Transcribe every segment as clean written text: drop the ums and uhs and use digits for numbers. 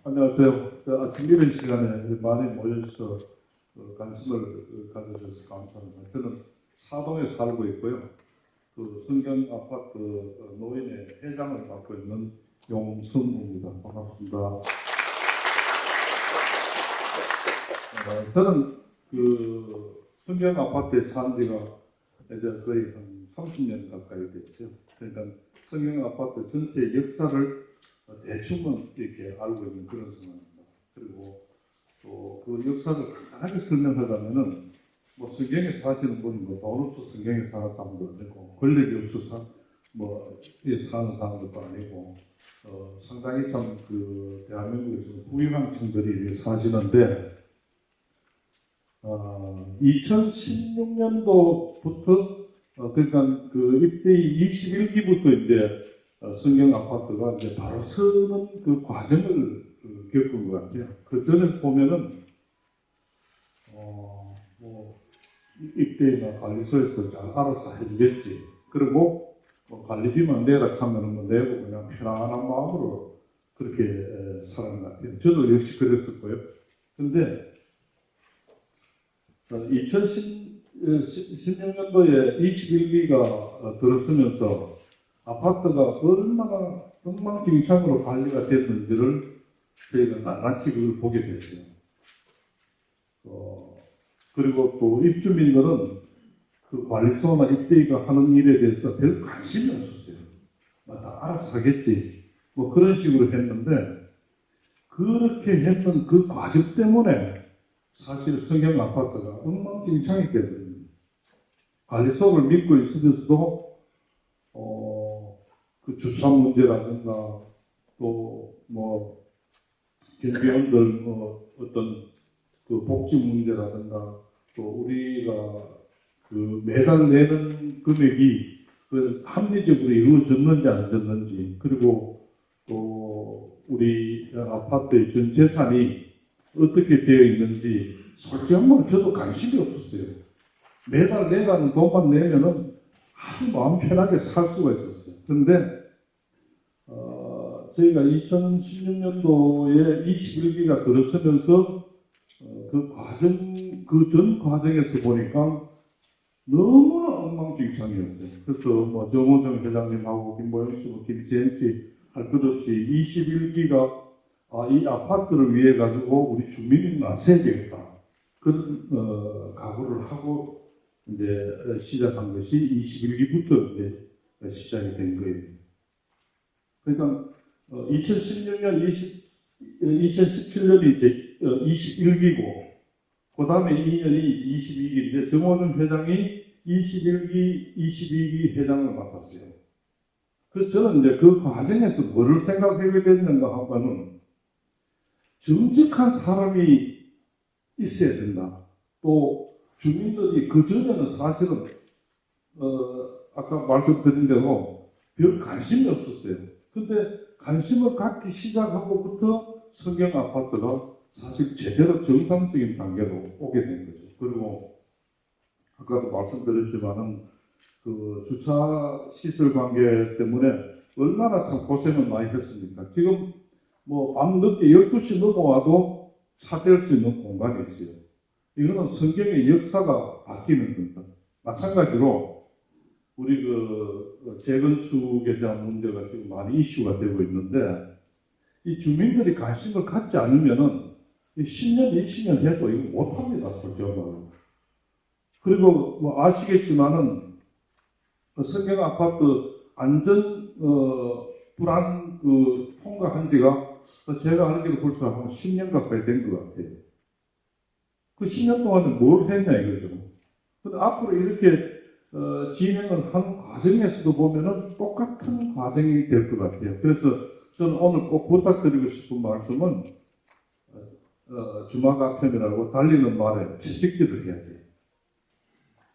안녕하세요. 아침 이른 시간에 많이 모여주셔서 관심을 가져주셔서 감사합니다. 저는 사동에 살고 있고요. 그 성경 아파트 노인의 회장을 맡고 있는 용승우입니다. 반갑습니다. 저는 그 성경 아파트에 산 지가 이제 거의 한 30년 가까이 됐어요. 그러니까 성경 아파트 전체의 역사를 대충은 이렇게 알고 있는 그런 상황입니다. 그리고 또 그 역사를 간단하게 설명하자면은 뭐 성경에 사시는 분이 뭐 돈 없어서 성경에 사는 사람도 아니고 권력이 없어서 뭐 사는 사람도 아니고 상당히 참 그 대한민국에서 훌륭한 층들이 사시는데 2016년도부터 그러니까 그 입대의 21기부터 이제 성경 아파트가 이제 바로 서는 그 과정을 겪은 것 같아요. 그 전에 보면은 뭐 입대나 관리소에서 잘 알아서 해주겠지. 그리고 뭐 관리비만 내라 하면은 뭐 내고 그냥 편안한 마음으로 그렇게 살아간 것 같아요. 저도 역시 그랬었고요. 근데 2016년도에 21기가 들어서면서 아파트가 얼마나 엉망진창으로 관리가 됐는지를 저희가 낱낱이 그걸 보게 됐어요. 그리고 또 입주민들은 그 관리소나 입대가 하는 일에 대해서 별 관심이 없었어요. 다 알아서 하겠지. 뭐 그런 식으로 했는데 그렇게 했던 그 과정 때문에 사실 성경 아파트가 엉망진창이 되거든요. 관리소를 믿고 있으면서도 그 주차 문제라든가 또 뭐 경비원들 뭐 어떤 그 복지 문제라든가 또 우리가 그 매달 내는 금액이 그 합리적으로 이루어졌는지 안 졌는지 그리고 또 우리 아파트의 전 재산이 어떻게 되어 있는지 솔직한 말로 저도 관심이 없었어요. 매달 내가는 돈만 내면은 아주 마음 편하게 살 수가 있었어요. 그런데 저희가 2016년도에 21기가 들어서면서 그 과정, 그 전 과정에서 보니까 너무나 엉망진창이었어요. 그래서 뭐 정호정 회장님하고 김보영 씨, 김세현 씨 할 것 없이 21기가 이 아파트를 위해 가지고 우리 주민이 나서야 되겠다. 그런 각오를 하고 이제 시작한 것이 21기부터 이제 시작이 된 거예요. 그러니까 2016년 2017년이 이제 21기고 그 다음에 2년이 22기인데 정호준 회장이 21기, 22기 회장을 맡았어요. 그래서 저는 이제 그 과정에서 뭐를 생각하게 됐는가 하면은 정직한 사람이 있어야 된다. 또 주민들이 그 전에는 사실은 아까 말씀드린 대로 별 관심이 없었어요. 근데 관심을 갖기 시작하고부터 성경 아파트가 사실 제대로 정상적인 단계로 오게 된 거죠. 그리고 아까도 말씀드렸지만은 그 주차 시설 관계 때문에 얼마나 참 고생을 많이 했습니까? 지금 뭐 밤늦게 12시 넘어와도 차댈 수 있는 공간이 있어요. 이거는 성경의 역사가 바뀌는 겁니다. 마찬가지로 우리 그 재건축에 대한 문제가 지금 많이 이슈가 되고 있는데 이 주민들이 관심을 갖지 않으면은 10년, 20년 해도 이거 못합니다, 솔직히. 그리고 뭐 아시겠지만은 성경 아파트 안전 불안 그 통과한 지가 제가 알기로 벌써 한 10년 가까이 된 것 같아요. 그 10년 동안에 뭘 했냐 이거죠. 근데 앞으로 이렇게 진행을 한 과정에서도 보면은 똑같은 과정이 될 것 같아요. 그래서 저는 오늘 꼭 부탁드리고 싶은 말씀은 주마가편이라고 달리는 말에 채찍질을 해야 돼요.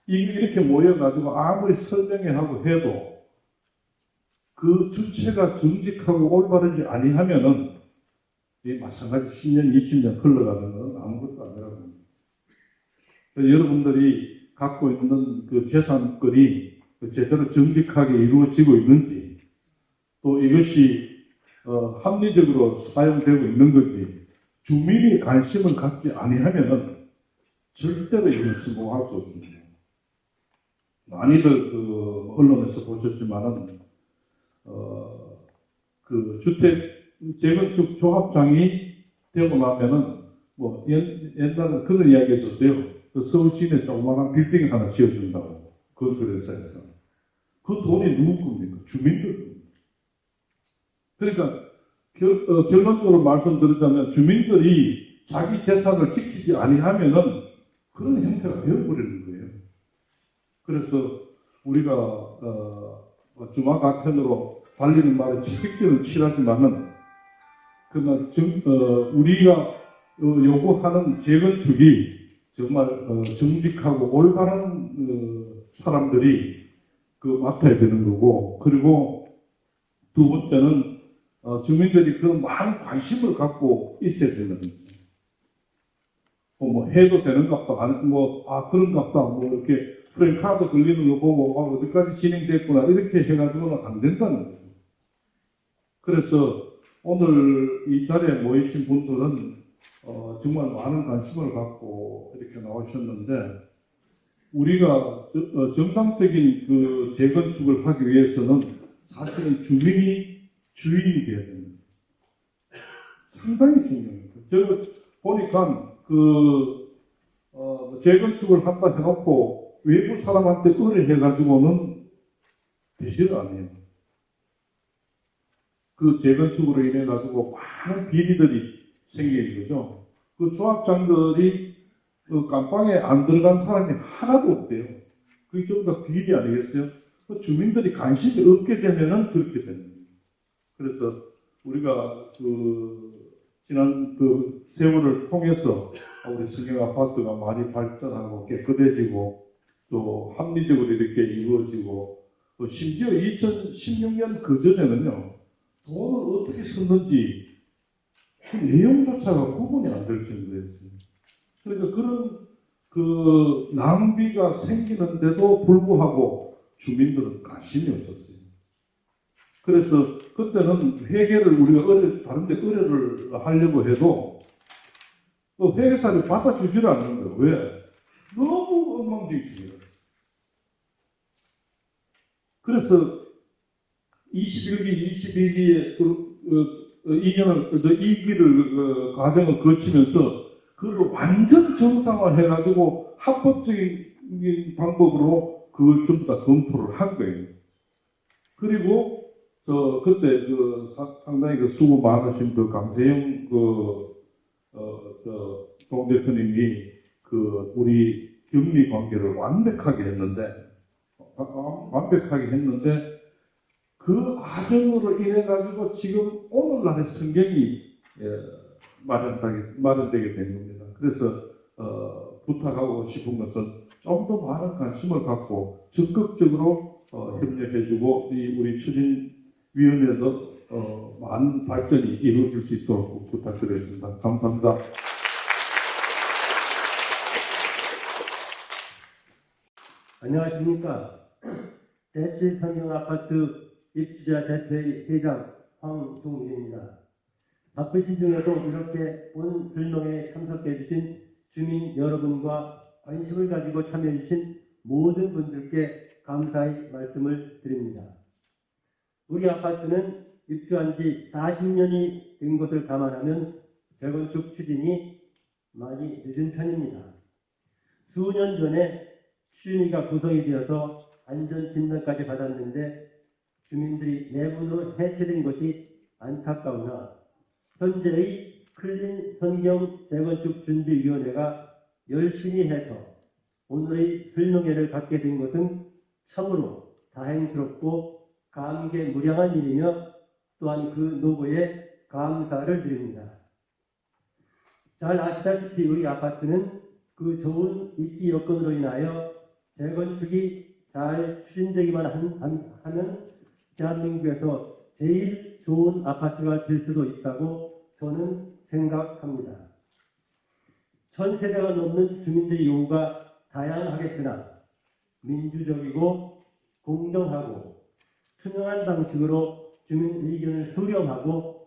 이렇게 모여가지고 아무리 설명하고 해도 그 주체가 정직하고 올바르지 아니하면은 마찬가지 10년, 20년 흘러가면은 아무것도 아니라고. 여러분들이 갖고 있는 그 재산권이 제대로 정직하게 이루어지고 있는지 또 이것이 합리적으로 사용되고 있는 건지 주민이 관심을 갖지 아니하면은 절대로 이걸 성공할 수 없습니다. 많이들 언론에서 보셨지만은 그 주택 재건축 조합장이 되고 나면은 뭐 옛날에 그런 이야기 했었어요. 그 서울 시내 조그마한 빌딩 하나 지어준다고 건설회사에서. 그 돈이 누구 겁니까? 주민들 겁니다. 그러니까 결론적으로 말씀드리자면 주민들이 자기 재산을 지키지 아니하면은 그런 형태가 되어버리는 거예요. 그래서 우리가 주막 앞편으로 달리는 말에 채찍질은 치라지만은 그러나 우리가 요구하는 재건축이 정말 정직하고 올바른 사람들이 맡아야 되는 거고, 그리고 두 번째는 주민들이 그 많은 관심을 갖고 있어야 되는 거예요. 뭐 해도 되는갑다, 그런갑다, 뭐 이렇게 프레임카드 걸리는 거 보고 어디까지 진행됐구나 이렇게 해가지고는 안 된다는 거죠. 그래서 오늘 이 자리에 모이신 분들은 정말 많은 관심을 갖고 이렇게 나오셨는데, 우리가 정상적인 그 재건축을 하기 위해서는 사실은 주민이 주인이 돼야 됩니다. 상당히 중요해요. 제가 보니까 재건축을 한다 해놓고 외부 사람한테 의뢰해가지고는 되지를 않아요. 그 재건축으로 인해가지고 많은 비리들이 생기는 거죠. 그 조합장들이 그 감방에 안 들어간 사람이 하나도 없대요. 그게 좀 더 비리 아니겠어요? 그 주민들이 관심이 없게 되면은 그렇게 됩니다. 그래서 우리가 지난 세월을 통해서 우리 승경 아파트가 많이 발전하고 깨끗해지고 또 합리적으로 이렇게 이루어지고, 심지어 2016년 그전에는요, 돈을 어떻게 썼는지 그 내용조차가 구분이 안 될 정도였어요. 그러니까 그런 낭비가 생기는데도 불구하고 주민들은 관심이 없었어요. 그래서 그때는 회계를 우리가 다른데 의뢰를 하려고 해도 또 회계사를 받아주지를 않는 거예요. 왜? 너무 엉망진창이었어요. 그래서 21기, 22기의 2기를 과정을 거치면서 그걸 완전 정상화해가지고 합법적인 방법으로 그걸 전부 다 검토를 한 거예요. 그리고 그때 상당히 수고 많으신 강세영 동대표님이 우리 격리 관계를 완벽하게 했는데 그 과정으로 인해 가지고 지금 오늘날의 성경이 마련되게 된 겁니다. 그래서 부탁하고 싶은 것은 좀 더 많은 관심을 갖고 적극적으로 협력해주고 우리 추진위원회도 많은 발전이 이루어질 수 있도록 부탁드리겠습니다. 감사합니다. 안녕하십니까. 대치성경아파트 입주자 대표의 회장 황종일입니다. 바쁘신 중에도 이렇게 본 설명회에 참석해 주신 주민 여러분과 관심을 가지고 참여해 주신 모든 분들께 감사의 말씀을 드립니다. 우리 아파트는 입주한 지 40년이 된 것을 감안하면 재건축 추진이 많이 늦은 편입니다. 수년 전에 추진위가 구성이 되어서 안전진단까지 받았는데 주민들이 내부로 해체된 것이 안타까우나 현재의 클린 성경 재건축 준비위원회가 열심히 해서 오늘의 설명회를 갖게 된 것은 참으로 다행스럽고 감개무량한 일이며 또한 그 노고에 감사를 드립니다. 잘 아시다시피 우리 아파트는 그 좋은 입지 여건으로 인하여 재건축이 잘 추진되기만 하면 대한민국에서 제일 좋은 아파트가 될 수도 있다고 저는 생각합니다. 1000세대가 넘는 주민들의 요구가 다양하겠으나 민주적이고 공정하고 투명한 방식으로 주민 의견을 수렴하고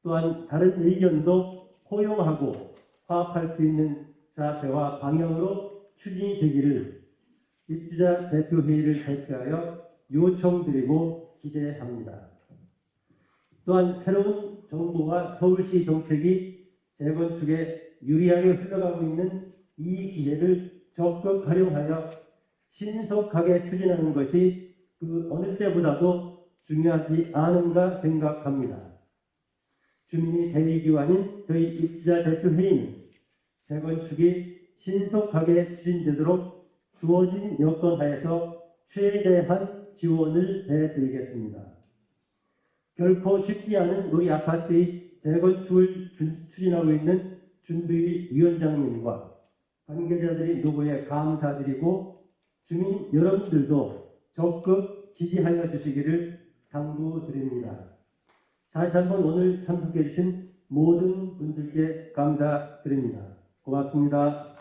또한 다른 의견도 포용하고 화합할 수 있는 자세와 방향으로 추진이 되기를 입주자 대표회의를 대표하여 요청드리고 기대합니다. 또한 새로운 정부와 서울시 정책이 재건축에 유리하게 흘러가고 있는 이 기회를 적극 활용하여 신속하게 추진하는 것이 그 어느 때보다도 중요하지 않은가 생각합니다. 주민이 대의기관인 저희 입주자 대표회의는 재건축이 신속하게 추진되도록 주어진 여건 하에서 최대한 지원을 해드리겠습니다. 결코 쉽지 않은 우리 아파트의 재건축을 추진하고 있는 준비 위원장님과 관계자들의 노고에 감사드리고 주민 여러분들도 적극 지지하여 주시기를 당부드립니다. 다시 한번 오늘 참석해 주신 모든 분들께 감사드립니다. 고맙습니다.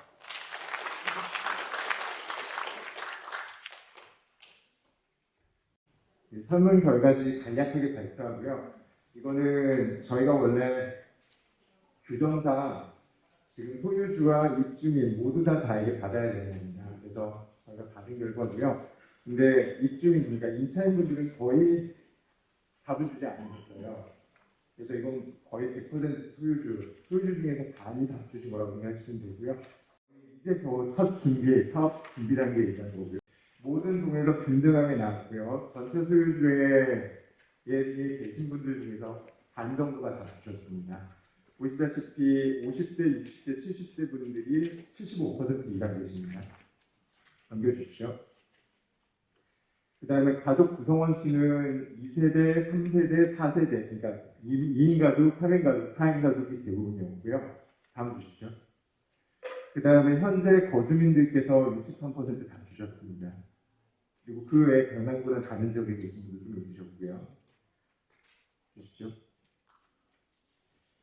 설문 결과지 간략하게 발표하고요. 이거는 저희가 원래 규정상 지금 소유주와 입주민 모두 다 다에게 받아야 됩니다. 그래서 저희가 받은 결과고요. 근데 입주민, 그러니까 임차인분들은 거의 답을 주지 않으셨어요. 그래서 이건 거의 100% 소유주 중에서 반이 답 주신 거라고 생각하시면 되고요. 이제 겨우 첫 사업 준비 단계에 있는 거고요. 모든 동에서 균등하게 나왔고요. 전체 소유주에 계신 분들 중에서 반 정도가 다 주셨습니다. 보시다시피 50대, 60대, 70대 분들이 75% 이상 계십니다. 넘겨주십시오. 그 다음에 가족 구성원 수는 2세대, 3세대, 4세대, 그러니까 2인 가족, 3인 가족, 4인 가족이 대부분이었고요. 다음 주십시오. 그 다음에 현재 거주민들께서 63%다 주셨습니다. 그리고 그 외에 변환구나 다른 지역에 계신 분들 좀 있으셨고요. 주십시오.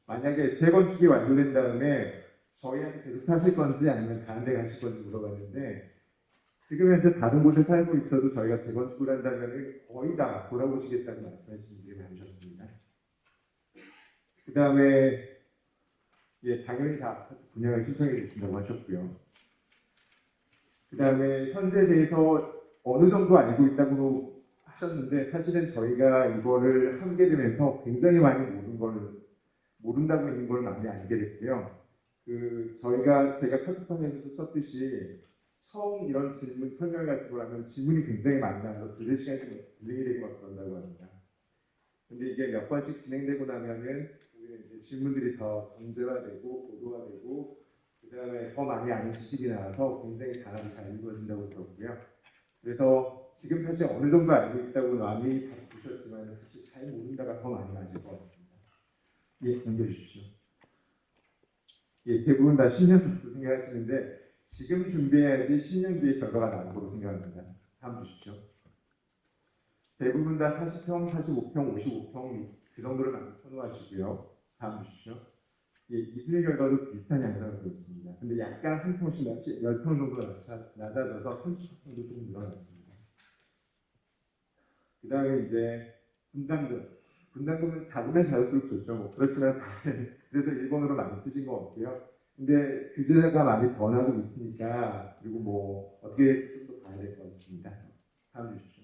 만약에 재건축이 완료된 다음에 저희한테 계속 사실 건지 아니면 다른 데 가실 건지 물어봤는데 지금 현재 다른 곳에 살고 있어도 저희가 재건축을 한다면 거의 다 돌아오시겠다고 말씀하시는 분들이 많으셨습니다. 그 다음에 당연히 다 분양을 신청해 주신다고 하셨고요. 그 다음에 현재에 대해서 어느 정도 알고 있다고 하셨는데 사실은 저희가 이거를 하게 되면서 굉장히 많이 모른다고 있는 걸 많이 알게 됐고요. 제가 카톡방에서도 썼듯이 처음 이런 질문 설명 같은 걸 하면 질문이 굉장히 많이 나와서 두세 시간이 진행이 되고 막 그런다고 합니다. 근데 이게 몇 번씩 진행되고 나면은 우리는 이제 질문들이 더 정제화되고 고도화되고 그 다음에 더 많이 아는 지식이 나와서 굉장히 단합이 잘 이루어진다고 들었고요. 그래서 지금 사실 어느 정도 알고 있다고 많이 답 주셨지만 사실 잘 모른다가 더 많이 맞을 것 같습니다. 넘겨주십시오. 대부분 다 10년 정도 생각하시는데 지금 준비해야지 10년 뒤에 결과가 나올 거로 생각합니다. 다음 주십시오. 대부분 다 40평, 45평, 55평 그 정도를 많이 선호하시고요. 다음 주십시오. 이순위 결과도 비슷한 양상을 보였습니다. 근데 약간 한 평씩 10평 정도 낮아져서 30평 정도 조금 늘어났습니다. 그 다음에 이제 분담금은 작으면 작을수록 좋죠. 뭐 그렇지만 그래서 일본어로 많이 쓰신 것 같고요. 근데 규제가 많이 변하고 있으니까 그리고 뭐 어떻게 될지 좀 더 봐야 될 것 같습니다. 다음 주십시오.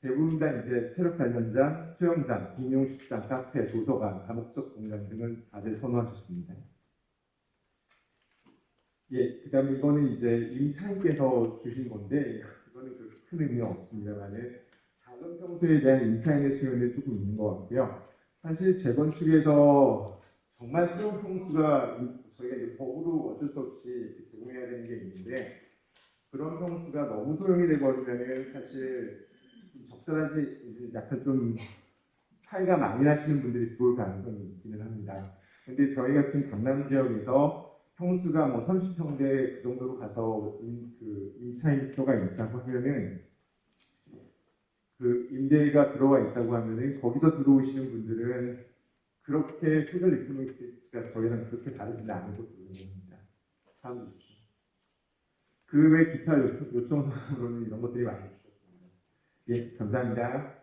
대부분 다 이제 체력 단련장, 수영장, 빈용식당, 카페, 도서관, 다목적 공간 등을 다들 선호하셨습니다. 그 다음에 이거는 이제 임차인께서 주신 건데 이거는 그렇게 큰 의미는 없습니다만은 작은 평수에 대한 임차인의 수요는 조금 있는 것 같고요. 사실 재건축에서 정말 수용 평수가 저희가 이제 법으로 어쩔 수 없이 제공해야 되는 게 있는데 그런 평수가 너무 소용이 되버리면 사실 좀 적절하지 약간 좀 차이가 많이 나시는 분들이 들어올 가능성이 있기는 합니다. 근데 저희 같은 강남 지역에서 평수가 뭐 30평대 그 정도로 가서 임차인 수가 있다고 하면은 임대가 들어와 있다고 하면은 거기서 들어오시는 분들은 그렇게 소셜 이코노미스가 저희랑 그렇게 다르지는 않은 것으로 보입니다. 다음 주십시오. 그 외 기타 요청으로는 이런 것들이 많이 주셨습니다. 감사합니다.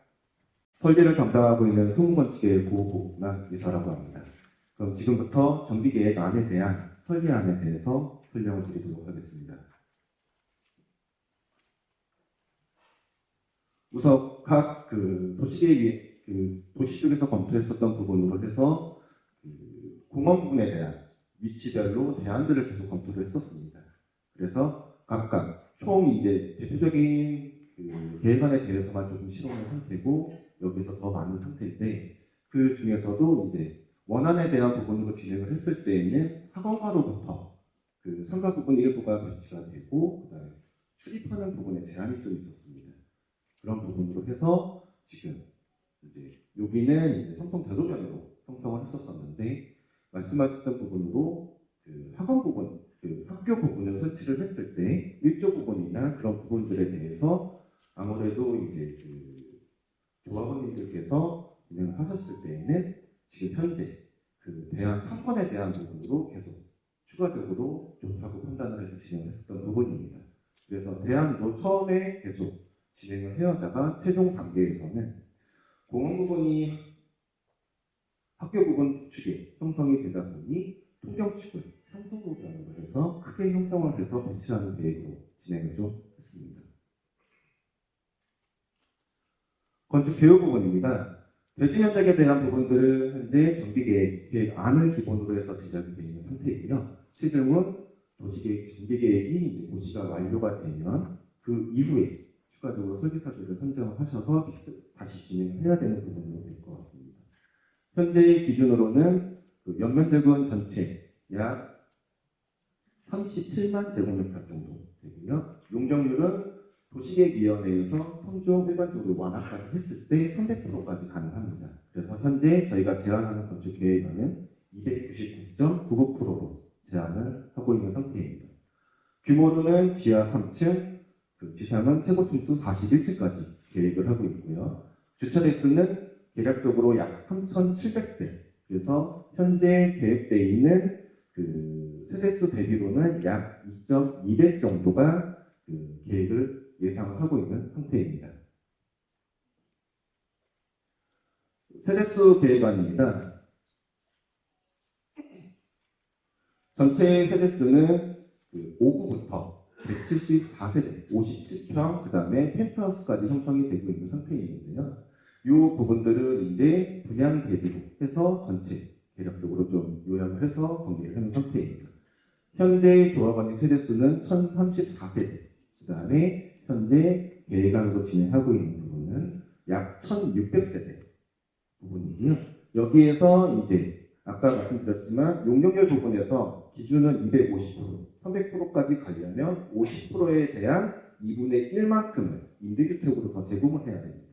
설계를 담당하고 있는 토목건축의 고보만 이사라고 합니다. 그럼 지금부터 정비계획안에 대한 설계안에 대해서 설명을 드리도록 하겠습니다. 우선 각 도시계획 도시 쪽에서 검토했었던 부분으로 해서 공원 부분에 대한 위치별로 대안들을 계속 검토를 했었습니다. 그래서 각각 총 이제 대표적인 계획안에 대해서만 조금 실험한 상태고 여기서 더 많은 상태인데 그 중에서도 이제 원안에 대한 부분으로 진행을 했을 때에는 학원가로부터 상가 부분 일부가 배치가 되고 그다음에 출입하는 부분에 제한이 좀 있었습니다. 그런 부분으로 해서 지금 이제 여기는 이제 삼성 대로변으로 형성을 했었었는데 말씀하셨던 부분으로 학원 부분, 학교 부분을 설치를 했을 때 일조 부분이나 그런 부분들에 대해서 아무래도 이제 조합원님들께서 진행을 하셨을 때에는 지금 현재 대안 상권에 대한 부분으로 계속 추가적으로 좋다고 판단을 해서 진행을 했었던 부분입니다. 그래서 대안도 처음에 계속 진행을 해오다가 최종 단계에서는 공원 부분이 학교 부분 축에 형성이 되다 보니 통경축을 삼성도변으로 해서 크게 형성을 해서 배치하는 계획으로 진행을 좀 했습니다. 건축 개요 부분입니다. 대지 면적에 대한 부분들은 현재 정비계획안을 기본으로 해서 제작이 되어 있는 상태이고요. 최종은 도시계획, 정비계획이 이제 도시가 완료가 되면 그 이후에 추가적으로 설계사들을 선정을 하셔서 다시 진행해야 되는 부분으로 될 것 같습니다. 현재 기준으로는 연면적은 전체 약 37만 제곱미터 정도 되고요. 용적률은 도시계획위원회에서 선조 일반적으로 완화까지 했을 때 300%까지 가능합니다. 그래서 현재 저희가 제안하는 건축계획안은 299.99%로 제안을 하고 있는 상태입니다. 규모로는 지하 3층, 지상은 최고 층수 41층까지 계획을 하고 있고요. 주차 대수는 대략적으로 약 3,700대. 그래서 현재 계획되어 있는 세대수 대비로는 약 2.2배 정도가 계획을 예상을 하고 있는 상태입니다. 세대수 계획안입니다. 전체 세대수는 5구부터 174세대, 57평, 그 다음에 펜트하우스까지 형성이 되고 있는 상태인데요. 이 부분들은 이제 분양 대비로 해서 전체 대략적으로 좀 요약을 해서 정리를 해놓은 상태입니다. 현재 조합원의 세대수는 1034세대, 그 다음에 현재 계획안으로 진행하고 있는 부분은 약 1600세대 부분이고요. 여기에서 이제 아까 말씀드렸지만 용적률 부분에서 기준은 250%, 300%까지 가려면 50%에 대한 2분의 1만큼을 임대주택으로 더 제공을 해야 됩니다.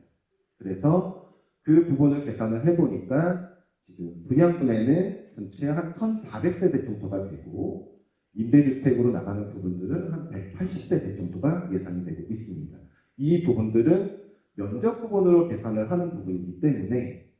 그래서 그 부분을 계산을 해보니까 지금 분양분에는 전체 한 1400세대 정도가 되고 임대주택으로 나가는 부분들은 한 180세대 정도가 예상이 되고 있습니다. 이 부분들은 면적 부분으로 계산을 하는 부분이기 때문에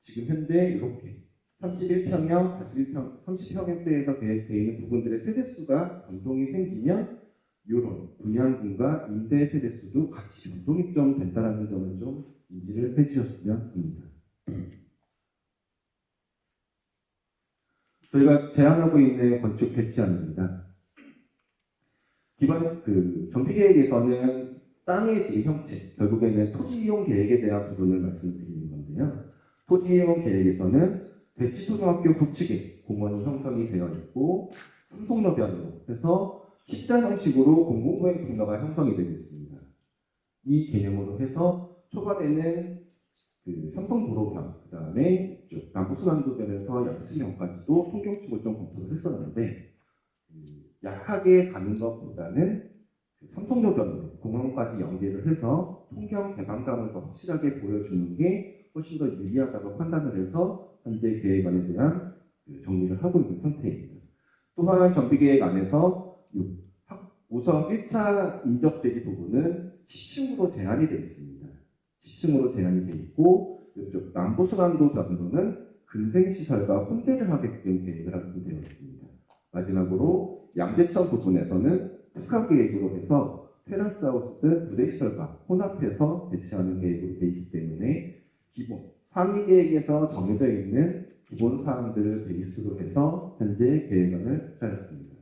지금 현재 이렇게 31평형, 41평, 30평형대에서 계획되어 있는 부분들의 세대수가 변동이 생기면 이런 분양분과 임대 세대수도 같이 변동이 좀 된다는 점을 좀 인지를 해주셨으면 합니다. 저희가 제안하고 있는 건축 배치안입니다. 기본 정비계획에서는 땅의 제 형체, 결국에는 토지 이용 계획에 대한 부분을 말씀드리는 건데요. 토지 이용 계획에서는 대치초등학교 북측에 공원이 형성이 되어 있고 삼성로변으로 해서 십자 형식으로 공공보행 통로가 형성이 되고 있습니다. 이 개념으로 해서 초반에는 삼성도로변, 그 다음에 남부순환도변에서 양천역까지도 통경축을 좀 검토를 했었는데 약하게 가는 것보다는 삼성로변으로 공원까지 연계를 해서 통경 개방감을 더 확실하게 보여주는 게 훨씬 더 유리하다고 판단을 해서 현재 계획안에 대한 정리를 하고 있는 상태입니다. 또한 정비계획 안에서 우선 1차 인접대지 부분은 10층으로 제한이 되어 있습니다. 10층으로 제한이 되어 있고 이쪽 남부순환도 변으로는 근생시설과 혼재를 하게끔 계획을 하게 되어 있습니다. 마지막으로 양재천 부분에서는 특화계획으로 해서 테라스하우스 등 부대시설과 혼합해서 배치하는 계획으로 되어 있기 때문에 기본 상위 계획에서 정해져 있는 기본 사항들을 베이스로 해서 현재 계획안을 짜였습니다.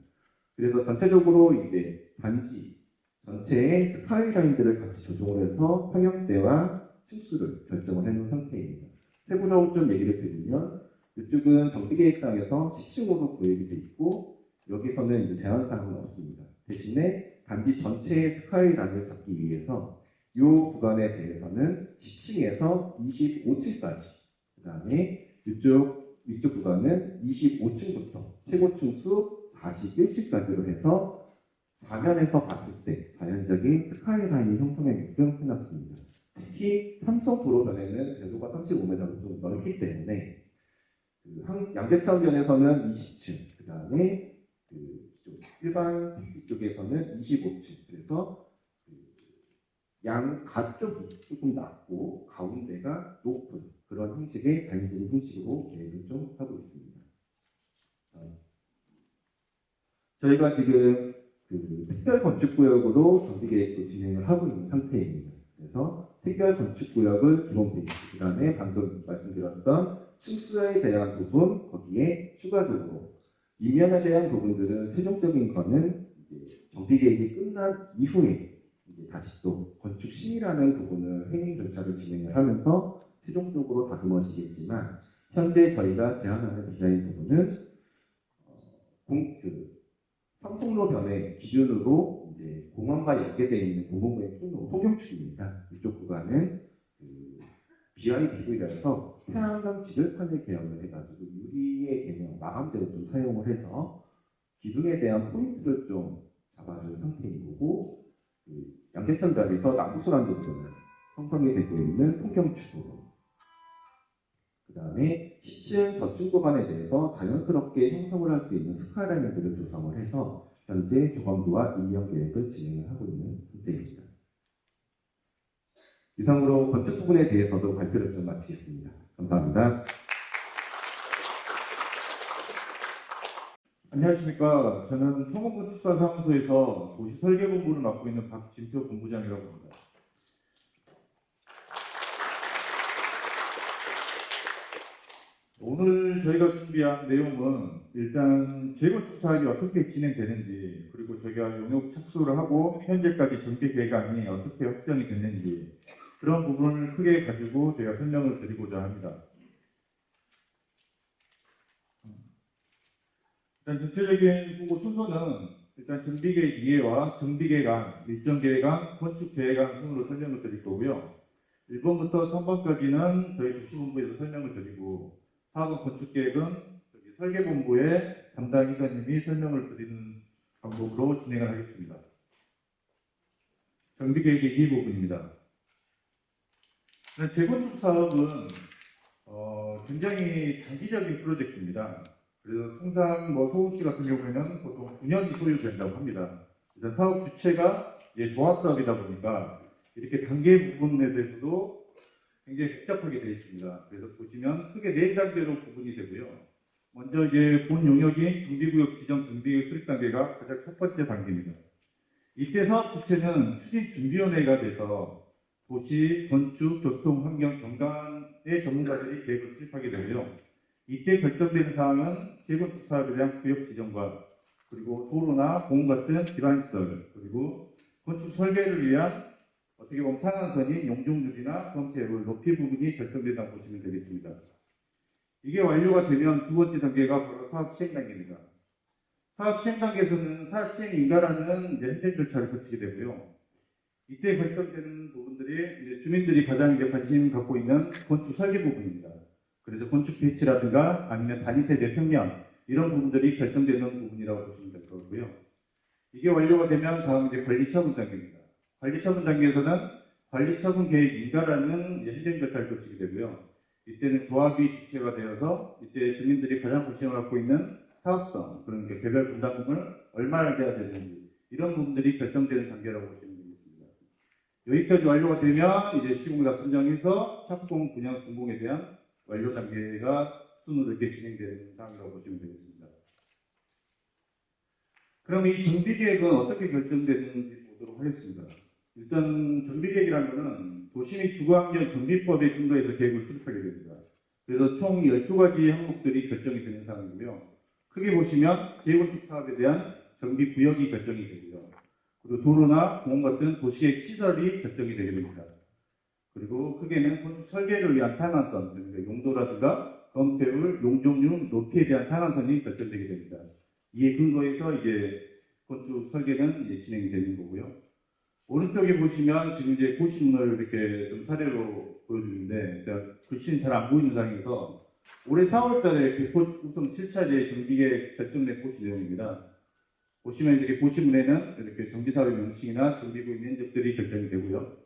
그래서 전체적으로 이제 단지 전체의 스카이라인들을 같이 조정을 해서 평형대와 층수를 결정을 해놓은 상태입니다. 세부적으로 좀 얘기를 드리면 이쪽은 정비계획상에서 10층으로 구획이 되어 있고 여기서는 이제 제한사항은 없습니다. 대신에 단지 전체의 스카이라인을 잡기 위해서 이 구간에 대해서는 10층에서 25층까지 그 다음에 위쪽 구간은 25층부터 최고층 수 41층까지로 해서 사면에서 봤을 때 자연적인 스카이라인이 형성되게끔 해놨습니다. 특히 삼성도로변에는 궤도가 35m로 좀 넓기 때문에 양재천변에서는 20층, 그 다음에 일반 택지 쪽에서는 25층, 그래서 양가 쪽이 조금 낮고 가운데가 높은 그런 형식의 자연적인 형식으로 계획을 좀 하고 있습니다. 저희가 지금 특별 건축구역으로 정비계획도 진행을 하고 있는 상태입니다. 그래서 특별 건축구역을 기본 베이스, 그 다음에 방금 말씀드렸던 층수에 대한 부분, 거기에 추가적으로 이면에 대한 부분들은 최종적인 거는 이제 정비계획이 끝난 이후에 이제 다시 또 건축 심의라는 부분을 행위 절차를 진행을 하면서 최종적으로 다듬어지겠지만 현재 저희가 제안하는 디자인 부분은 삼성로 변의 기준으로 이제 공항과 연계되어 있는 공공구역 통로 통경축입니다. 이쪽 구간은 BIPV라서 태양광 지들판을 개혁을 해가지고 유리의 개념 마감재로 좀 사용을 해서 기둥에 대한 포인트를 좀 잡아주는 상태인 거고 양재천변에서 남부순환 부분을 형성이 되고 있는 통경축으로 그 다음에 10층 저층 구간에 대해서 자연스럽게 형성을 할 수 있는 스카이라인들을 조성을 해서 현재 조감도와 임명 계획을 진행을 하고 있는 상태입니다. 이상으로 건축 부분에 대해서도 발표를 좀 마치겠습니다. 감사합니다. 안녕하십니까. 저는 통원건축사사무소에서 도시 설계 본부를 맡고 있는 박진표 본부장이라고 합니다. 오늘 저희가 준비한 내용은 일단 재건축 사업이 어떻게 진행되는지, 그리고 저희가 용역 착수를 하고 현재까지 정비 계획안이 어떻게 확정이 됐는지 그런 부분을 크게 가지고 저희가 설명을 드리고자 합니다. 일단 전체적인 보고 순서는 일단 정비계획 이해와 정비계획안, 일정계획안, 건축계획안 순으로 설명을 드릴 거고요. 1번부터 3번까지는 저희 도시본부에서 설명을 드리고 4번 건축계획은 저기 설계본부의 담당 이사님이 설명을 드리는 방법으로 진행을 하겠습니다. 정비계획의 이해 부분입니다. 재건축 사업은 굉장히 장기적인 프로젝트입니다. 그래서 통상 서울시 같은 경우에는 보통 9년이 소요된다고 합니다. 그래서 사업 주체가 조합 사업이다 보니까 이렇게 단계 부분에 대해서도 굉장히 복잡하게 되어 있습니다. 그래서 보시면 크게 4단계로 구분이 되고요. 먼저 본 용역인 정비구역 지정 정비구역 수립 단계가 가장 첫 번째 단계입니다. 이때 사업 주체는 추진준비위원회가 돼서 도시, 건축, 교통, 환경, 경관의 전문가들이 계획을 수립하게 되고요. 이때 결정되는 사항은 재건축 사업에 대한 구역 지정과 그리고 도로나 공원 같은 기반시설 그리고 건축 설계를 위한 어떻게 보면 상한선인 용적률이나 건폐율, 높이 부분이 결정된다고 보시면 되겠습니다. 이게 완료가 되면 두 번째 단계가 바로 사업 시행 단계입니다. 사업 시행 단계에서는 사업 시행 인가라는 행정 절차를 거치게 되고요. 이때 결정되는 부분들이 주민들이 가장 관심 갖고 있는 건축 설계 부분입니다. 그래서 건축 배치라든가 아니면 단위세대 평면 이런 부분들이 결정되는 부분이라고 보시면 될 거고요. 이게 완료가 되면 다음 관리처분 단계입니다. 관리처분 단계에서는 관리처분 계획 인가라는 행정 절차를 거치게 되고요. 이때는 조합이 주체가 되어서 이때 주민들이 가장 관심을 갖고 있는 사업성, 그러니까 개별 분담금을 얼마나 돼야 되는지 이런 부분들이 결정되는 단계라고 보시면 되겠습니다. 여기까지 완료가 되면 시공사 선정해서 착공, 분양, 준공에 대한 완료 단계가 순으로 이렇게 진행되는 상황이라고 보시면 되겠습니다. 그럼 이 정비 계획은 어떻게 결정되는지 보도록 하겠습니다. 일단 정비계획이라는 것은 도시및 주거환경 정비법에 근거해서 계획을 수립하게 됩니다. 그래서 총 12가지 항목들이 결정이 되는 사항이고요. 크게 보시면 재건축 사업에 대한 정비 구역이 결정이 되고요. 그리고 도로나 공원 같은 도시계획 시설이 결정이 되게 됩니다. 그리고 크게는 건축 설계를 위한 상한선, 그러니까 용도라든가 건폐율, 용적률, 높이에 대한 상한선이 결정되게 됩니다. 이에 근거해서 이제 건축 설계는 이제 진행이 되는 거고요. 오른쪽에 보시면 지금 이제 고시문을 이렇게 좀 사례로 보여주는데, 제가 글씨는 잘 안 보이는 상황에서 올해 4월달에 개포 우선 7차제 정비계획 결정된 고시 내용입니다. 보시면 이렇게 고시문에는 이렇게 정비사업의 명칭이나 정비구역 면적들이 결정이 되고요.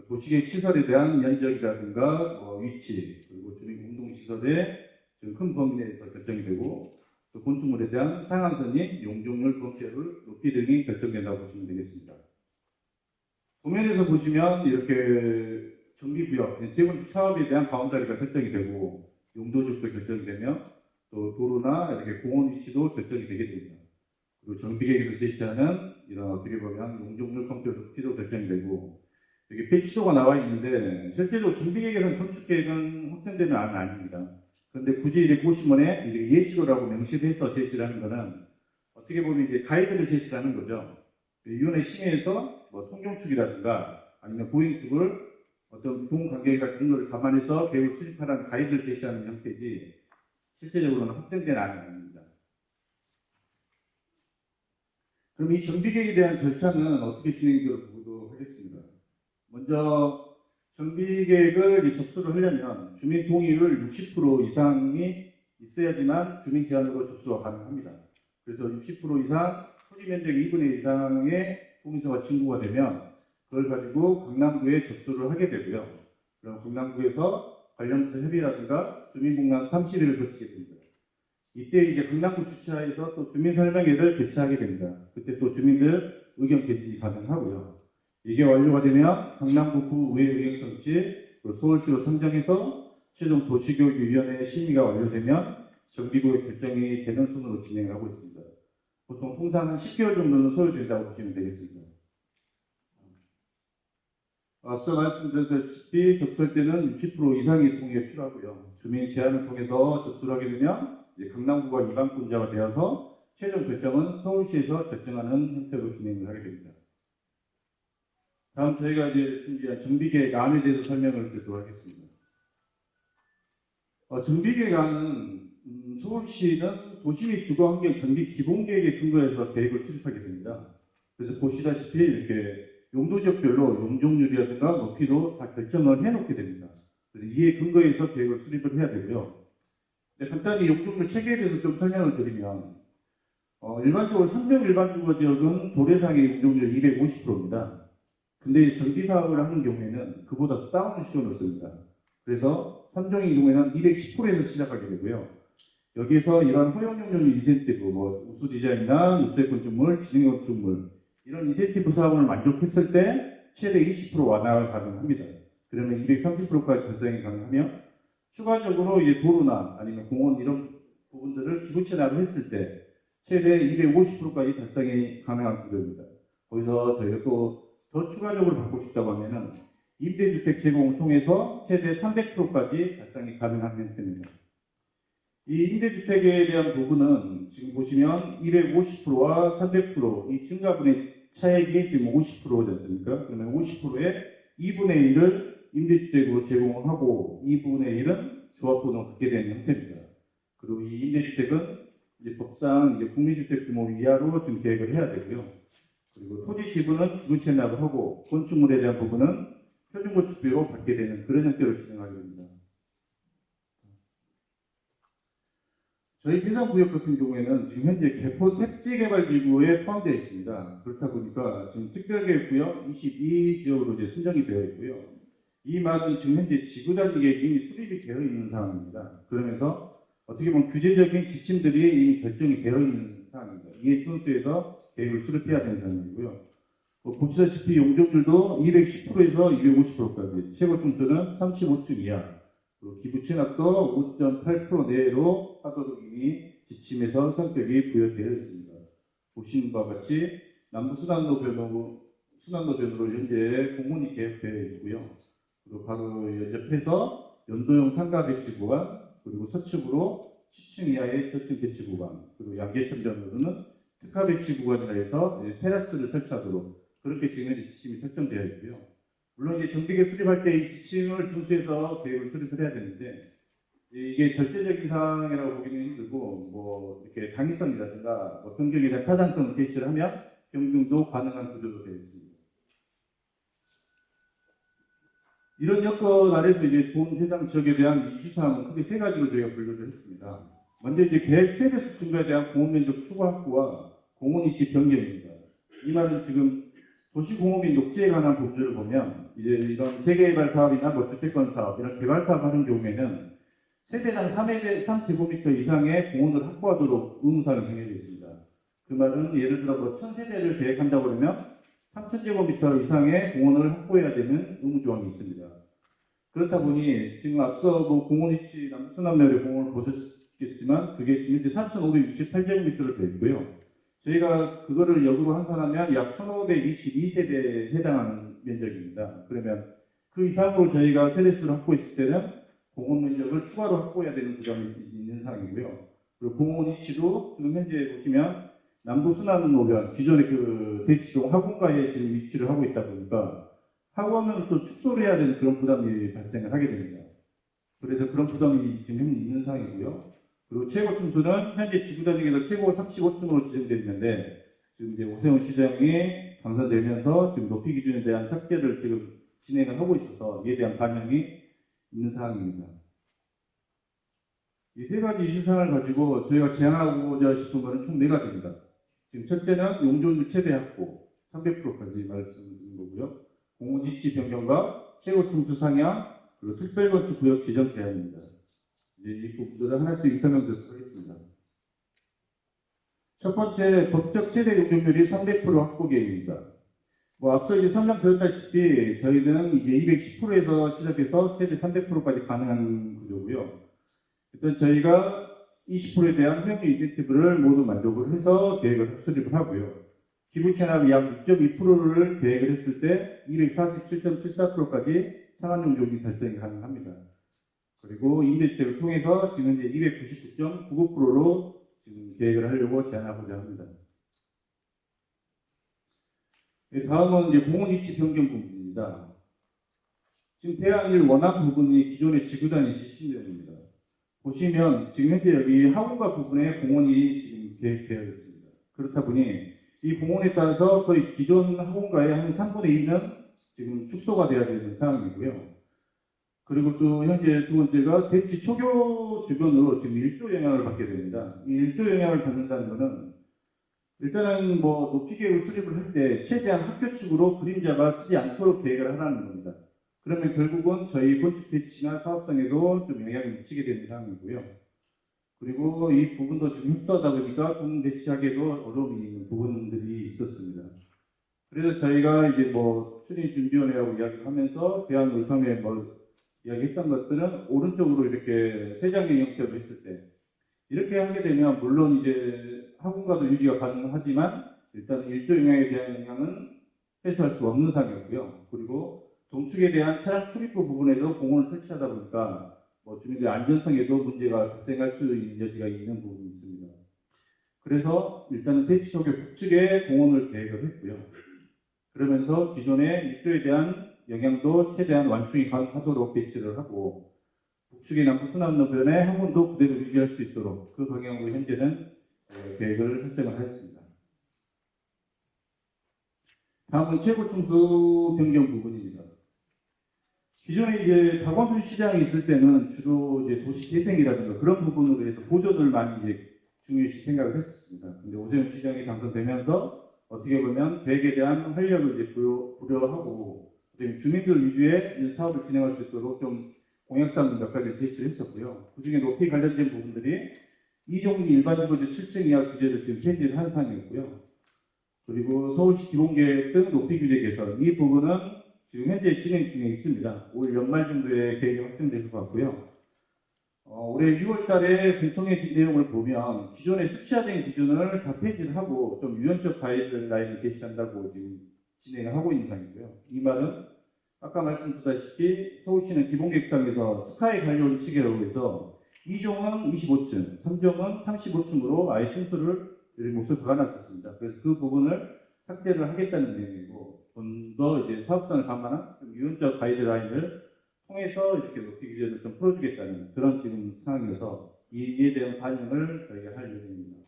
도시계획 시설에 대한 면적이라든가 위치, 그리고 주민공동시설의 지금 큰 범위 내에서 결정이 되고, 또 건축물에 대한 상한선이 용적률, 건폐율, 높이 등이 결정된다고 보시면 되겠습니다. 도면에서 보시면 이렇게 정비구역, 재건축 사업에 대한 바운다리가 설정이 되고, 용도적도 결정이 되며, 또 도로나 이렇게 공원 위치도 결정이 되게 됩니다. 그리고 정비계획에서 제시하는 이런 어떻게 보면 용적률, 건폐율, 높이도 결정이 되고, 여기 배치도가 나와 있는데, 실제로 정비계획에서는 건축계획은 확정되는 안은 아닙니다. 그런데 굳이 이렇게 보시면에 이게 예시도라고 명시해서 제시를 하는 거는 어떻게 보면 이제 가이드를 제시를 하는 거죠. 위원회 심의에서 뭐 통경축이라든가 아니면 보행축을 어떤 동관계 같은 걸 감안해서 계획을 수립하라는 가이드를 제시하는 형태지 실제적으로는 확정된 안은 아닙니다. 그럼 이 정비계획에 대한 절차는 어떻게 진행되도록 보도록 하겠습니다. 먼저 정비계획을 접수를 하려면 주민 동의율 60% 이상이 있어야지만 주민 제한으로 접수가 가능합니다. 그래서 60% 이상 토지 면적 2분의 1 이상의 동의서가 진구가 되면 그걸 가지고 강남구에 접수를 하게 되고요. 그럼 강남구에서 관련 부서 협의라든가 주민공람 30일을 거치게 됩니다. 이때 이제 강남구 주최하에서 또 주민설명회를 개최하게 됩니다. 그때 또 주민들 의견 개진이 가능하고요. 이게 완료가 되면 강남구 구의회 의견 청취, 서울시로 선정해서 최종 도시교육위원회 심의가 완료되면 정비구역 결정이 되는 순으로 진행하고 있습니다. 보통 통상 한 10개월 정도는 소요된다고 보시면 되겠습니다. 앞서 말씀드렸다시피 접수할 때는 60% 이상의 동의가 필요하고요. 주민 제안을 통해서 접수를 하게 되면 이제 강남구가 이방권자가 되어서 최종 결정은 서울시에서 결정하는 형태로 진행을 하게 됩니다. 다음 저희가 이제 준비한 정비계획 안에 대해서 설명을 드리도록 하겠습니다. 정비계획안은 서울시는 도시 및 주거환경 정비 기본계획에 근거해서 계획을 수립하게 됩니다. 그래서 보시다시피 이렇게 용도지역별로 용적률이라든가 높이도 다 결정을 해놓게 됩니다. 그래서 이에 근거해서 계획을 수립을 해야 되고요. 간단히 용적률 체계에 대해서 좀 설명을 드리면 일반적으로 삼종 일반 주거지역은 조례상의 용적률 250%입니다. 근데 정비 사업을 하는 경우에는 그보다 다운을 시켜놓습니다. 그래서 3종의 경우에는 210%에서 시작하게 되고요. 여기에서 이런 허용용적률 인센티브, 우수 디자인이나 육세 건축물, 진행 건축물 이런 인센티브 사업을 만족했을 때 최대 20% 완화가 가능합니다. 그러면 230%까지 달성이 가능하며 추가적으로 이제 도로나 아니면 공원 이런 부분들을 기부 채납을 했을 때 최대 250%까지 달성이 가능한 구조입니다. 거기서 저희가 또 더 추가적으로 받고 싶다고 하면은 임대주택 제공을 통해서 최대 300%까지 달성이 가능한 형태입니다. 이 임대주택에 대한 부분은 지금 보시면 250%와 300% 이 증가분의 차액이 지금 50%지 않습니까? 그러면 50%의 2분의 1을 임대주택으로 제공을 하고 2분의 1은 조합번호 갖게 되는 형태입니다. 그리고 이 임대주택은 이제 법상 이제 국민주택 규모 이하로 지금 계획을 해야 되고요. 그리고 토지 지분은 기부 채납을 하고 건축물에 대한 부분은 표준건축비로 받게 되는 그런 형태로 진행하게 됩니다. 저희 해상구역 같은 경우에는 지금 현재 개포 택지개발지구에 포함되어 있습니다. 그렇다 보니까 지금 특별계획구역 22지역으로 이제 선정이 되어 있고요. 이 말은 지금 현재 지구단위계획이 이미 수립이 되어 있는 상황입니다. 그러면서 어떻게 보면 규제적인 지침들이 이미 결정이 되어 있는 상황입니다. 이에 준수해서 계획을 수립해야 되는 상황이고요. 보시다시피 용적률도 210%에서 250%까지, 최고 준수는 35층 이하, 그리고 기부 체납도 5.8% 내로 하도록 이미 지침에서 성격이 부여되어 있습니다. 보시는 바와 같이 남부 순환로변으로 현재 공문이 계획되어 있고요. 그리고 바로 옆에서 연도형 상가 배치 구간, 그리고 서측으로 10층 이하의 저층 배치 구간, 그리고 양계천전으로는 특화 배치 구간이라 해서 테라스를 설치하도록 그렇게 지금 현재 지침이 설정되어 있고요. 물론 이제 정비계 수립할 때 이 지침을 준수해서 계획을 수립을 해야 되는데 이게 절대적인 사항이라고 보기는 힘들고 뭐 이렇게 당위성이라든가 뭐 변경에 대한 타당성을 제시를 하면 변경도 가능한 구조로 되어 있습니다. 이런 여건 아래서 이제 본 해당 지역에 대한 이슈사항은 크게 세 가지로 저희가 분류를 했습니다. 먼저 이제 계획 세대수 증가에 대한 공원 면적 추가 확보와 공원 위치 변경입니다. 이 말은 지금 도시공업 및 녹지에 관한 부분들을 보면 이제 이런 재개발 사업이나 뭐 주택권 사업 이런 개발 사업 하는 경우에는 세대당 3제곱미터 이상의 공원을 확보하도록 의무사항이 정해져 있습니다. 그 말은 예를 들어 뭐 1000세대를 계획한다고 그러면 3000제곱미터 이상의 공원을 확보해야 되는 의무조항이 있습니다. 그렇다 보니 지금 앞서 뭐 공원 위치 남순남면의 공원을 보셨겠지만 그게 지금 현재 4568제곱미터로 되어 있고요. 저희가 그거를 역으로 환산하면 약 1522세대에 해당하는 면적입니다. 그러면 그 이상으로 저희가 세대수를 확보했을 때는 공원 면적을 추가로 확보해야 되는 부담이 있는 상황이고요. 그리고 공원 위치도 지금 현재 보시면 남부 순환로변 기존의 그 대치동 하공가에 지금 위치를 하고 있다 보니까 하공하면 또 축소를 해야 되는 그런 부담이 발생을 하게 됩니다. 그래서 그런 부담이 지금 있는 상황이고요. 그리고 최고 층수는 현재 지구단위에서 최고 35층으로 지정되어 있는데 지금 이제 오세훈 시장이 당선되면서 지금 높이 기준에 대한 삭제를 지금 진행을 하고 있어서 이에 대한 반영이 있는 사항입니다. 이 세 가지 이슈사항을 가지고 저희가 제안하고자 싶은 것은 총 4가지입니다. 지금 첫째는 용적률 최대 확보 300%까지 말씀드린 거고요. 공원지치 변경과 최고 층수 상향 그리고 특별건축 구역 지정 제한입니다. 이제 이 부분들을 하나씩 설명드리도록 하겠습니다. 첫 번째, 법적 최대 용적률이 300% 확보 계획입니다. 뭐 앞서 이제 설명드렸다시피 저희는 이제 210%에서 시작해서 최대 300%까지 가능한 구조고요. 일단 저희가 20%에 대한 회원료 인센티브를 모두 만족을 해서 계획을 수립을 하고요. 기부 체납 약 6.2%를 계획을 했을 때 247.74%까지 상한 용적률이 달성이 가능합니다. 그리고 임대주택을 통해서 지금 이제 299.99%로 지금 계획을 하려고 제안하고자 합니다. 다음은 이제 공원 위치 변경 부분입니다. 지금 대항일 원안 부분이 기존의 지구단위 지시 내용입니다. 보시면 지금 현재 여기 하공가 부분에 공원이 지금 계획되어 있습니다. 그렇다 보니 이 공원에 따라서 거의 기존 하공가의 한 3분의 2는 지금 축소가 되어야 되는 상황이고요. 그리고 또 현재 두 번째가 대치 초교 주변으로 지금 일조 영향을 받게 됩니다. 이 일조 영향을 받는다는 것은 일단은 뭐 높이 계획을 수립을 할 때 최대한 학교 측으로 그림자가 쓰지 않도록 계획을 하라는 겁니다. 그러면 결국은 저희 건축 배치나 사업성에도 좀 영향을 미치게 되는 상황이고요. 그리고 이 부분도 지금 흡수하다 보니까 동 배치하기에도 어려움이 있는 부분들이 있었습니다. 그래서 저희가 이제 뭐 추진준비위원회하고 이야기를 하면서 대안으로 처음에 뭐 이야기했던 것들은 오른쪽으로 이렇게 세장의 형태로 했을 때 이렇게 하게 되면 물론 이제 학원가도 유지가 가능하지만 일단 일조 영향에 대한 영향은 해소할 수 없는 상황이었고요. 그리고 동축에 대한 차량 출입구 부분에도 공원을 설치하다 보니까 뭐 주민들의 안전성에도 문제가 발생할 수 있는 여지가 있는 부분이 있습니다. 그래서 일단은 대치소교 북측에 공원을 계획을 했고요. 그러면서 기존의 일조에 대한 영향도 최대한 완충이 가능하도록 배치를 하고 북측의 남부 순환로변에 항문도 그대로 유지할 수 있도록 그 방향으로 현재는 계획을 설정을 하였습니다. 다음은 최고 층수 변경 부분입니다. 기존에 이제 박원순 시장이 있을 때는 주로 이제 도시 재생이라든가 그런 부분으로 해서 보조를 많이 이제 중요시 생각을 했었습니다. 근데 오세훈 시장이 당선되면서 어떻게 보면 계획에 대한 활력을 이제 부여하고 주민들 위주의 사업을 진행할 수 있도록 좀 공약사항 몇 가지를 제시를 했었고요. 그 중에 높이 관련된 부분들이 이종기 일반주거지 7층 이하 규제를 지금 폐지를 한 사항이었고요. 그리고 서울시 기본계획 등 높이 규제 개선 이 부분은 지금 현재 진행 중에 있습니다. 올 연말 정도에 계획이 확정될 것 같고요. 올해 6월 달에 공청회 내용을 보면 기존의 수치화된 기준을 다 폐지를 하고 좀 유연적 가이드라인을 제시한다고 지금 진행을 하고 있는 상황이고요. 이 말은 아까 말씀드렸다시피 서울시는 기본계획상에서 스카이 관리원 체계라고 해서 2종은 25층, 3종은 35층으로 아예 층수를 몫을 박아놨었습니다. 그래서 그 부분을 삭제를 하겠다는 내용이고 좀 더 이제 사업성을 감안한 좀 유연적 가이드라인을 통해서 이렇게 높이 기준을 좀 풀어주겠다는 그런 지금 상황이어서 이에 대한 반영을 저희가 할 예정입니다.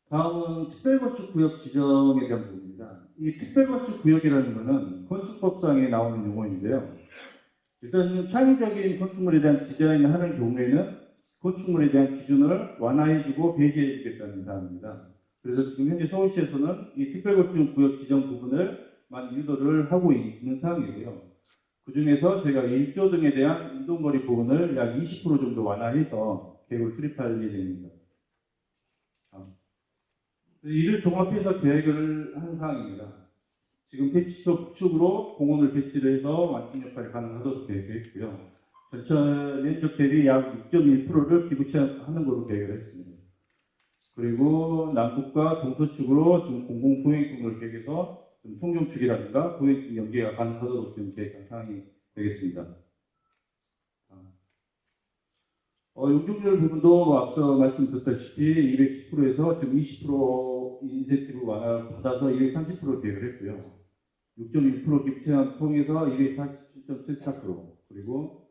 다음은 특별건축구역 지정에 대한 부분입니다. 이 특별건축구역이라는 것은 건축법상에 나오는 용어인데요. 일단 창의적인 건축물에 대한 디자인을 하는 경우에는 건축물에 대한 기준을 완화해주고 배제해주겠다는 사항입니다. 그래서 지금 현재 서울시에서는 이 특별건축구역 지정 부분을 많이 유도를 하고 있는 상황이고요. 그 중에서 저희가 1조 등에 대한 이동거리 부분을 약 20% 정도 완화해서 계획을 수립할 예정입니다. 이를 종합해서 계획을 한 사항입니다. 지금 배치초 북측으로 공원을 배치를 해서 완충 역할을 가능하도록 계획했고요. 전체 면적 대비 약 6.1%를 기부 체험하는 걸로 계획을 했습니다. 그리고 남북과 동서측으로 지금 공공보행통로를 계획해서 통영축이라든가 보행축 연계가 가능하도록 지금 계획한 사항이 되겠습니다. 용적률 부분도 앞서 말씀드렸다시피 210%에서 지금 20% 인센티브 완화를 받아서 230% 계획을 했고요. 6.1% 기부채납 통해서 247.74% 그리고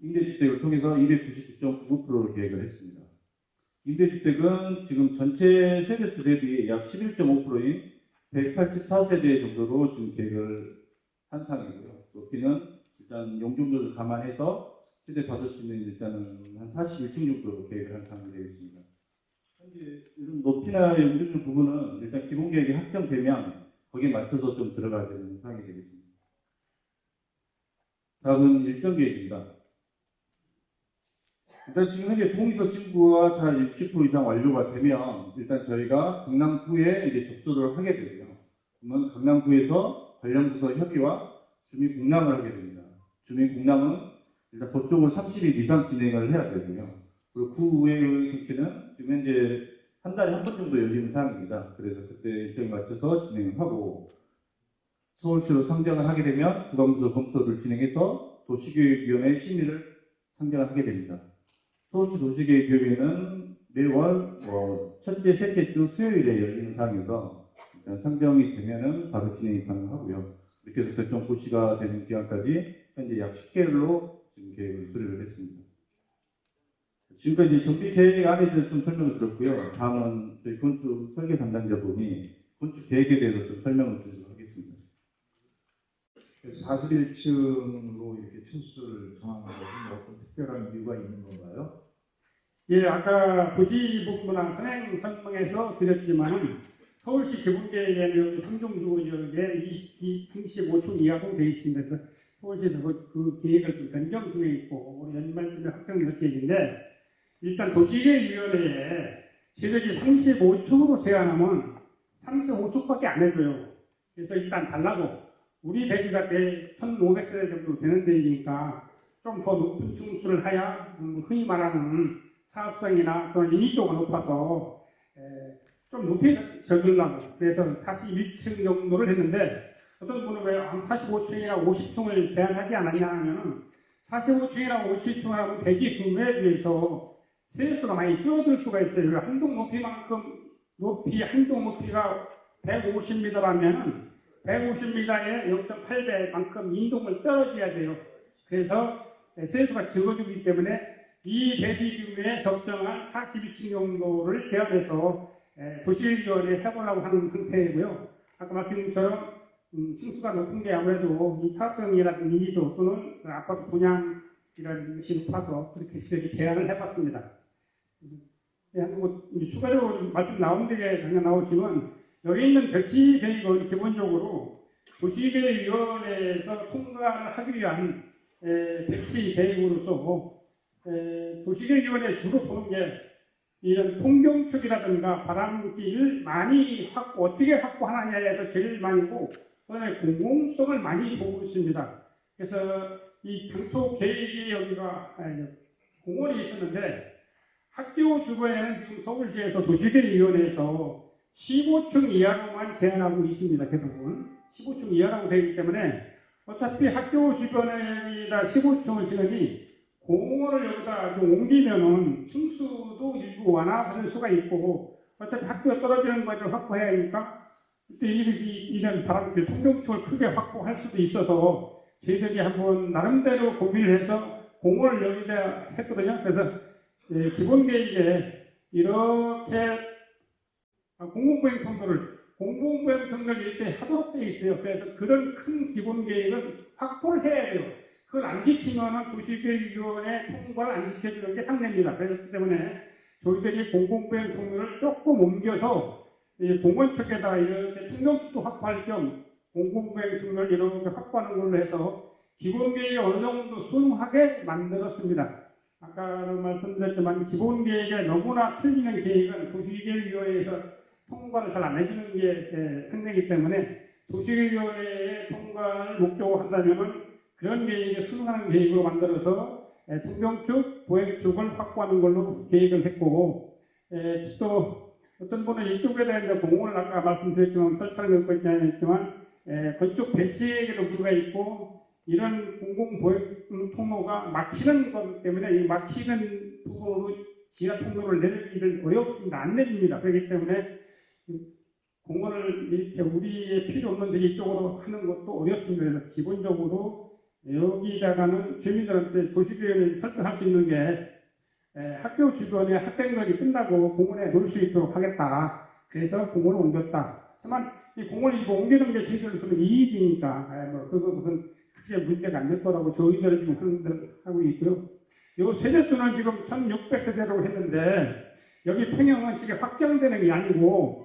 임대주택을 통해서 299.99%를 계획을 했습니다. 임대주택은 지금 전체 세대수 대비 약 11.5%인 184세대 정도로 지금 계획을 한 상황이고요. 높이는 일단 용적률을 감안해서 세대 받을 수 있는 일단은 한 41층 정도로 계획을 한 상황이 되겠습니다. 현재 이런 높이나 용적률 부분은 일단 기본 계획이 확정되면 거기에 맞춰서 좀 들어가야 되는 상황이 되겠습니다. 다음은 일정 계획입니다. 일단 지금 현재 동의서 친구가 다 60% 이상 완료가 되면 일단 저희가 강남구에 이제 접수를 하게 되고요. 그러면 강남구에서 관련 부서 협의와 주민 공람을 하게 됩니다. 주민 공람은 일단 법적으로 30일 이상 진행을 해야 되고요. 그리고 구의회의 정치는 지금 현재 한 달에 한 번 정도 열리는 사항입니다. 그래서 그때 일정에 맞춰서 진행을 하고 서울시로 상정을 하게 되면 주관부서 검토를 진행해서 도시계획위원회 심의를 상정을 하게 됩니다. 서울시 도시계획위원회는 매월 첫째, 셋째 주 수요일에 열리는 사항에서 일단 상정이 되면은 바로 진행이 가능하고요. 이렇게 해서 결정 고시가 되는 기간까지 현재 약 10개월로 지금 계획을 수립을 했습니다. 지금까지 정비 계획 안에 대해서 좀 설명을 드렸고요. 다음은 저희 건축 설계 담당자분이 건축 계획에 대해서 좀 설명을 드리도록 하겠습니다. 41층으로 이렇게 층수를 정하는 것은 어떤 특별한 이유가 있는 건가요? 예, 아까 도시복무랑 선행 설명에서 드렸지만은 서울시 기본계획에는 3종주구역에 35층 이하로 되어 있습니다. 그래서 서울시에서 그 계획을 좀 변경 중에 있고 우리 연말쯤에 확정될 계획인데 일단 도시계획위원회에 지역이 35층으로 제한하면 35층밖에 안 해줘요. 그래서 일단 달라고 우리 대지가 1,500세대 정도 되는 데이니까 좀 더 높은 층수를 해야 흔히 말하는 사업성이나 또는 인지도가 높아서 좀 높이 적으려고 그래서 41층 정도를 했는데 어떤 분은 왜 45층이나 50층을 제한하지 않았냐 하면은 45층이나 50층을 하면 대기 규모에 비해서 세수가 많이 줄어들 수가 있어요. 한동 높이만큼 한동 높이가 150m라면은 150m에 0.8배만큼 인동을 떨어져야 돼요. 그래서 세수가 적어지기 때문에 이 대비 규모에 적정한 42층 정도를 제압해서 도시위원회에 해보려고 하는 상태이고요. 아까 말씀드린 것처럼 층수가 높은 게 아무래도 이 사업성이라든지 인지도 또는 아파트 분양이라는 것이 높아서 그렇게 지역이 제안을 해봤습니다. 이제 추가적으로 말씀 나온 데 잠깐 나오시면 여기 있는 배치 계획은 기본적으로 도시계획위원회에서 통과를 하기 위한 배치 계획으로서 도시계획위원회 주로 보는 게 이런 통경축이라든가 바람길을 많이 어떻게 확보하느냐에서 제일 많이고 그다음에 공공성을 많이 보고 있습니다. 그래서 이 당초 계획이 여기가 공원이 있었는데 학교 주변에는 지금 서울시에서 도시계획위원회에서 15층 이하로만 제한하고 있습니다. 대부분 15층 이하라고 되어 있기 때문에 어차피 학교 주변에다 15층을 지으니 공원을 여기다 좀 옮기면은 층수도 일부 완화할 수가 있고 어차피 학교에 떨어지는 것을 확보해야 하니까 또 이런 바람들 통경축을 크게 확보할 수도 있어서 저희들이 한번 나름대로 고민을 해서 공원을 여기다 했거든요. 그래서 기본 계획에 이렇게 공공보행 통로를 이렇게 하도록 되어 있어요. 그래서 그런 큰 기본 계획은 확보를 해야 돼요. 그걸 안 지키면은 도시계획위원회 통과를 안 지켜주는 게 상례입니다. 그렇기 때문에 저희들이 공공보행 통로를 조금 옮겨서 이 공원 측에다가 이렇게 통경축도 확보할 겸 공공보행 통로를 이렇게 확보하는 걸로 해서 기본 계획이 어느 정도 순하게 만들었습니다. 아까도 말씀드렸지만 기본 계획에 너무나 틀리는 계획은 도시계획위원회에서 통과를 잘 안 해주는 게 상례이기 때문에 도시계획위원회의 통과를 목적으로 한다면 그런 계획에 순응하는 계획으로 만들어서 통경축, 보행축을 확보하는 걸로 계획을 했고 또 어떤 분은 이쪽에 대한 공원을 아까 말씀드렸지만 설치하는 것도 있지만 건축 배치에도 문제가 있고 이런 공공보행 통로가 막히는 것 때문에 이 막히는 부분으로 지하 통로를 내리기를 어렵습니다. 안 내립니다. 그렇기 때문에 공원을 이렇게 우리의 필요 없는 데 이쪽으로 하는 것도 어렵습니다. 그래서 기본적으로 여기다가는 주민들한테 도시계획을 설정할 수 있는 게 학교 주변에 학생들이 끝나고 공원에 놀 수 있도록 하겠다. 그래서 공원을 옮겼다. 하지만 이 공원을 이거 옮기는 게 저희들로서는 이익이니까 그거 무슨 크게 문제가 안 될 거라고 저희들은 지금 하고 있고요. 요 세대수는 지금 1600세대라고 했는데 여기 평형은 지금 확정되는 게 아니고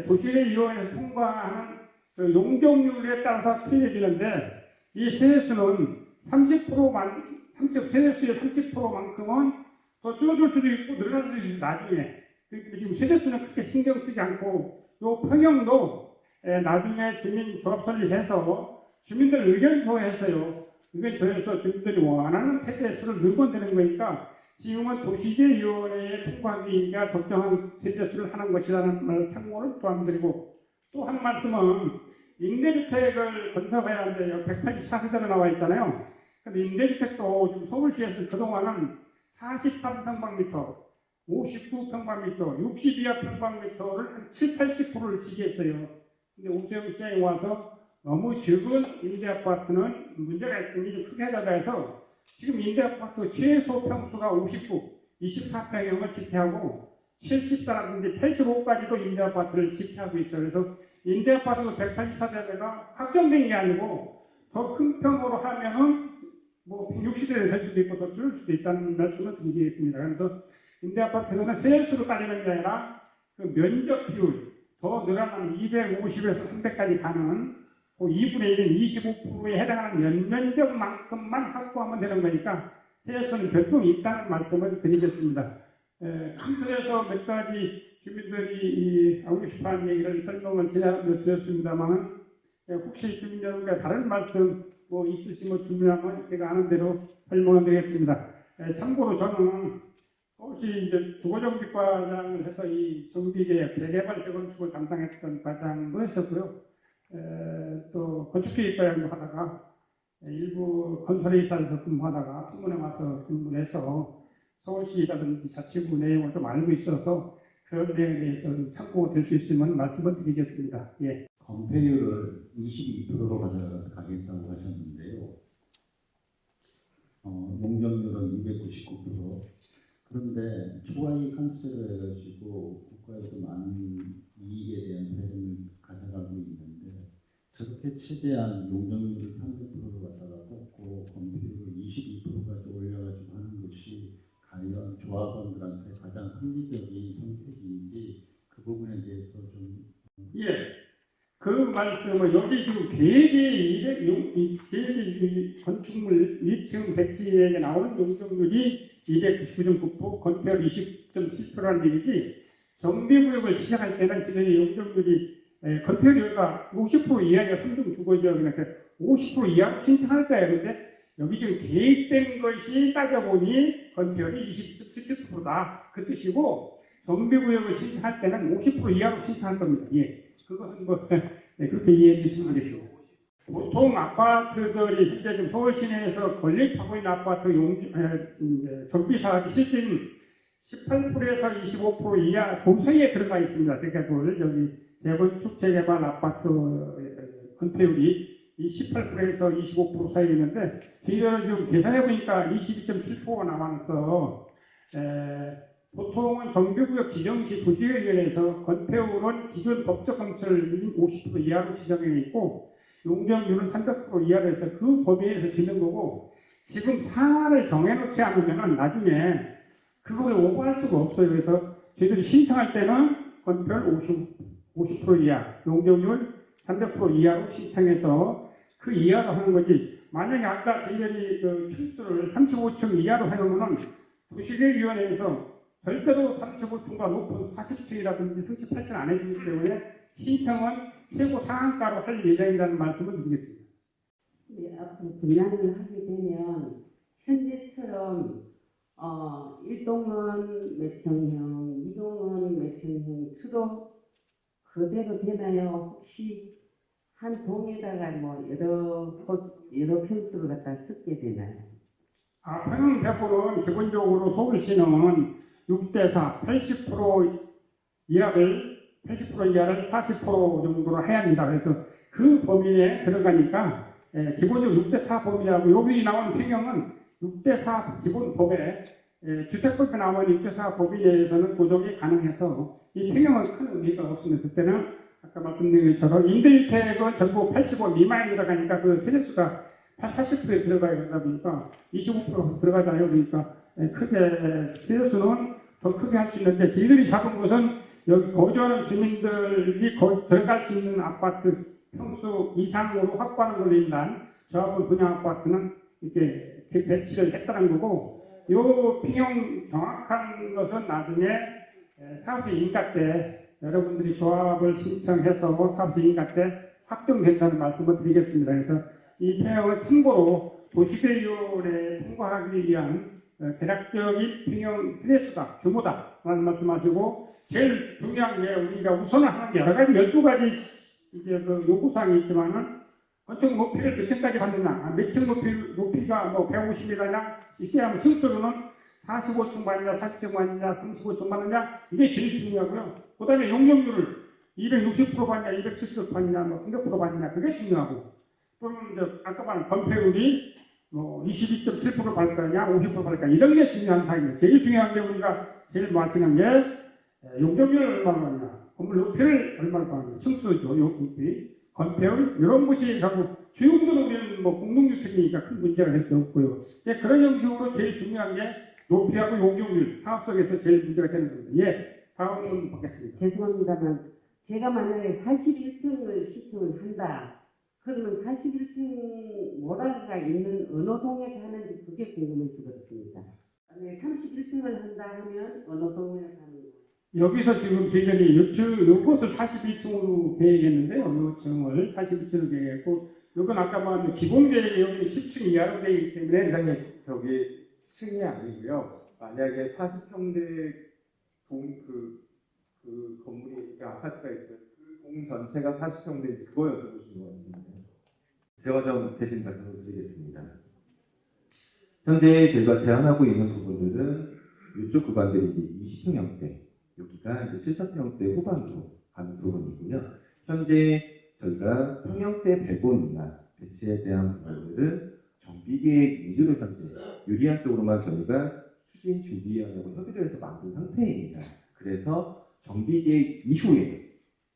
도시계획위원회에서 통과하는 그 용적률에 따라서 틀려지는데 이 세대수는 30%세대수의 30%만큼은 더 줄어들 수도 있고 늘어날 수도 있고 나중에 지금 세대수는 그렇게 신경 쓰지 않고 요 평형도 나중에 주민 조합 설립해서 주민들 의견 조회해서요. 의견 조회해서 주민들이 원하는 세대수를 늘면 되는 거니까 지금은 도시계획위원회에 통과하기가 적정한 세대수를 하는 것이라는 말 참고를 또한드리고 또 한 말씀은 임대주택을 건설해야 하는데 184세대로 나와 있잖아요. 근데 임대주택도 지금 서울시에서 그동안은 43평방미터, 59평방미터, 62평방미터를 한 7, 80%를 지지했어요. 근데 오세훈 시장이 와서 너무 적은 임대아파트는 문제가 있으니 좀 크게 하자고 해서 지금 임대아파트 최소 평수가 59, 24평형을 지폐하고 74라든지 85까지도 임대아파트를 지폐하고 있어요. 그래서 임대아파트도 184세대가 확정된 게 아니고 더 큰 평으로 하면은 뭐 160세대 될 수도 있고 더 줄을 수도 있다는 말씀을 드리겠습니다. 그래서 임대아파트는 세수로 따지는 게 아니라 그 면적 비율 더 늘어나면 250에서 300까지 가는 그 2분의 1인 25%에 해당하는 면적만큼만 확보하면 되는 거니까 세수는 별도로 있다는 말씀을 드리겠습니다. 큰 틀에서 몇 가지 주민들이 하고 싶어하는 얘기를 설명을 제가 드렸습니다만 혹시 주민 여러분께 다른 말씀 뭐 있으시면 주민하면 제가 아는 대로 설명을 드리겠습니다. 참고로 저는 서울시 이제 주거정비과장을 해서 이 정비계획 재개발 재건축을 담당했던 과장도 했었고요. 또 건축계획과장도 하다가 일부 건설회사에서 근무하다가 통문에 와서 근무를 해서 서울시라든지 자치구 내용을 좀 알고 있어서 그런 내용에 대해서 참고될 수 있으면 말씀을 드리겠습니다. 예. 건폐율을 22%로 가져가겠다고 하셨는데요. 용적률은 299%. 그런데 초과이익 환수제로 해가지고 국가에서 많은 이익에 대한 세금을 가져가고 있는데 저렇게 최대한 용적률을 300%로 갖다가 꽂고 건폐율을 22%까지 올려가지고 하는 것이 과연 조합원들한테 가장 합리적인 선택인지 그 부분에 대해서 좀 그 말씀은 여기 지금 계획이 건축물 1층 배치에 나오는 용적률이 299.9%, 건폐율 20.7%라는 얘기지 정비구역을 시작할 때는 지금 용적률이 건폐율이 50% 이하가 3등 주거지역이니까 50% 이하 신청할 거예요. 근데 여기 지금 계획된 것이 따져보니 건폐율이 20.77%다. 그 뜻이고 정비구역을 신청할 때는 50% 이하로 신청할 겁니다. 예. 그것은 뭐 네, 그렇게 이해해 주시면 되겠습니다. 보통 아파트들이 현재 지금 서울 시내에서 건립하고 있는 아파트 정비 사업이 실제는 18%에서 25% 이하 고성에 들어가 있습니다. 그러니까 그 여기 재건축 재개발 아파트 건폐율이 이 18%에서 25% 사이에 있는데 저희들은 지금 계산해 보니까 22.7%가 남아서 보통은 정비구역 지정시 도시의회에서 건폐율은 기존 법적 건설률 50% 이하로 지정해 있고 용적률은 300% 이하로 해서 그 범위에서 짓는 거고 지금 상한을 정해놓지 않으면 나중에 그걸 오버할 수가 없어요. 그래서 저희들이 신청할 때는 건폐율 50% 이하, 용적률 300% 이하로 신청해서 그 이하로 하는 거지. 만약에 아까 저희들이 그 층수를 35층 이하로 해놓으면 도시계획위원회에서 절대로 35층과 높은 40층이라든지 38층 안 해주기 때문에 신청은 최고 상한가로 할 예정이라는 말씀을 드리겠습니다. 네, 앞으로 분양을 하게 되면 현재처럼 1동은 몇 평형, 2동은 몇 평형 주로 그대로 되나요? 혹시 한 동에다가 뭐 여러 평수를 갖다 쓰게 되나요? 평형 배포는 기본적으로 서울시는 6대4, 80% 이하를 40% 정도로 해야 합니다. 그래서 그 범위에 들어가니까 기본적으로 6대4 범위하고 여기 나오는 평형은 6대4 기본 법에 주택법에 나오는 6대4 법에 대해서는 조정이 가능해서 이 평형은 큰 의미가 없습니다. 그때는 아까 말씀드린 것처럼 임대주택은 전부 85 미만에 들어가니까 그 세대수가 80%에 들어가야 되다 보니까 25% 들어가잖아요. 그러니까 크게 세대수는 더 크게 할 수 있는데 저희들이 잡은 것은 여기 거주하는 주민들이 들어갈 수 있는 아파트 평수 이상으로 확보하는 걸로 인한 저합은 분양 아파트는 이렇게 배치를 했다는 거고 요 평형 정확한 것은 나중에 사업비 인가 때 여러분들이 조합을 신청해서 사업비 인가 때 확정된다는 말씀을 드리겠습니다. 그래서 이 평형을 참고로 도시계획위원회에 통과하기 위한 대략적인 평형 세대수다, 규모다라는 말씀하시고 제일 중요한 게 우리가 우선을 하는 게 여러 가지 12가지 이제 그 요구사항이 있지만은 건축 높이를 몇 층까지 받느냐, 몇 층 높이가 뭐 150m냐, 이렇게 하면 층수로는 45층 받느냐, 40층 받느냐, 35층 받느냐, 이게 제일 중요하고요. 그 다음에 용적률을 260% 받느냐, 270% 받느냐, 뭐 300% 받느냐, 그게 중요하고, 또는 이제 아까 말한 건폐율이 22.7% 받을 거냐, 50% 받을 거냐, 이런 게 중요한 사항입니다. 제일 중요한 게 우리가 제일 말씀한 게 용적률을 얼마나 받느냐, 건물 높이를 얼마나 받느냐, 층수죠, 높이. 건폐율 이런 것이 하고 주요구조는 우리는 뭐 공동주택이니까 큰 문제가 될 게 없고요. 그런 형식으로 제일 중요한 게 높이하고 용적률 사업 속에서 제일 문제가 되는 겁니다. 예, 다음은 받겠습니다. 죄송합니다만 제가 만약에 41평을 시청을 한다. 그러면 41평 모라가 있는 어느 동에 가는지 그게 궁금해서 그렇습니다. 만약에 31평을 한다 하면 어느 동에 가는가? 여기서 지금 저희들이 요것을 41층으로 계획했는데요. 요층을 41층으로 계획했고, 요건 아까 말한 기본 계획이 여기 10층 이하로 되기 때문에 이상님 저기 층이 아니고요. 만약에 40평대 그 건물이 아파트가 있어요. 그 동 전체가 40평대인지 그거 여쭤보시는 것 같습니다. 제가 좀 대신 말씀을 드리겠습니다. 현재 저희가 제안하고 있는 부분들은 이쪽 구간들이 이제 20평형대, 여기가 이제 74평형대 후반으로 가는 부분이고요. 현재 저희가 평형대 100원 이하 배치에 대한 부분들은 정비계획 위주로 현재 유리한 쪽으로만 저희가 추진 준비위원회하고 협의를 해서 만든 상태입니다. 그래서 정비계획 이후에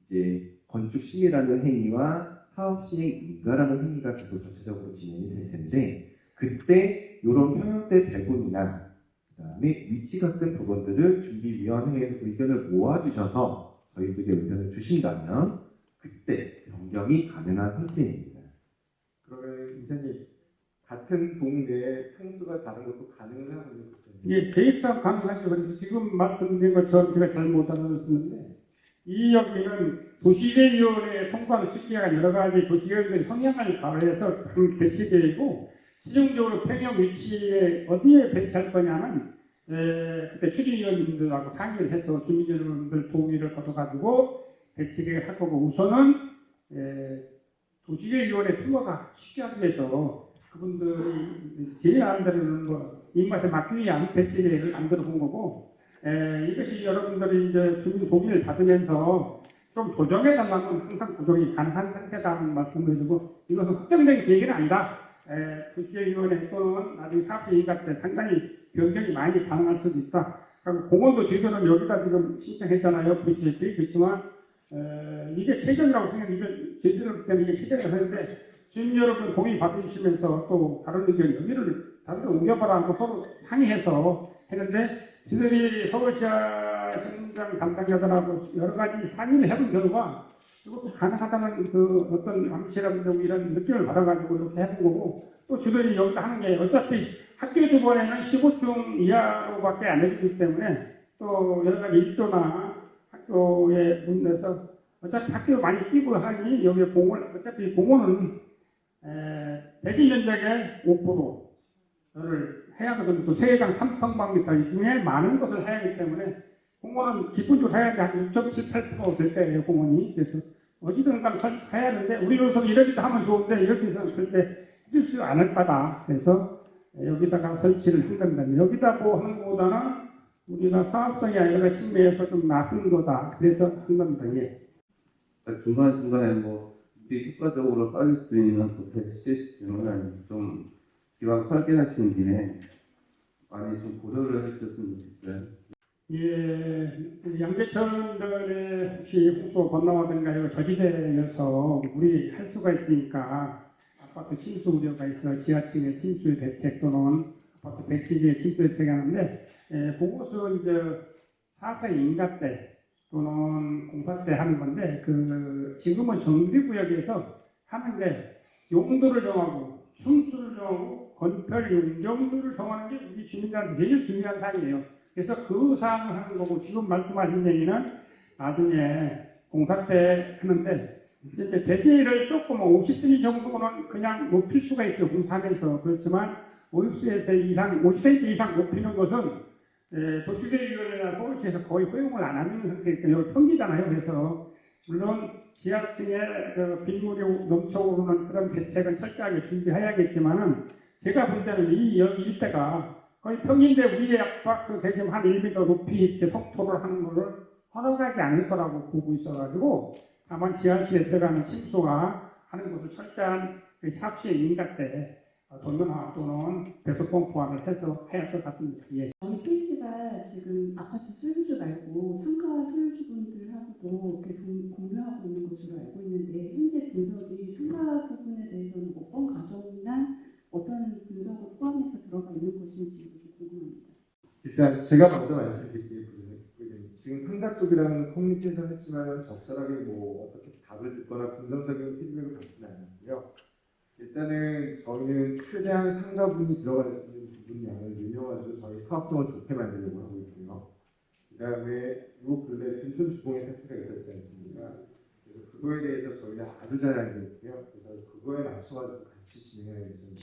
이제 건축 시행이라는 행위와 사업 시행 인가라는 행위가 계속 전체적으로 진행이 될 텐데 그때 이런 평형대 100원이나 그다음에 위치 같은 부분들을 준비위원회에서 의견을 모아주셔서 저희 쪽에 의견을 주신다면 그때 변경이 가능한 상태입니다. 그러면 이사님 같은 동 내에 평수가 다른 것도 가능하군요. 예, 계획상 가능하죠. 그래서 지금 말씀드린 것처럼 제가 잘못 알아들었는데 이 여기는 도시계획위원회 통과를 쉽게 한 여러 가지 도시계획들이 성향을 가해서 그 배치계획이고 실용적으로 평형 위치에 어디에 배치할 거냐면 그때 추진위원님들하고 상의를 해서 주민 여러분들 동의를 거둬가지고 배치를 할 거고 우선은 도시계획위원회 통과가 쉽게 하기 위해서 그분들이 제일 아는 대로는 뭐 입맛에 맞기 위한 배치계획을 만들어 본 거고 이것이 여러분들이 이제 주민 동의를 받으면서 좀 조정해달라면 항상 조정이 가능한 상태다는 말씀을 드리고 이것은 확정된 계획은 아니다. 도시계획위원회 또는 나중에 사업계획 때 상당히 변경이 많이 가능할 수도 있다. 그리고 공원도 제도는 여기다 지금 신청했잖아요. 도시계획이 그렇지만 이게 최종이라고 생각해요. 이게 제대로 때문에 이게 최종이라고 하는데 주민 여러분 동의 받으시면서 또 다른 의견 여기를 다른 데 옮겨봐라 하고 서로 상의해서 했는데 저희들이 서울시와 행정 담당자들하고 여러 가지 상의를 해본 결과 이것도 가능하다는 그 어떤 암시라든지 이런 느낌을 받아가지고 이렇게 해본 거고 또 저희들이 여기다 하는 게 어차피 학교 주변에는 15층 이하로밖에 안 해주기 때문에 또 여러 가지 일조나 학교에 문에서 어차피 학교 많이 끼고 하니 여기 공원 어차피 공원은 대지 면적의 5%를 해야 하거든요. 또 세당 3평방미터 이 중에 많은 것을 해야 하기 때문에 공원은 기본적으로 해야 돼 한 6.78% 될 거예요 공원이. 그래서 어디든 간 해야 하는데 우리 여기서 이렇게 하면 좋은데 이렇게 해서 절대 해줄 수 않을 거다. 그래서 여기다가 설치를 한 겁니다. 여기다 뭐 하는 것보다는 우리가 사업성이 아니라 측면에서 좀 낮은 거다. 그래서 한 겁니다. 예. 중간중간에 뭐 우리 국가적으로 빠질 수 있는 그 시스템을 좀 기왕 설계하시는 김에 많이 좀 고려를 해주셨으면 좋겠어요. 예, 양재천들의 혹시 홍수 건너가든가 저지대여서 우리 할 수가 있으니까 아파트 침수 우려가 있어 지하층의 침수의 대책 또는 아파트 배치지의 침수 대책하는데 그것은 이제 4세 인가 때 또는 공사 때 하는 건데 그 지금은 정비구역에서 하는데 용도를 정하고 층수를 정하고 건설 용적률을 정하는 게 우리 주민들한테 제일 중요한 사항이에요. 그래서 그 사항을 하는 거고 지금 말씀하신 얘기는 나중에 공사 때 하는데 이제 대지를 조금 50cm 정도는 그냥 높일 수가 있어요. 공사하면서. 그렇지만 50cm 이상 높이는 것은 도시계획위원회나 서울시에서 거의 허용을 안 하는 상태이기 여기 평지잖아요. 그래서 물론 지하층에 그 빗물이 넘쳐오르는 그런 대책은 철저하게 준비해야겠지만은 제가 볼 때는 여기 일대가 거의 평인데 위에 아까 그 대지만 한 1m 높이 이렇게 석토를 하는 거를 허락하지 않을 거라고 보고 있어가지고 다만 지하실에 들어가는 침수가 하는 것을 철저한 그 삽시의 인가 때 도면화 또는 배수봉 포함을 해서 해야 할 것 같습니다. 예. 저희 페이지가 지금 아파트 소유주 말고 상가 소유주분들하고도 이렇게 공유하고 있는 것으로 알고 있는데 현재 분석이 상가 부분에 대해서는 어떤 가정이나 어떤 분석을 포함해서 들어가 있는 것인지 좀 궁금합니다. 일단 제가 먼저 말씀드릴게요. 지금 상가 쪽이랑 커뮤니케이션 했지만 적절하게 뭐 어떻게 답을 듣거나 긍정적인 피드백을 받지는 않았고요. 일단은 저희는 최대한 상가분이 들어갈 수 있는 부분량을 늘려가지고 저희 사업성을 좋게 만들려고 하고 있고요. 그 다음에 요 근래 둔촌 주공의 사태가 있었지 않습니까? 그래서 그거에 대해서 저희는 아주 잘 알고 있고요. 그래서 그거에 맞춰가지고 같이 진행할 예정입니다.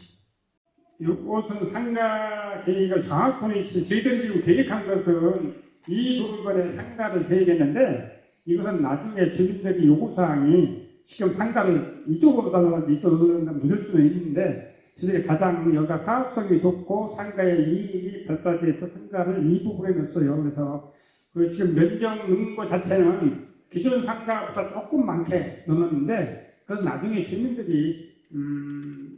이것은 상가 계획을 정확하게 저희들이 지금 계획한 것은 이 부분에 상가를 계획했는데 이것은 나중에 주민들이 요구사항이 지금 상가를 이쪽으로 달라는데 이쪽으로 늘릴 수는 있는데 저희들이 가장 여기가 사업성이 좋고 상가의 이익이 발달돼서 상가를 이 부분에 넣었어요. 그래서 그 지금 면적 넣는 것 자체는 기존 상가보다 조금 많게 넣었는데 그건 나중에 주민들이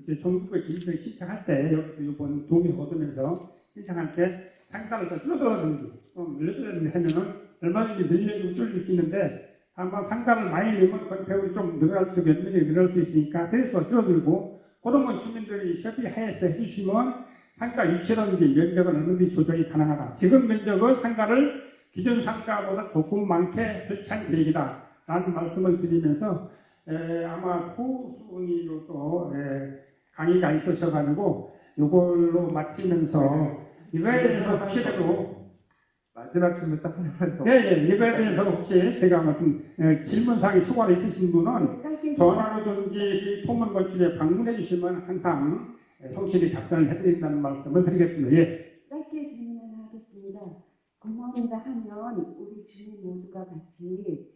이제 정부의 지지를 신청할 때 여기 이번 동의 얻으면서 신청할 때 상가를 더 줄어들었는지 좀 늘려드렸는지 하면은 얼마든지 늘려주고 줄일 수 있는데 한번 상가를 많이 넣으면 그 배율이 좀 늘어날 수 있고 면적이 늘어날 수 있으니까 세수가 줄어들고 그런 건 주민들이 협의해서 해주시면 상가 위치라든지 면적을 얼마든지 조정이 가능하다. 지금 면적은 상가를 기존 상가보다 조금 많게 설치한 계획이다 라는 말씀을 드리면서 아마 후순위로 또 강의가 있으셔가지고 이걸로 마치면서 이거에 대해서 혹시라도 마지막 질문 딱 하나만 더. 네, 이거에 대해서 혹시 제가 무슨 질문사항이 추가로 있으신 분은 전화로든지 통문 거출에 방문해 주시면 항상 성실히 답변을 해드린다는 말씀을 드리겠습니다. 예. 짧게 질문 하나 하겠습니다. 공원이라 하면 우리 주민 모두가 같이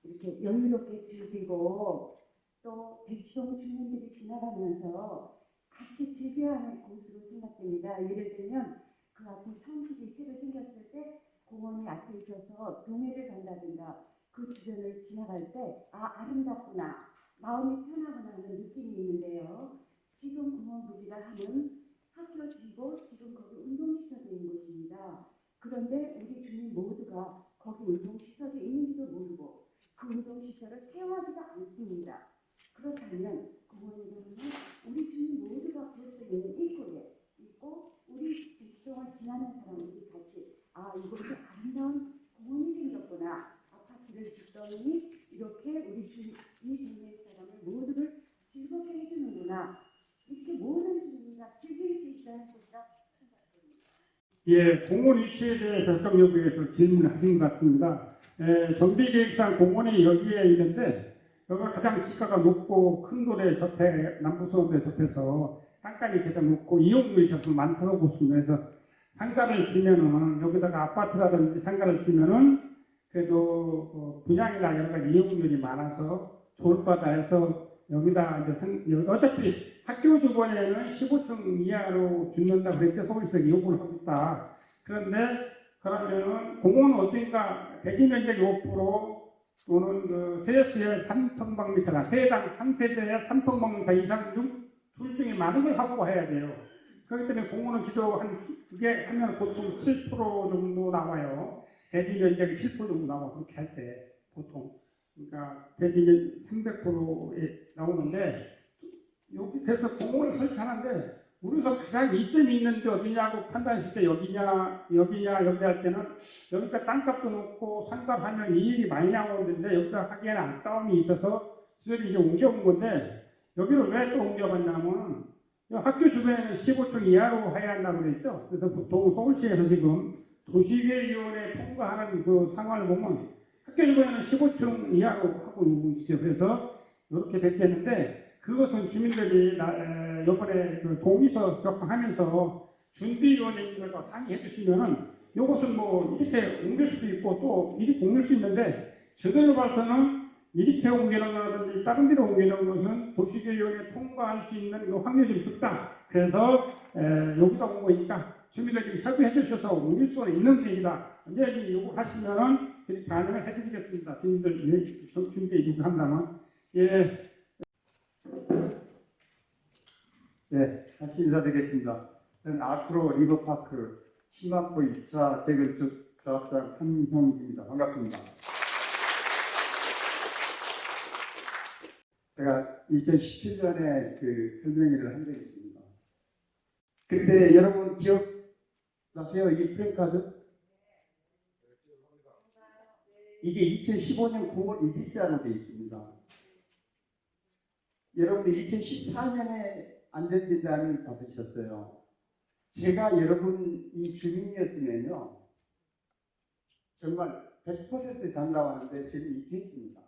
이렇게 여유롭게 즐기고 또 대치동 주민들이 지나가면서 같이 즐겨야 하는 곳으로 생각됩니다. 예를 들면 그 앞에 청실이 새로 생겼을 때 공원이 앞에 있어서 동해를 간다든가 그 주변을 지나갈 때 아름답구나 마음이 편하구나 하는 느낌이 있는데요. 지금 공원 부지라 하면 학교 그리고 지금 거기 운동시설이 있는 곳입니다. 그런데 우리 주민 모두가 거기 운동시설이 있는지도 모르고 그 운동시설을 사용하지도 않습니다. 그렇다면 공원이라면 우리 주민 모두가 볼 수 있는 입구에 있고 우리 대치동을 지나는 사람들이 같이 이곳에 아름다운 공원이 생겼구나 아파트를 짓더니 이렇게 우리 주민 이 동네 사람을 모두를 즐겁게 해주는구나 이렇게 모든 주민이가 즐길 수 있다는 것이라 생각됩니다. 예, 공원 위치에 대해서 협정 여부에서 질문하신 것 같습니다. 정비계획상 공원이 여기에 있는데 여기가 가장 지가가 높고 큰 돌에 접해 남부수원에 접해서 땅값이 가장 높고 이용률이 참 많다고 보시면 해서 상가를 지면은 여기다가 아파트라든지 상가를 지면은 그래도 분양이나 여러 가지 이용률이 많아서 좋을 거다 해서 여기다 이제 어차피 학교 주변에는 15층 이하로 짓는다고 그랬죠. 서울시에서 요구를 하고 있다. 그런데 그러면은 공원은 어딘가 대지 면적이 5% 또는 그 세수의 3평방미터나 세당 한 세대에 3평방미터 이상 중 둘 중에 많은 걸 확보해야 돼요. 그렇기 때문에 공원은 기도 그게 하면 보통 7% 정도 나와요. 대지 면적이 7% 정도 나와 그렇게 할 때 보통. 그러니까 대지 300%에 나오는데 여기 그래서 공원을 설치하는데 우리가 가장 이점이 있는데 어디냐고 판단했을 때 여기냐 여기 할 때는 여기가 땅값도 높고 상가하면 이익이 많이 나오는데 여기다 하기에는 아까움이 있어서 수요일이 이제 옮겨온 건데 여기를 왜 또 옮겨갔냐면 학교 주변에는 15층 이하로 해야 한다고 그랬죠. 그래서 보통 서울시에서 지금 도시계획위원회 통과하는 그 상황을 보면 학교 주변에는 15층 이하로 하고 있는 것이죠. 그래서 이렇게 배치했는데 그것은 주민들이 이번에 그 동의서 접항하면서 준비위원회님들과 상의해 주시면은 이것은 뭐 이렇게 옮길 수도 있고 또 이렇게 옮길 수 있는데 저들로 봐서는 이렇게 옮기는 거라든지 다른 데로 옮기는 것은 도시계획위원회 통과할 수 있는 그 확률이 적다. 그래서 여기다 온 거니까 주민들이 협의해 주셔서 옮길 수는 있는 얘기다. 언제든지 요구하시면은 그렇게 반영을 해드리겠습니다. 주민들 준비 요구한다면 예. 네, 다시 인사드리겠습니다. 저는 아크로 리버파크 10만 포 2차 재건축 조합장 한형입니다. 반갑습니다. 제가 2017년에 그 설명회를 한 적이 있습니다. 그때 여러분 기억나세요? 이 프랭카드? 이게 2015년 9월 1일자로 되어 있습니다. 여러분들 2014년에 안전진단을 받으셨어요. 제가 여러분 이 주민이었으면요 정말 100% 잔다고 하는데 지금 이기했습니다.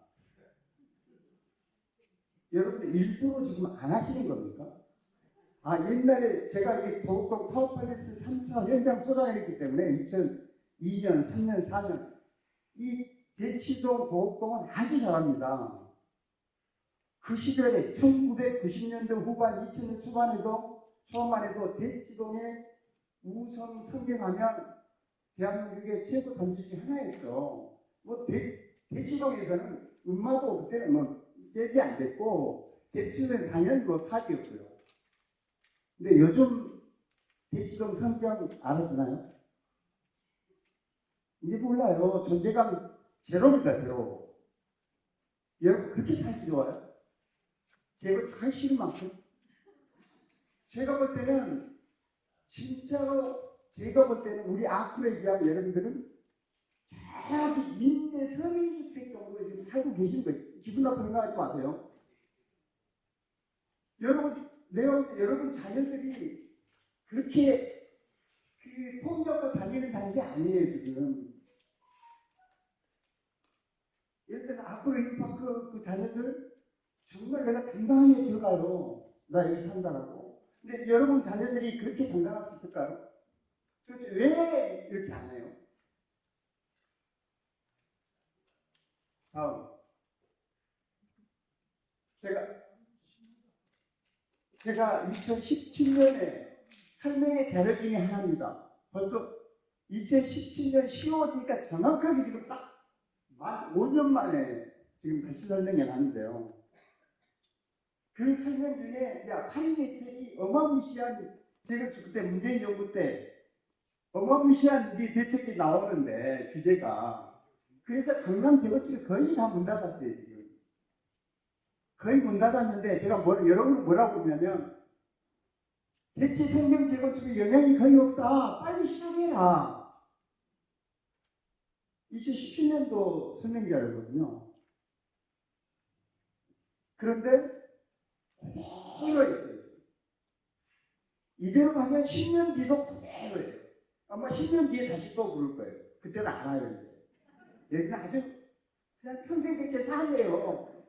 여러분들 일부러 지금 안 하시는 겁니까? 옛날에 제가 이 도곡동 파워팰리스 3차 현장 소장했기 때문에 2002년, 3년, 4년 이 대치동 도곡동은 아주 잘합니다. 그 시절에 1990년대 후반, 2000년 초반만 해도 대치동의 우선 성경하면 대한민국의 최고 단지 중에 하나였죠. 뭐 대치동에서는 음마도 그때는 뭐 얘기 안 됐고 대치동은 당연히 뭐 탑이었고요. 근데 요즘 대치동 성경 알아주나요? 이제 몰라요. 존재감 제로입니다, 제로. 여러분 그렇게 살기 좋아요? 제가 잘 싫은 만큼 제가 볼 때는 진짜로 제가 볼 때는 우리 아크로에 비하면 여러분들은 저기 인내 서민주택 정도에 지금 살고 계신 거예요. 기분 나쁘게 생각하지 마세요. 여러분 자녀들이 그렇게 그 폼잡고 다니는 단계 아니에요 지금. 예를 들어서 아크로 힐파크 그 자녀들 정말 내가 당당하게 들어가요. 나 여기 산다라고. 근데 여러분 자녀들이 그렇게 건강할 수 있을까요? 그런데 왜 이렇게 안 해요? 다음. 제가 2017년에 설명의 자료 중에 하나입니다. 벌써 2017년 10월이니까 정확하게 지금 딱 5년 만에 지금 다시 설명해 놨는데요. 그 설명 중에 파리 대책이 어마무시한, 제가 그때 문재인 정부 때 어마무시한 우리 대책이 나오는데 주제가, 그래서 강남 대거집이 거의 다 문 닫았어요. 지금 거의 문 닫았는데 제가 여러분 뭐라고 보냐면 대체 생명 대거집에 영향이 거의 없다. 빨리 시작해라. 2017년도 설명자료거든요. 그런데 그대로 있어요. 이대로 가면 10년 뒤도 그대로예요. 아마 10년 뒤에 다시 또 그럴 거예요. 그때는 알아요. 여기는 아주 그냥 평생 그렇게 살래요.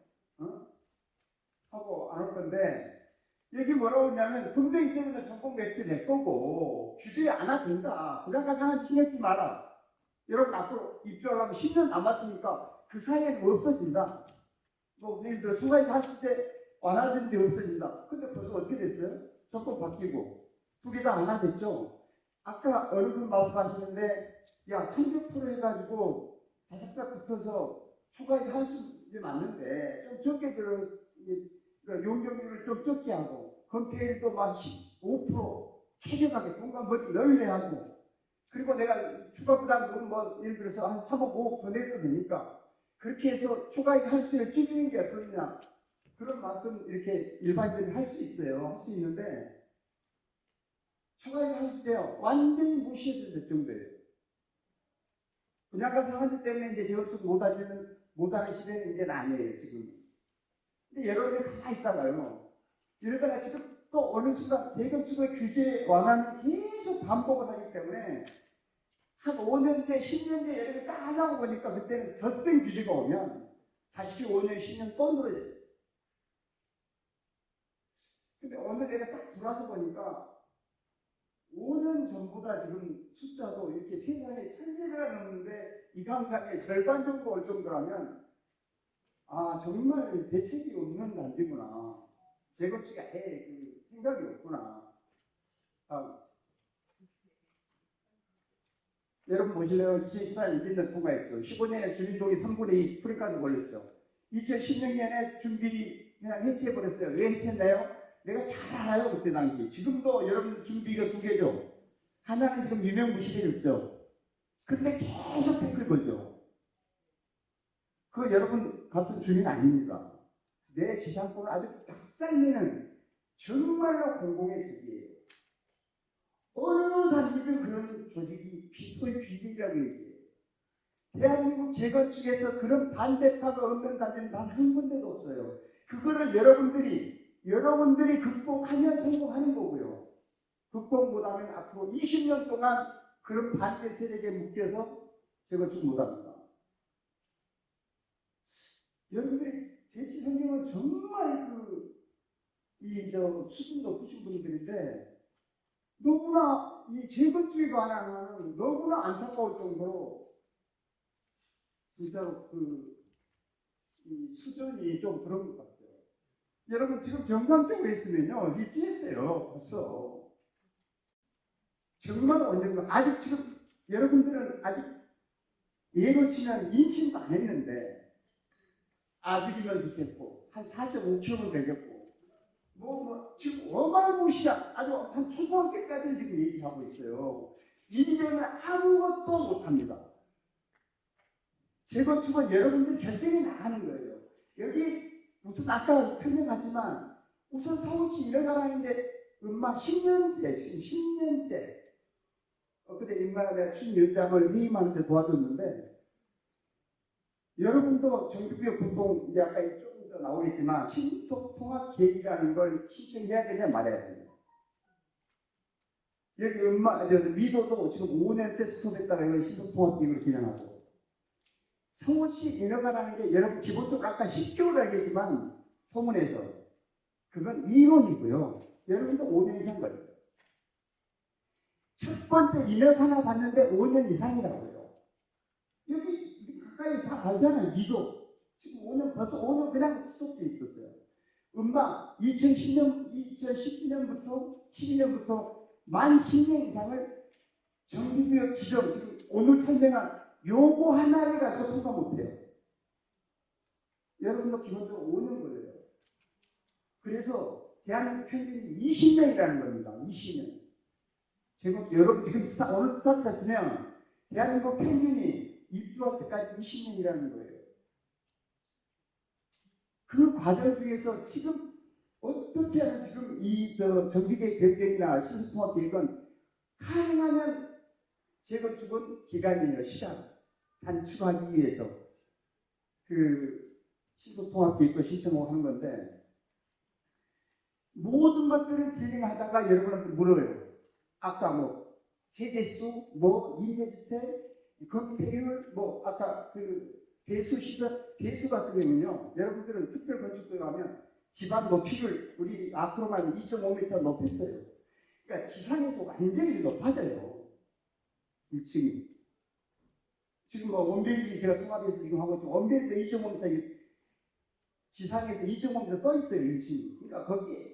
하고 안 할 건데, 여기 뭐라고 하냐면 분명히 때문에 전국 매출 낼 거고 규제 안 해도 된다. 부장가 상한제 신경 쓰지 마라. 여러분 앞으로 입주하려면 10년 남았으니까 그 사이에는 없어진다. 뭐 예를 들어 초과이자 했을 때 완화되는데 없어진다. 근데 벌써 어떻게 됐어요? 조건 바뀌고 두 개 다 완화됐죠. 아까 어느 분 말씀하시는데 300% 해가지고 다닥다닥 붙어서 초과이자 할 수 맞는데 좀 적게 들어, 용적률을 좀 적게 하고 건폐율도 막 15% 캐져가게 공간 머리 넓게 하고, 그리고 내가 추가 부담금 예를 들어서 한 3억 5억 더 내도 되니까 그렇게 해서 초과이자 할수를 줄이는 게 어떠냐, 그런 말씀 이렇게 일반적으로 할 수 있어요. 할 수 있는데 초과이자 할수요 완전히 무시해도 될 정도예요. 분양가 상한제 때문에 이제 재건축 못하는 시대는 이제 아니에요 지금. 근데 여러분이 가만히 있다가요, 이러다가 지금 또 어느 순간 재건축의 규제 완화는 계속 반복을 하기 때문에 한 5년 뒤에 10년 뒤에 여러분이 딱 하려고 보니까 그때는 더 센 규제가 오면 다시 5년 10년 또 늘어져요. 근데 오늘 내가 딱 들어와서 보니까 5년 전보다 지금 숫자도 이렇게 세상에 1000개가 넘는데 이 감각의 절반 정도 올 정도라면 정말 대책이 없는 단지구나. 재건축에 아예 그 생각이 없구나. 여러분 보실래요? 2014년 인진단 통과했죠. 15년에 주민동이 3분의 2 프리카드 걸렸죠. 2016년에 준비 그냥 해체해버렸어요. 왜 해체했나요? 내가 잘 알아요. 그때 당시. 지금도 여러분 준비가 2개죠. 하나는 지금 유명무실해졌죠. 근데 계속 태클 걸죠. 여러분 같은 주민 아닙니까? 내 지상권을 아주 박살내는 정말로 공공의 조직이에요. 어느 단지든 그런 조직이 소위 비대위라고 얘기해요. 대한민국 재건축에서 그런 반대파가 없는 단지는 단 한 군데도 없어요. 그거를 여러분들이 극복하면 성공하는 거고요. 극복 못하면 앞으로 20년 동안 그런 반대 세력에 묶여서 재건축 못합니다. 여러분들이 대치 성경은 정말 수준 높으신 분들인데 너무나 이 재건축에 관한 너무나 안타까울 정도로 진짜로 이 수준이 좀 그런 것 같아요. 여러분 지금 정상적으로 했으면요 리피했어요 벌써. 정말 언젠가 아직 지금 여러분들은 아직 예로 치면 임신도 안 했는데 아들이면 좋겠고 한 4.5kg는 되겠고 지금 어마무시한 아주 한 초등학생까지는 지금 얘기하고 있어요. 이제는 아무것도 못합니다. 재건축은 여러분들 결정이 나가는 거예요. 여기 무슨 아까 설명하지만 우선 서울시 일어나라는데 음마 10년째 그때 인마 내가 추진위원장을 해임하는데 도와줬는데, 여러분도 정규비용 보통 이제 아까 조금 더 나오겠지만 신속통합계획이라는 걸 신청해야 되냐 말아야 되냐. 여기 미도도 지금 5년째 스톱했다가 신속통합계획을 진행하고, 서울시 인허가라는 게 여러분 기본적으로 아까 10개월 하겠지만 소문에서 그건 이론이고요. 여러분도 5년 이상 걸려요. 첫 번째 인력 하나 받는데 5년 이상이라고요. 여기 가까이 잘 알잖아요. 미도. 지금 5년, 벌써 5년 그냥 스톱돼 있었어요. 음방 2012년부터 12년부터 만 10년 이상을 정비구역 지정, 지금 오늘 설명한 요거 하나를 가지고 통과 못해요. 여러분도 기본적으로 5년 걸려요. 그래서 대한민국 평균이 20년이라는 겁니다. 20년. 지금 여러분 지금 오늘 스타트 하시면 대한민국 평균이 입주할 때까지 20년이라는 거예요. 그 과정 중에서 지금 어떻게 하면 지금 이 정비계획 변경이나 시설통합 계획은 가능하면 재건축은 기간이에요. 시간 단축하기 위해서 그 시설통합 계획도 신청을 하는 건데 모든 것들을 진행하다가 여러분한테 물어요. 아까 뭐 세대수, 뭐 임대주택, 건폐율, 뭐 아까 그 배수 시설, 배수 같은 경우는요. 여러분들은 특별 건축도에 가면 집안 높이를 우리 앞으로만 2.5m 높였어요. 그러니까 지상에서 완전히 높아져요. 1층이. 지금 뭐 원벨리 제가 통합해서 지금 하고 있죠. 원벨리도 2.5m 지상에서 2.5m 떠 있어요. 1층이. 그러니까 거기에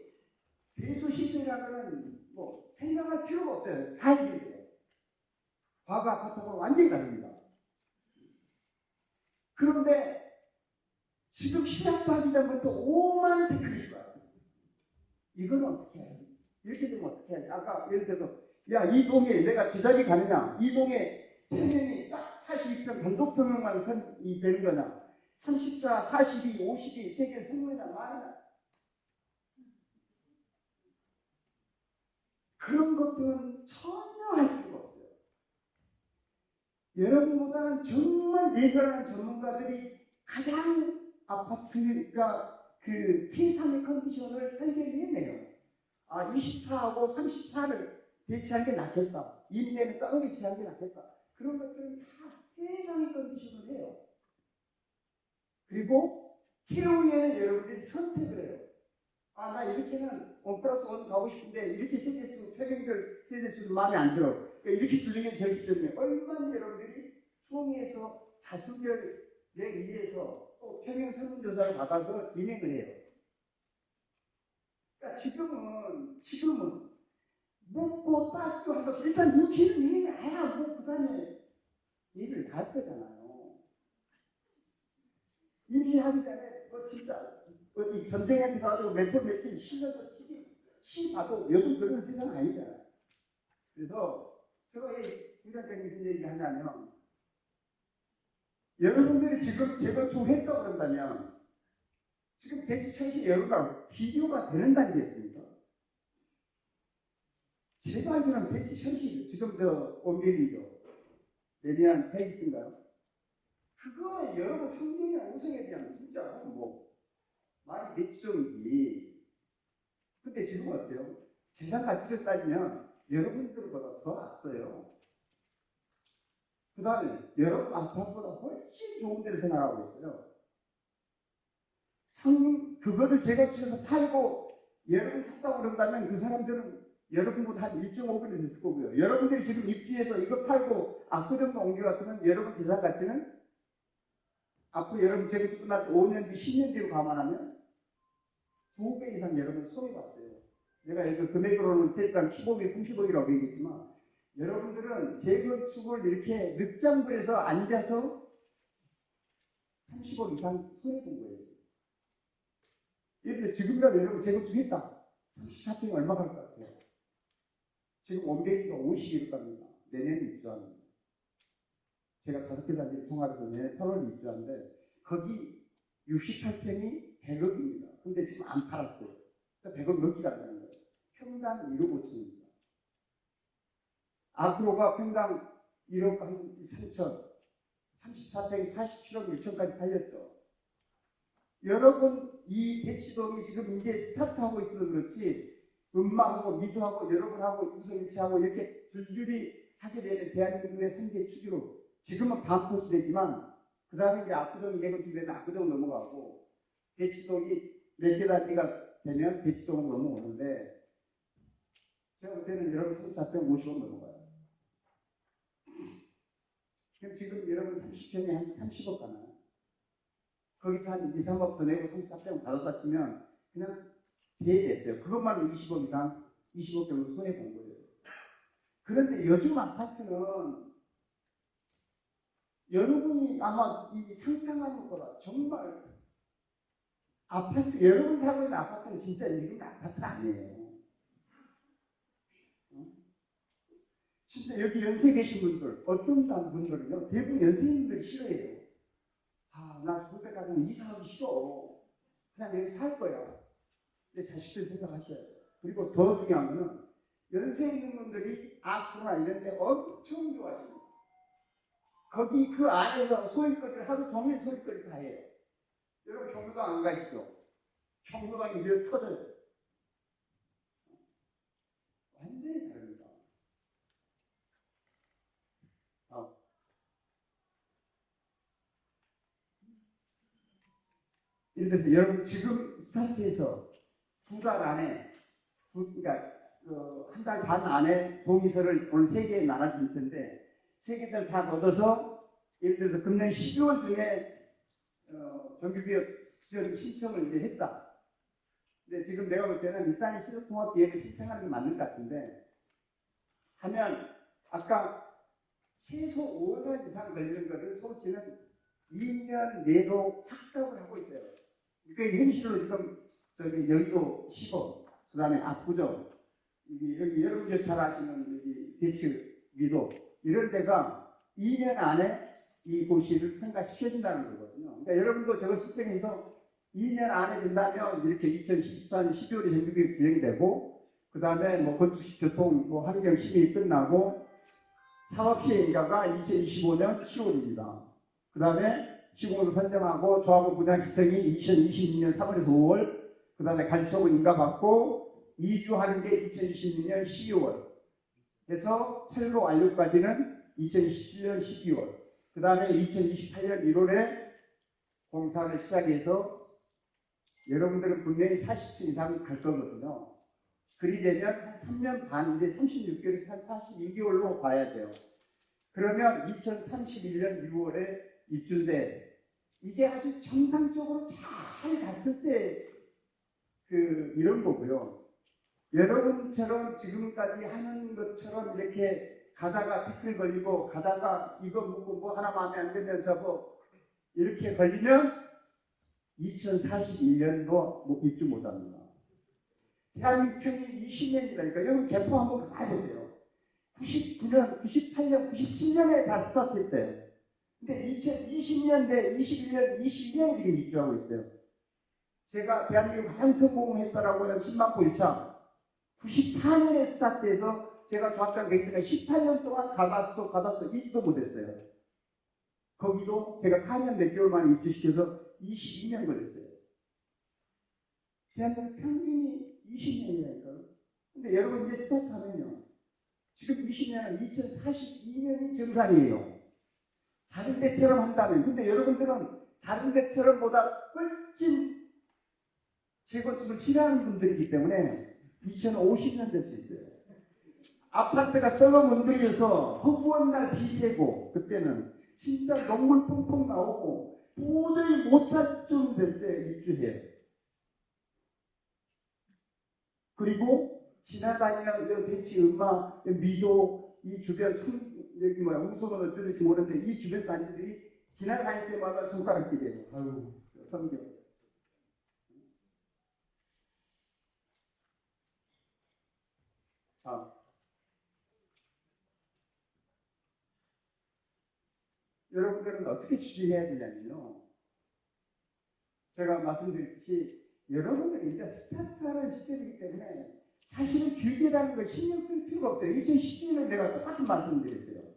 배수 시설이라는 뭐 생각할 필요가 없어요. 다 해결돼요. 과거 아파트하고 완전히 다릅니다. 그런데 지금 시작도 하기 전부터 5만 댓글이 좋아요. 이건 어떻게 해야지? 이렇게 되면 어떻게 해야지? 아까 예를 들어서 야, 이 동에 내가 제자리 가느냐? 이 동에 평형이 딱 42평 단독 평형만 선이 되는 거냐? 34, 42, 52 세 개 생각이나 많이나 그런 것들은 전혀 할 필요가 없어요. 여러분보다는 정말 예결한 전문가들이 가장 아파트가 그 T3의 컨디션을 설계를 해내요. 아, 24하고 34를 배치하는 게 낫겠다. 임대는 따로 배치하는 게 낫겠다. 그런 것들은 다 최상의 컨디션을 해요. 그리고 최후에는 여러분들이 선택을 해요. 아, 나 이렇게는 1+1 가고 싶은데 이렇게 세대수, 평형별 세대수는 마음에 안 들어. 그러니까 이렇게 주중에 저기 때문에 얼마나 여러분들이 총회에서 다수결에 의해서 또 평형 설문조사를 받아서 진행을 해요. 그러니까 지금은 묻고 따지고 한 것, 일단 유치는 해야 뭐 그 다음에 일을 할 거잖아요. 임시하기 전에 뭐 진짜 어디 전쟁한테 가도 몇월 며칠 쉬어도 쉬 봐도 요즘 그런 세상 아니잖아요. 그래서 제가 왜 부장장님 이런 얘기 하냐면 여러분들이 지금 재건축을 했다고 그런다면 지금 대치천시 여러분과 비교가 되는 단계였습니까? 제가 알기로는 대치천시 지금 온빌리죠. 내년 페이스인가요? 그거 여러분 성능이나 우승에 대한 진짜 뭐 말이 맥주인지. 근데 지금 어때요? 지상 가치를 따지면 여러분들보다 더 앞서요. 그 다음에 여러분 아파트보다 훨씬 좋은 데를 생각하고 있어요. 그거를 재건축해서 팔고 여러분 샀다고 그런다면 그 사람들은 여러분보다 한 1.5배는 됐을 거고요. 여러분들이 지금 입주해서 이거 팔고 압구정도 옮겨갔으면 여러분 지상 가치는 앞으로 여러분 재건축 끝날 때 5년 뒤, 10년 뒤로 감안하면 2배 이상 여러분 손해봤어요. 내가 이거 금액으로는 세당 15억, 30억이라고 얘기했지만 여러분들은 재건축을 이렇게 늑장불에서 앉아서 30억 이상 손해본 거예요. 예를 들어 지금이라도 여러분 재건축했다. 34평이 얼마 갈 것 같아요? 지금 원베이가 51억 갑니다. 내년에 입주합니다. 제가 5개 단지 통합해서 내년 8월에 입주하는데 거기 68평이 100억입니다. 근데 지금 안 팔았어요. 그러니까 100억 넘게 간다는 거예요. 평당 1억 5천입니다. 아크로가 평당 1억 한 3천, 34평이 47억 6천까지 팔렸죠. 여러분 이 대치동이 지금 이제 스타트하고 있어서 그렇지 음마하고 미드하고 여러분하고 유성일치하고 이렇게 줄줄이 하게 되는 대한민국의 3대 축으로 지금은 반포시 되지만 그 다음에 이제 압구정이 재건축되면 압구정 넘어가고 대치동이 몇 개 단지가 되면 대치동으로 넘어오는데 제가 볼 때는 여러분 3450원 넘어가요. 그럼 지금 여러분 30평에 한 30억 가나요? 거기서 한 2, 3억 더 내고 34평 받았다 치면 그냥 대됐어요. 그것만 20억 이상, 20억 정도 손해본 거예요. 그런데 요즘 아파트는 여러분이 아마 이 상상하는 거라 정말 아파트, 여러분 살고 있는 아파트는 진짜 이런 아파트가 아니에요. 진짜 여기 연세 계신 분들, 어떤 분들은요, 대부분 연세인들이 싫어해요. 아, 나 죽을 때까지 이사하기 싫어. 그냥 여기 살 거야. 내 자식들 생각하셔야 돼요. 그리고 더 중요한 거는 연세 있는 분들이 아프나 이런 데 엄청 좋아해요. 거기 그 안에서 소일거리를 하루 종일 소일거리 다 해요. 여러분 경로당 안 가시죠? 경로당이 늘 터져요. 완전히 다릅니다. 예를 들어서 여러분 지금 스타트에서 2달 안에, 그러니까 한 달 반 안에 동의서를 오늘 3개에 나눠줄 텐데 3개들 다 얻어서 예를 들어서 금년 12월 중에 정규기업 시절 신청을 이제 했다. 근데 지금 내가 볼 때는 일단 실업통합기획을 신청하는 게 맞는 것 같은데 하면 아까 최소 5년 이상 걸리는 것을 서울시는 2년 내로 확답을 하고 있어요. 그러니까 현실로 지금 저기 여의도 시범, 그 다음에 압구정, 여기 여러분들 잘 아시는 여기 대치 미도 이런 데가 2년 안에 이 고시를 통과시켜준다는 거거든요. 그러니까 여러분도 저거 신청해서 2년 안에 된다면 이렇게 2014년 12월에 정규교육 진행이 되고 그 다음에 뭐 건축식 교통, 뭐 환경 시민이 끝나고 사업 시행자가 2025년 10월입니다. 그 다음에 시공으로 선정하고 조합원 분양 시청이 2026년 3월에서 5월, 그 다음에 관리소은 인가받고 이주하는 게 2026년 12월 해서 철로 완료까지는 2027년 12월, 그 다음에 2028년 1월에 공사를 시작해서 여러분들은 분명히 40층 이상 갈 거거든요. 그리 되면 한 3년 반, 이제 36개월에서 한 42개월로 봐야 돼요. 그러면 2031년 6월에 입주인데 이게 아주 정상적으로 잘 갔을 때 이런 거고요. 여러분처럼 지금까지 하는 것처럼 이렇게 가다가 태클 걸리고 가다가 이거 묻고 뭐 하나 마음에 안 들면 저거 이렇게 걸리면 2041년도 입주 못합니다. 대한민국 평균 20년이라니까 여러분 개포 한번 가보세요. 99년, 98년, 97년에 다 스타트했대요. 근데 2020년대, 21년, 22년에 지금 입주하고 있어요. 제가 대한민국 가장 성공했다라고 하는 10만 호 1차 94년에 스타트해서 제가 조합장 갱기가 18년 동안 가다서 입주도 못했어요. 거기도 제가 4년 몇 개월 만에 입주시켜서 22년 걸렸어요. 대한민국 평균이 20년이라니까요. 근데 여러분 이제 스타트하면요. 지금 20년은 2042년이 정상이에요. 다른 데처럼 한다면. 근데 여러분들은 다른 데처럼 보다 훨씬 재건축을 싫어하는 분들이기 때문에 2050년 될 수 있어요. 아파트가 썩어 문드려서 허구한 날 비 세고 그때는 진짜 녹물 펑펑 나오고 도저히 못 살 좀 될 때 입주해요. 그리고 지나다니는 대치 음마 미도 이 주변 여기 우소문을 들을지 모르는데 이 주변 단지들이 지나다닐 때마다 손가락질이에요. 아유 성경. 여러분들은 어떻게 추진해야 되냐면요. 제가 말씀드렸듯이 여러분들이 이제 스타트하는 시절이기 때문에 사실은 규제라는 걸 신경 쓸 필요가 없어요. 2012년에 내가 똑같은 말씀드렸어요.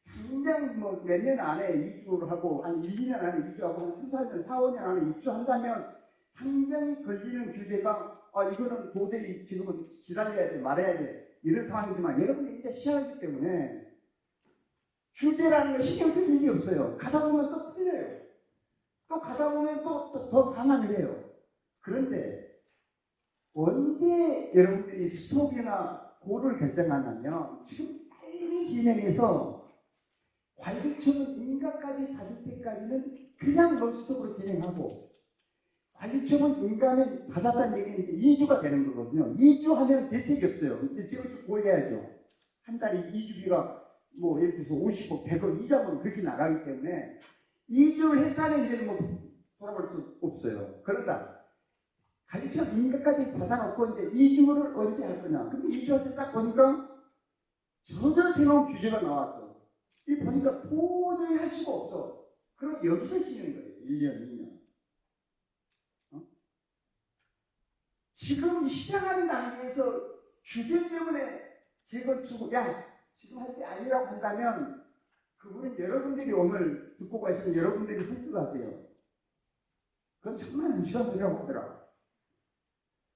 당장 뭐 몇 년 안에 이주를 하고 한 1, 2년 안에 이주하고 한 3, 4년, 4, 5년 안에 입주한다면 당장이 걸리는 규제가 이거는 도저히 지금은 기다려야 돼, 말해야 돼 이런 상황이지만 여러분이 이제 시작하기 때문에 규제라는 걸 신경 쓸 일이 없어요. 가다 보면 또 풀려요. 또 가다 보면 또 더 강화를 해요. 그런데 언제 여러분들이 스톱이나 고를 결정한다면 지금 빨리 진행해서 관리청은 인가까지 받을 때까지는 그냥 논스톱으로 진행하고, 관리청은 인가는 받았다는 얘기는 이제 2주가 되는 거거든요. 2주 하면 대책이 없어요. 근데 지금 보여야죠. 한 달에 2주비가 뭐 예를 들어서 50억, 100억 이자로 그렇게 나가기 때문에 2주 했다는 이제는 뭐 돌아볼 수 없어요. 그러다 관리청 인가까지 받아놓고 이제 2주를 언제 할 거냐. 근데 2주 할 때 딱 보니까 전혀 새로운 규제가 나왔어. 이 보니까 도저히 할 수가 없어. 그럼 여기서 쉬는 거예요. 1년, 2년. 지금 시작하는 단계에서 규제 때문에 재건축, 야, 지금 할 때 아니라고 한다면 그분은 여러분들이 오늘 듣고 가시는 여러분들이 선택하세요. 그건 정말 무시한 소리라고 하더라.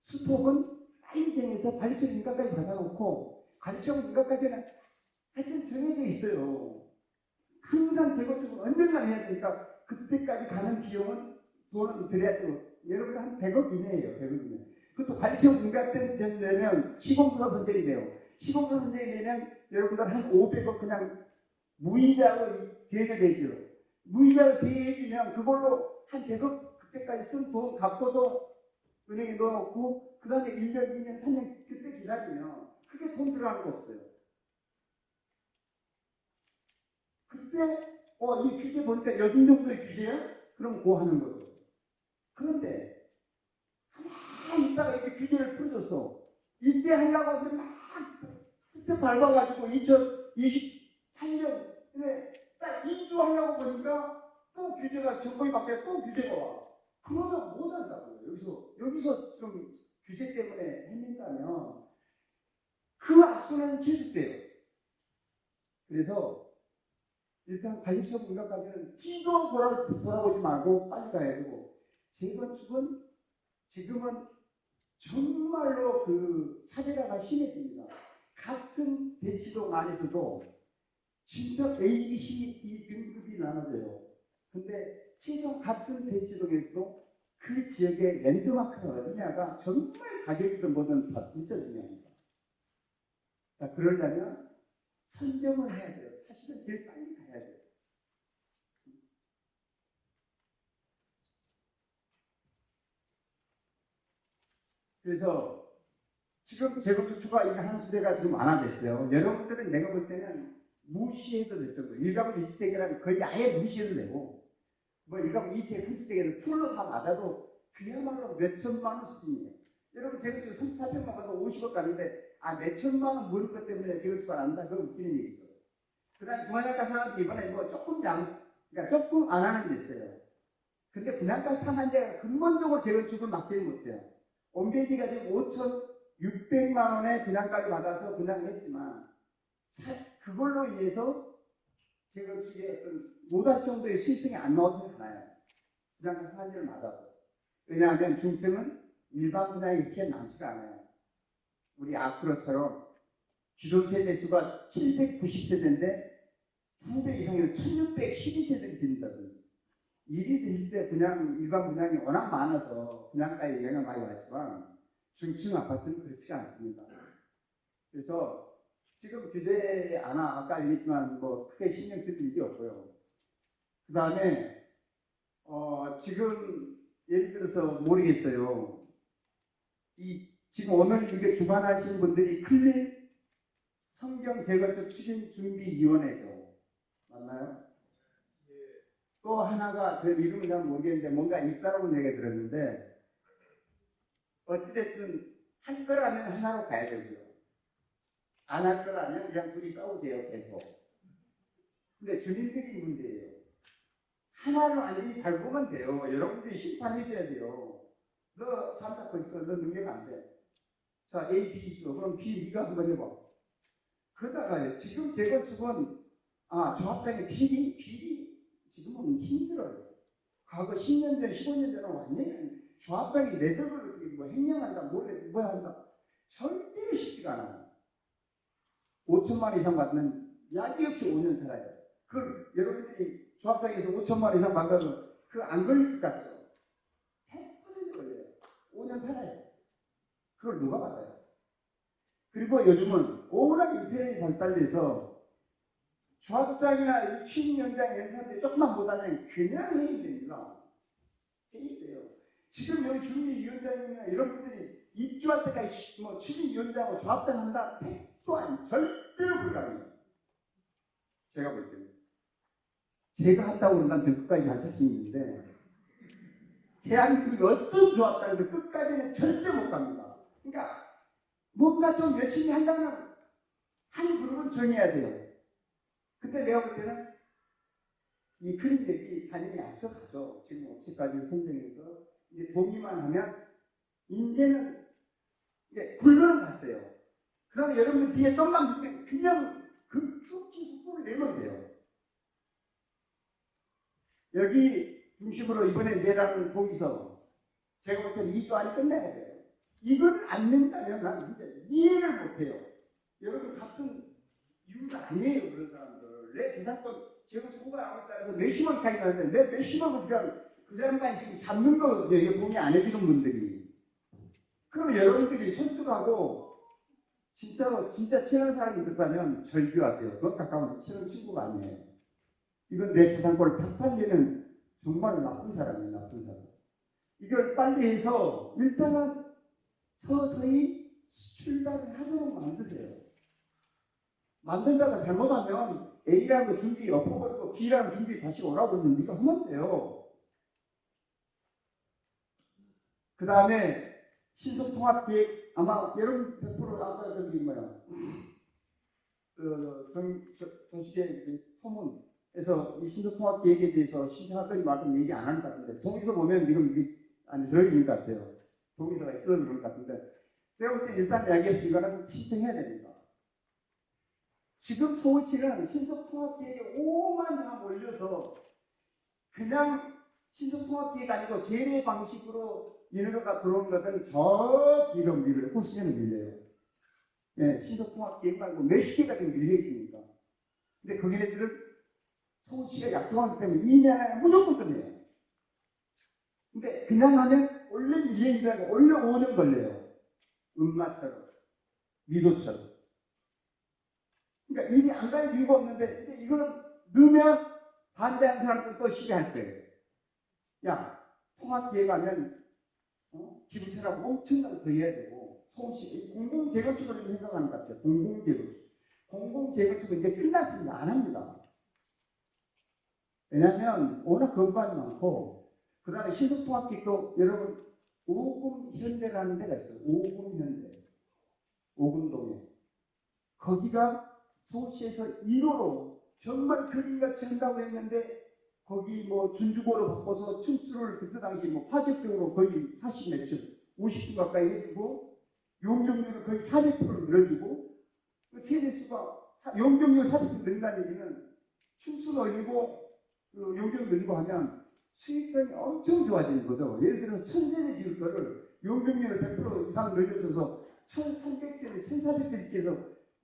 스톱은 빨리 정해서 관리청 인가까지 받아놓고, 관리청 인가까지는 하여튼 정해져 있어요. 항상 재건축은 언젠가 해야 되니까 그때까지 가는 비용은 돈은 들여야 되고, 여러분 한 100억 이내예요. 100억 이내. 그것도 관리청 인가 때 되면 시공사 선정이 돼요. 시공사 선정이 되면 여러분들 한 500억 그냥 무이자로 대여되죠. 무이자로 대여해주면 그걸로 한 100억 그때까지 쓴 돈 갖고도 은행에 넣어놓고 그 다음에 1년, 2년, 3년 그때 기다리면 크게 돈 들어가는 거 없어요. 그때 이 규제 보니까 여든 정도의 규제야? 그럼 고 하는 거죠. 그런데 가만히 있다가 이렇게 규제를 풀어줬어. 이때 하려고 하면 막 그때 밟아가지고 2028년에 딱 2주 하려고 보니까 또 규제가 정권이 바뀌어 또 규제가 와. 그러면 못 한다고요. 여기서 좀 규제 때문에 했는다면 그 악순환이 계속돼요. 그래서 일단 관리청 인가까지는 뒤도 돌아보지 말고 빨리 가야 되고, 재건축은 지금은 정말로 그 차별화가 심해집니다. 같은 대치동 안에서도 진짜 A, B, C, D 등급이 나눠져요. 근데 최소 같은 대치동에서도 그 지역의 랜드마크가 어디냐가 정말 가격이든 뭐든 다 진짜 중요합니다. 자, 그러려면 선정을 해야 돼요. 사실은 제일 빨리 가야 돼요. 그래서 지금 재건축 추가 한 수대가 지금 완화됐어요. 여러분들은 내가 볼 때는 무시해도 될 정도. 1가구 2주택이라면 거의 아예 무시해도 되고, 뭐 1가구 2주택 3주택에는 풀로 다 맞아도 그야말로 몇 천만 원 수준이에요. 여러분 재건축 34평만 봐도 50억 가는데 몇 천만 원 모를 것 때문에 재건축을 안 한다. 그건 웃기는 얘기죠. 그 다음에 분양가 사람들이 이번에 뭐 그러니까 조금 안 하는 데 있어요. 근데 분양가 상한제가 근본적으로 재건축을 막지는 못해요. 온베디가 지금 5,600만 원의 분양가를 받아서 분양을 했지만 그걸로 인해서 재건축의 어떤 못할 정도의 수익성이 안 나오지 않아요. 분양가 상한제를 맞아도. 왜냐하면 중층은 일반 분양이 이렇게 많지가 않아요. 우리 아크로처럼 기존 세대 수가 790세대인데 2배 이상에서 1612세대를 짓는다든지. 일이 되실 때 일반 분양이 워낙 많아서 분양가에 영향을 많이 받지만 중층 아파트는 그렇지 않습니다. 그래서 지금 규제 아까 얘기했지만 뭐 크게 신경 쓸 일이 없고요. 그 다음에 지금 예를 들어서 모르겠어요. 지금 오늘 이게 주관하시는 분들이 클립 성경 재건축 추진준비위원회죠. 맞나요? 또 하나가 그 이름은 잘 모르겠는데 뭔가 있다라고 얘기가 들었는데, 어찌됐든 할 거라면 하나로 가야 되고요. 안 할 거라면 그냥 둘이 싸우세요. 계속. 근데 주민들이 문제예요. 하나를 완전히 밟으면 돼요. 여러분들이 심판해줘야 돼요. 너 잠자고 있어. 너 능력 안 돼. 자, A, B 있어. 그럼 B 네가 한번 해봐. 그러다가 지금 재건축은 조합장의 비리 지금은 힘들어요. 과거 10년 전, 15년 전은 완전히 조합장이 내적을 어떻게 횡령한다, 몰래 뭐 한다. 절대로 쉽지가 않아요. 5천만 원 이상 받는 약이 없이 5년 살아요. 여러분들이 조합장에서 5천만 원 이상 받아도 안 걸릴 것 같죠? 100% 걸려요. 5년 살아요. 그걸 누가 받아요? 그리고 요즘은 워낙 인터넷이 발달돼서 조합장이나 취임위원장 연사들이 조금만 못하면 그냥 해임됩니다. 해임돼요. 지금 여기 주민위원장이나 이런 분들이 입주할 때까지 뭐 취임위원장하고 조합장 한다? 택도 아니, 절대로 불가능해요. 제가 볼 때는. 제가 한다고 그러면 난 끝까지 할 자신이 있는데 대한민국이 어떤 조합장도 끝까지는 절대 못 갑니다. 그러니까 뭔가 좀 열심히 한다면 한 그룹은 정해야 돼요. 근데 내가 볼 때는 이 그림력이 단연히 앞서가죠. 지금 업체까지 선정해서 이제 동의만 하면 이제는 이제 굴러는 갔어요. 그 다음에 여러분들 뒤에 좀만 믿으면 그냥 급속히 속도를 내면 돼요. 여기 중심으로 이번에 내라는 동의서 제가 볼 때는 2주 안에 끝내야 돼요. 이걸 안 낸다면 난 진짜 이해를 못해요. 여러분 같은 이유가 아니에요. 그런 사람들. 내 재산권 제가 초과하고 따라서 몇십억 차이 나는데 내 몇십억을 그냥 그 사람만 지금 잡는 거 이거 동의 안 해주는 분들이. 그럼 여러분들이 손톱하고 진짜로 진짜 친한 사람이 있다면 절규하세요. 그건 가까운 친한 친구가 아니에요. 이건 내 재산권을 박살내는 정말 나쁜 사람이에요. 나쁜 사람. 이걸 빨리 해서 일단은 서서히 출발을 하도록 만드세요. 만든다가 잘못하면 A라는 거 준비 엎어버리고 B라는 준비 다시 오라고 하면 네가 하면 돼요. 그 다음에 신속통합계획 아마 여러분 100% 아까 저기 뭐야 정시계 토문에서 이 신속통합계획에 대해서 신청했더니 만큼 얘기 안 하는 것 같은데 동의서 보면 지금 안 들어있는 것 같아요. 동의서가 있어서 그런 것 같은데 내가 볼 때 일단 이야기할 이거는 신청해야 됩니다. 지금 서울시는 신속통합계획에 오만 몰려서 그냥 신속통합계획이 아니고 제례 방식으로 인허가가 들어오는 것은 저 뒤로 밀려요. 호수에는 밀려요. 예, 신속통합계획 말고 몇십 개가 지금 밀려 있으니까. 근데 거기네들은 서울시가 약속하기 때문에 2년 안에 무조건 끝내요. 근데 그냥 하면 원래 1년이라고 원래 5년 걸려요. 음마처럼, 미도처럼. 그러니까 일이 안 갈 이유가 없는데 근데 이거는 넣으면 반대하는 사람들 또 시비할 거예요. 야, 통합계획 하면 기부처라고 엄청나게 더 해야 되고 서울시 공공재건축을 좀 생각하는 것 같아요. 공공재건축. 공공재건축은 이제 끝났습니다. 안 합니다. 왜냐하면 워낙 건반이 많고 그 다음에 신속통합계획도 여러분 오금현대라는 데가 있어요. 오금현대. 오금동에. 거기가 서울시에서 1호로 정말 그림같이 한다고 했는데 거기 뭐 준주고로 바꿔서 층수를 그때 당시 뭐 파격적으로 거의 40몇 층, 50층 가까이 해주고 용적률을 거의 400% 늘어주고 그 세대수가 용적률 400% 늘린다는 얘기는 층수를 올리고 그 용적률 늘리고 하면 수익성이 엄청 좋아지는 거죠. 예를 들어서 1000세대 지을 거를 용적률을 100% 이상 늘려줘서 1300세대, 1400세대 이렇게 해서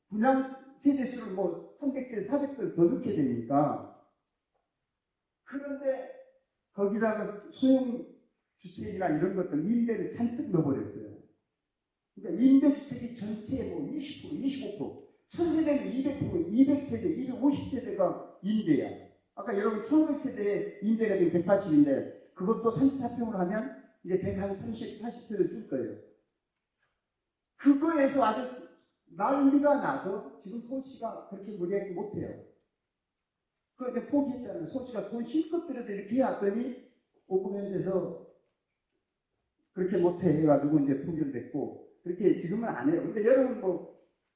분양 세대수를 뭐 300세대, 400세대 더 넣게 되니까 그런데 거기다가 소형주택이나 이런 것들 임대를 잔뜩 넣어버렸어요. 그러니까 임대주택이 전체의 뭐 20%, 25%, 1000세대는 200%, 200세대, 250세대가 임대야. 아까 여러분 1500세대의 임대가 지금 180인데 그것도 34평으로 하면 이제 130, 40세대 줄 거예요. 그거에서 아주 난리가 나서 지금 서울시가 그렇게 무리하게 못해요. 그걸 이제 포기했잖아요. 서울시가 돈 실컷 들여서 이렇게 해왔더니 오금현대에서 그렇게 못해 해가지고 이제 포기를 됐고 그렇게 지금은 안 해요. 근데 여러분 뭐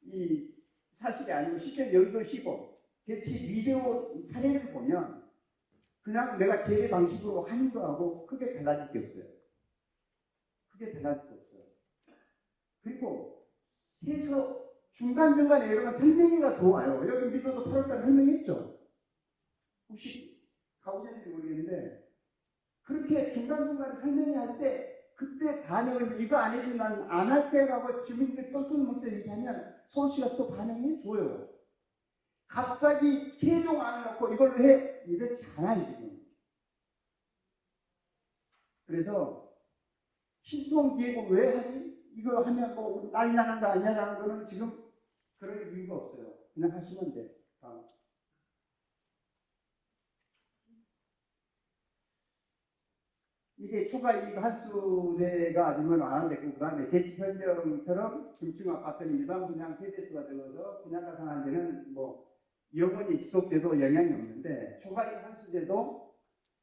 이 사실이 아니고 실제 여의도 시고 대치 비디오 사례를 보면 그냥 내가 제 방식으로 하는 거하고 크게 달라질 게 없어요. 크게 달라질 게 없어요. 그리고 해서 중간중간에 여러분 설명회가 좋아요. 여기 미도도 8월달에 설명했죠. 혹시 가보셨는지 모르겠는데 그렇게 중간중간에 설명회 할 때 그때 반영해서 이거 안 해주면 난 안 할 거라고 주민들 똘똘 뭉쳐 얘기하면 서울시가 또 반영해 줘요. 갑자기 최종 안을 놓고 이걸로 해 이렇지 않아요 지금. 그래서 신통기획을 왜 하지? 이거 하면 뭐 난리 나는 거 아니냐라는 거는 지금 그럴 이유가 없어요. 그냥 하시면 돼. 이게 초과이익 환수제가 아니면 안 됐고, 그 다음에 대치 선정처럼 중증 아파트는 일반 분양 세대수가 적어서 분양가 상한제는 뭐 영원히 지속돼도 영향이 없는데, 초과이익 환수제도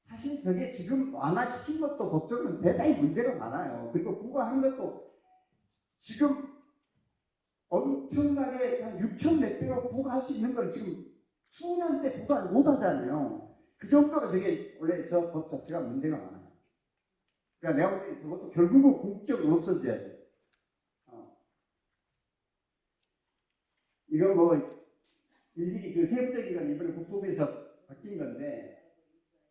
사실 저게 지금 완화시킨 것도 법적으로는 대단히 문제가 많아요. 그리고 부과하는 것도 지금 엄청나게 한 6천 몇 배로 부과할 수 있는 걸 지금 수년째 부과를 못 하잖아요. 그 정도로 저게 원래 저 법 자체가 문제가 많아요. 그러니까 내가 볼 때 저것도 결국은 국적으로 없어져야 돼. 이거 뭐 일일이 그 세부적인 건 이번에 국토부에서 바뀐 건데,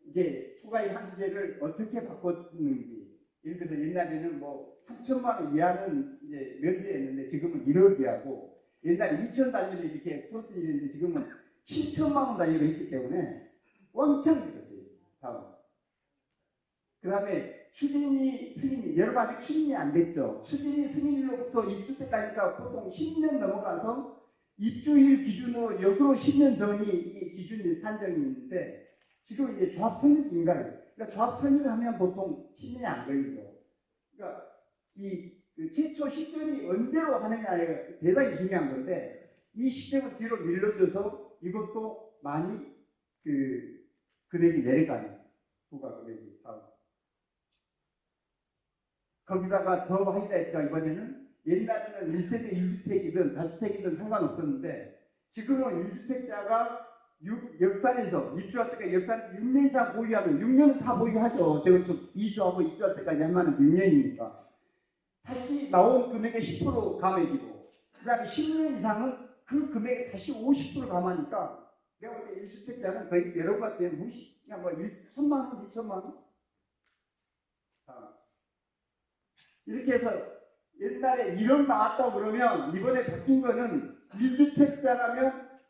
이게 초과이익 환수제를 어떻게 바꿨는지, 예를 들어서 옛날에는 뭐 3천만 원 이하는 이제 면제했는데 지금은 1억 이하고, 옛날에 2천 단위로 이렇게 풀어지는데 지금은 7천만 원 단위로 했기 때문에 엄청 늘었어요. 다음. 그 다음에 추진이 승인, 여러 가지 추진이 안 됐죠. 추진이 승인일로부터 입주 때까지가 보통 10년 넘어가서 입주일 기준으로 역으로 10년 전이 이 기준이 산정이 있는데, 지금 이제 조합 선율인가요? 그러니까 조합 선율을 하면 보통 10년이 안 걸리죠. 그러니까 그 최초 시점이 언제로 하느냐가 대단히 중요한 건데, 이 시점을 뒤로 밀려줘서 이것도 많이 그 금액이 내려가요. 부가 금액이. 거기다가 더 하이라이트가 이번에는, 옛날에는 1세대 1주택이든 다주택이든 상관없었는데 지금은 1주택자가 역산에서 입주할 때까지 역산 6년 이상 보유하면, 6년은 다 보유하죠. 재건축 이주하고 입주할 때까지 하면 6년이니까 다시 나온 금액의 10% 감액이고, 그 다음에 10년 이상은 그 금액에 다시 50% 감하니까 내가 볼 때 1주택자는 거의 여러 가지 무시, 그냥 뭐 1천만 원, 2천만 원 이렇게 해서, 옛날에 1억 나왔다고 그러면 이번에 바뀐 거는 1주택자라면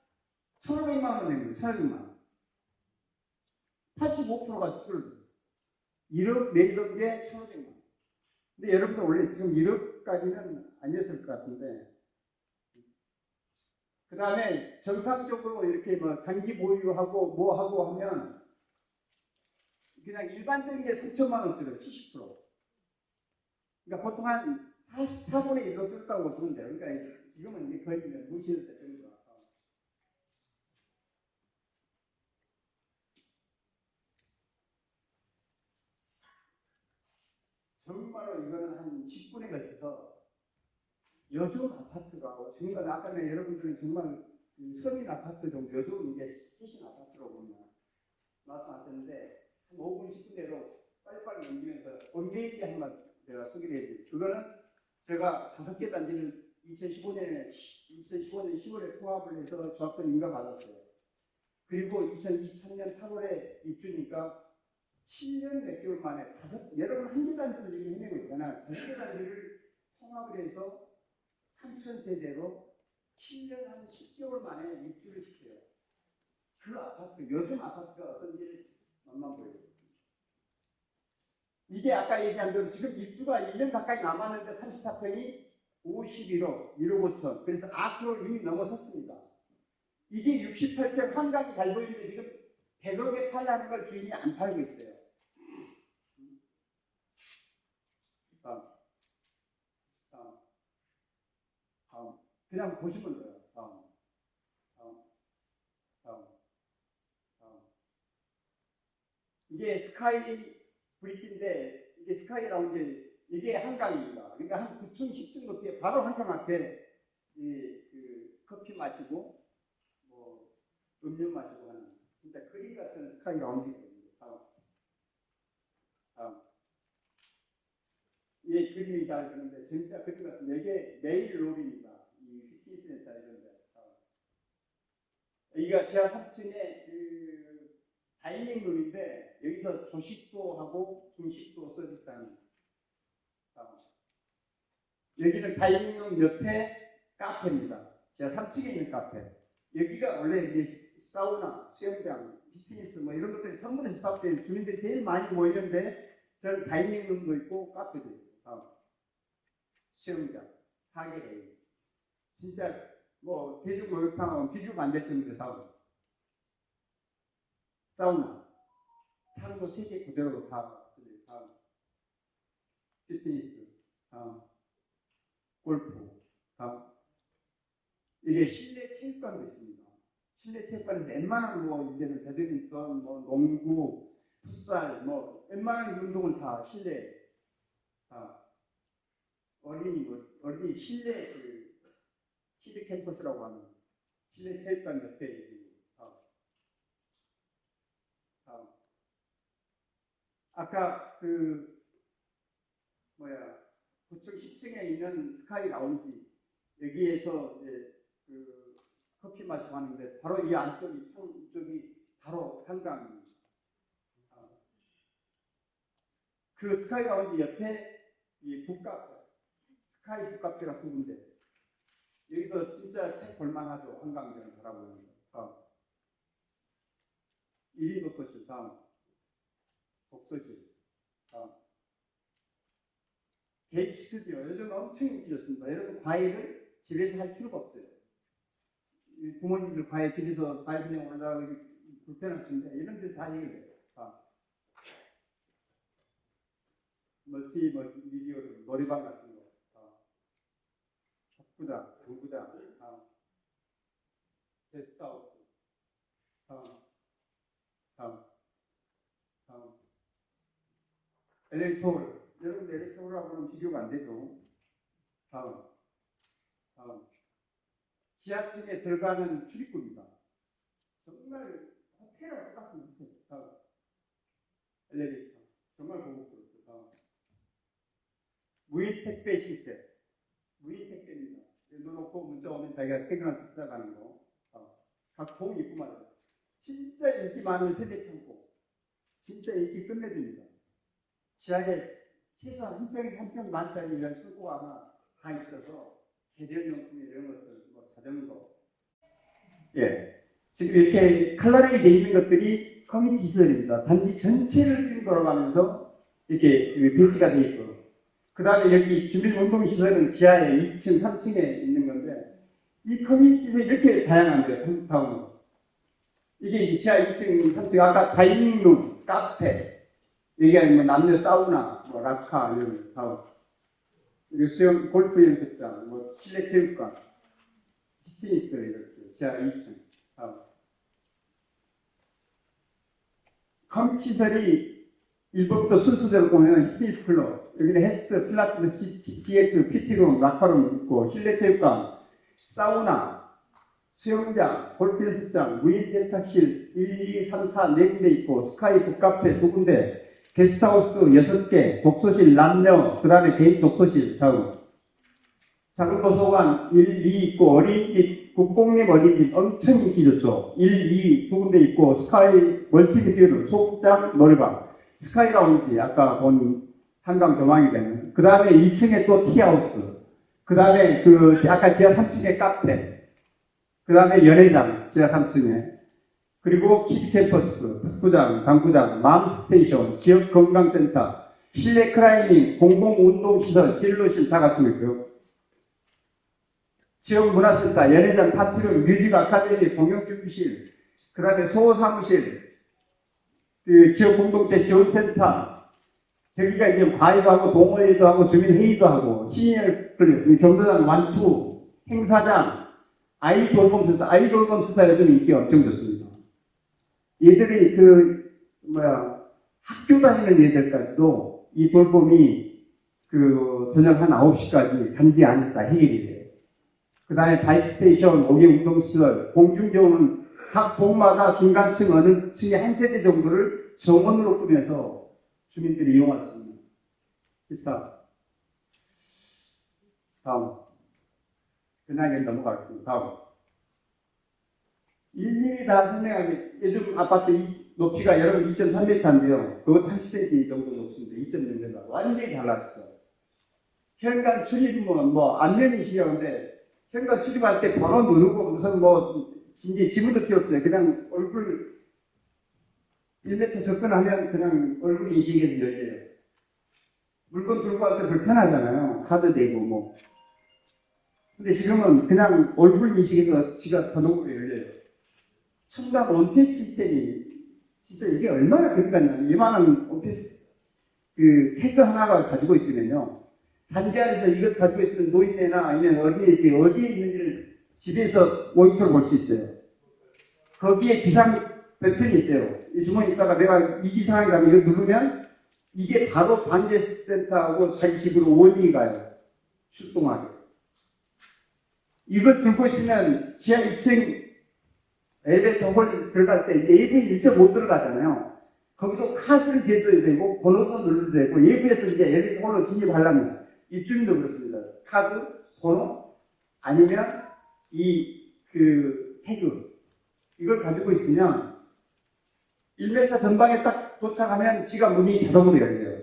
1,500만 원 내는 거예요. 1,500만 원. 85%가 줄어들어요. 1억 내던 게 1,500만 원. 근데 여러분들 원래 지금 1억까지는 아니었을 것 같은데, 그 다음에 정상적으로 이렇게 뭐 장기 보유하고 뭐 하고 하면 그냥 일반적인 게 3천만 원 줄어요. 70%. 그러니까 보통 한 44분의 1로 줄었다고 보시면 돼요. 그러니까 지금은 이제 거의 무시해도 될 정도라. 정말로 이거는 한 10분에 걸쳐서 요즘 아파트가, 지금 아까 여러분들은 정말 서민 아파트 정도, 요즘 이게 최신 아파트로 보면 말씀하셨는데, 한 5분, 10분 내로 빨리빨리 넘기면서 원메이지 한번 제가 소개를 해드릴게요. 그거는 제가 5개 단지를 2015년 10월에 통합을 해서 조합선 인가받았어요. 그리고 2023년 8월에 입주니까 7년 몇 개월 만에 여러분 한 개 단지를 지금 해내고 있잖아요. 5개 단지를 통합을 해서 3,000세대로 7년 한 10개월 만에 입주를 시켜요. 그 아파트, 요즘 아파트가 어떤지 맛만 보여요. 이게 아까 얘기한 대로 지금 입주가 1년 가까이 남았는데 34평이 51억, 1억 5천. 그래서 앞으로 이미 넘어섰습니다. 이게 68평 한강이 잘 보이는데 지금 100억에 팔라는 걸 주인이 안 팔고 있어요. 다음. 그냥 보시면 돼요. 다음. 이게 스카이 브릿지인데, 이게 스카이 라운지, 이게 한강입니다. 그러니까 한 9층, 10층 높이에 바로 한강 앞에 그 커피 마시고 뭐 음료 마시고 하는 진짜 그림 같은 스카이 라운지거든요. 다음. 예, 그림이 잘 그런데 진짜 그림 같은데, 이게 메일 롤입니다. 이 피트니스 센터 이런 데. 여기가 지하 3층에 그 다이닝 룸인데, 여기서 조식도 하고 중식도 서비스하는. 여기는 다이닝룸 옆에 카페입니다. 지하 3층에 있는 카페. 여기가 원래 이제 사우나, 수영장, 피트니스 뭐 이런 것들이 전부 다 집합된 주민들이 제일 많이 모이는데, 저는 다이닝룸도 있고 카페도 있고. 수영장, 4개 진짜 뭐 대중목욕탕은 비교가 안 될 정도로 다 사우나, 타르도 3개 그대로 다 피트니스, 골프, 이게 실내 체육관도 있습니다. 실내 체육관에서 웬만한 뭐 이제는 배드민턴, 뭐 농구, 풋살, 뭐 웬만한 운동은 다 실내, 어린이 실내 그 키드 캠퍼스라고 하는 실내 체육관 옆에 아까 구청 10층에 있는 스카이 라운지 여기에서 이제 그 커피 마시고 하는데 바로 이 안쪽이 이쪽이 바로 한강입니다. 그 스카이 라운지 옆에 이 북카페, 스카이 북카페가 2군데. 여기서 진짜 책 볼만하죠. 한강변을 바라보면서. 1인 독서실 다음 독서실 다음 게이트 스튜디오 요즘 엄청 인기였습니다. 여러분 과외를 집에서 할 필요가 없어요. 부모님들 과외 집에서 과외 그냥 올라가기 불편할 텐데 이런 데서 다 해결돼요. 멀티미디어 놀이방 같은 거, 축구장, 당구장, 게스트하우스, 엘리베이터, 여러분 엘리베이터하고는 비교가 안 되죠. 다음, 지하층에 들어가는 출입구입니다. 정말 호텔하고 똑같습니다. 다음, 엘리베이터, 정말 고급스럽죠. 무인 택배 시스템, 무인 택배입니다. 넣어놓고 문자 오면 자기가 퇴근할 때 시작하는 거. 각 동 입구마다 진짜 인기 많은 세대 창고, 진짜 인기 끝내줍니다. 지하에 최소한 한 평에서 한 평 만짜리 이런 창고가 하나 다 있어서 개별용품 이런 것들, 뭐 자전거, 지금 이렇게 칼라링이 되어 있는 것들이 커뮤니티 시설입니다. 단지 전체를 돌아가면서 이렇게 배치가 되어 있고. 그 다음에 여기 주민운동시설은 지하에 2층, 3층에 있는 건데, 이 커뮤니티에서 이렇게 다양한데요, 타운은. 이게 이제 지하 2층, 3층, 아까 다이닝룸, 카페, 여기 아니면 남녀 사우나, 뭐 라카, 이런 타운. 그리고 수영, 골프 연습장, 뭐 실내 체육관, 피트니스, 이렇게 지하 2층, 타운. 커뮤니티 시설이 1번부터 순서대로 보면 히트니스 클럽, 여기는 헬스, 필라테스, GX, PT룸, 라카룸 있고, 실내 체육관, 사우나, 수영장, 골프 연습장, 무인 세탁실 1, 2, 3, 4, 4군데 있고, 스카이 북카페 2군데, 게스트하우스 6개, 독서실 남녀, 그 다음에 개인 독서실, 다음. 작은 도서관 1, 2 있고, 어린이집, 국공립 어린이집 엄청 인기 좋죠. 1, 2 2군데 있고, 스카이 멀티미디어, 소극장, 노래방. 스카이 라운지, 아까 본 한강 조망이 되는. 그 다음에 2층에 또 티하우스. 그 다음에 아까 지하 3층에 카페. 그 다음에 연회장, 지하 3층에. 그리고 키즈 캠퍼스, 축구장, 당구장, 맘스테이션, 지역 건강센터, 실내 클라이밍, 공공운동시설, 진로실 다 갖추고 있고요. 지역 문화센터, 연회장, 파티룸, 뮤직 아카데미, 공연준비실, 그 다음에 소사무실, 지역 공동체 지원센터, 저기가 이제 과외도 하고 동호회도 하고 주민회의도 하고 시니어 클럽, 경도장 완투, 행사장, 아이 돌봄센터, 아이 돌봄센터 요즘 인기가 엄청 좋습니다. 얘들이 학교 다니는 애들까지도 이 돌봄이 저녁 한 9시까지 단지 안에서 다 해결이 돼요. 그 다음에 바이크 스테이션, 목욕 운동시설, 공중교훈은 각 동마다 중간층 어느 층에 한 세대 정도를 정원으로 꾸며서 주민들이 이용할 수 있는. 기타. 다음. 그냥 넘어가겠습니다. 다음. 일일이 다 설명하면 요즘 아파트 높이가 여러분 2.3m인데요. 그거 80cm 정도 높습니다. 2.6m. 완전히 달라졌죠. 현관 출입문, 안면이시려는데 현관 출입할 때 번호 누르고 무슨 이제 지문도 필요 없어요. 그냥 얼굴 1m 접근하면 그냥 얼굴 인식해서 열려요. 물건 들고 갈 때 불편하잖아요. 있잖아요. 카드 대고 뭐. 근데 지금은 그냥 얼굴 인식해서 지가 자동으로 열려요. 첨단 원패스 시스템이 진짜 이게 얼마나 그러니까요. 이만한 원패스 그 태그 하나가 가지고 있으면요. 단지 안에서 이것 가지고 있으면 노인네나 아니면 어린이들이 어디에 있는지를 집에서 모니터로 볼 수 있어요. 거기에 비상 버튼이 있어요. 이 주머니에 있다가 내가 이 비상이 가면 이거 누르면 이게 바로 관제센터하고 자기 집으로 원인이 가요. 출동하게. 이거 들고 있으면 지하 2층 엘리베이터 홀 들어갈 때 예비 일정 못 들어가잖아요. 거기도 카드를 대줘야 되고 번호도 눌러도 되고 예비에서 이제 엘리베이터 홀로 진입하려면 입주민도 그렇습니다. 카드, 번호 아니면 이 그 태그 이걸 가지고 있으면 1m 전방에 딱 도착하면 지가 문이 자동으로 열려요.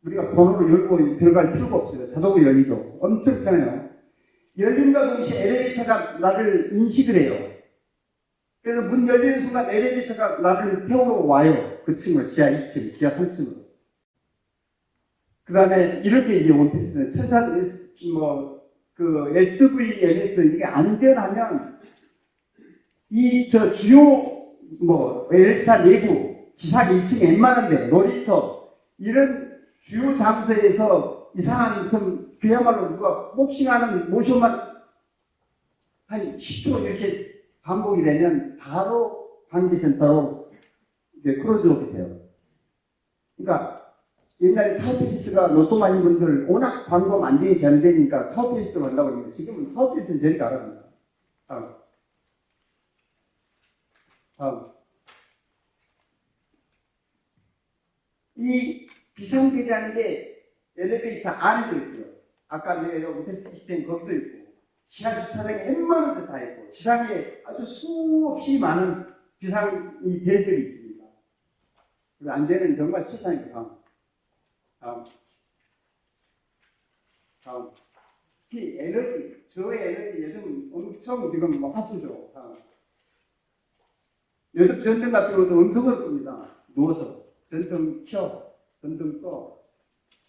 우리가 번호를 열고 들어갈 필요가 없어요. 자동으로 열리죠. 엄청 편해요. 열림과 동시에 엘리베이터가 나를 인식을 해요. 그래서 문 열리는 순간 엘리베이터가 나를 태우러 와요. 그 층을, 지하 2층, 지하 3층으로. 그 다음에 이렇게 이제 원피스는 천산, 그 SVMS, 이게 안전하면 저 주요 엘리베이터 내부, 지상 2층 웬만한데, 놀이터, 이런 주요 장소에서 이상한 그야말로 누가 복싱하는 모션만 한 10초 이렇게 반복이 되면 바로 관제센터로 크로즈오게 돼요. 그러니까 옛날에 타워필스가 로또 많은 분들 워낙 광고 만들기 잘 되니까 타워필스 간다고 했는데 지금은 타워필스는 저리 가랍니다. 다음. 이 비상계라는 게 엘리베이터 안에도 있고요. 아까 내가 오페스 시스템 거기도 있고 지하 주차장에 웬만한 데 다 있고 지상에 아주 수없이 많은 비상 이 배들이 있습니다. 그리고 안전은 정말 최상입니다. 다음. 이 에너지, 저의 에너지 요즘 엄청 지금 화두죠. 요즘 전등 같은 경우도 음성을 끕니다. 누워서 전등 켜, 전등 꺼.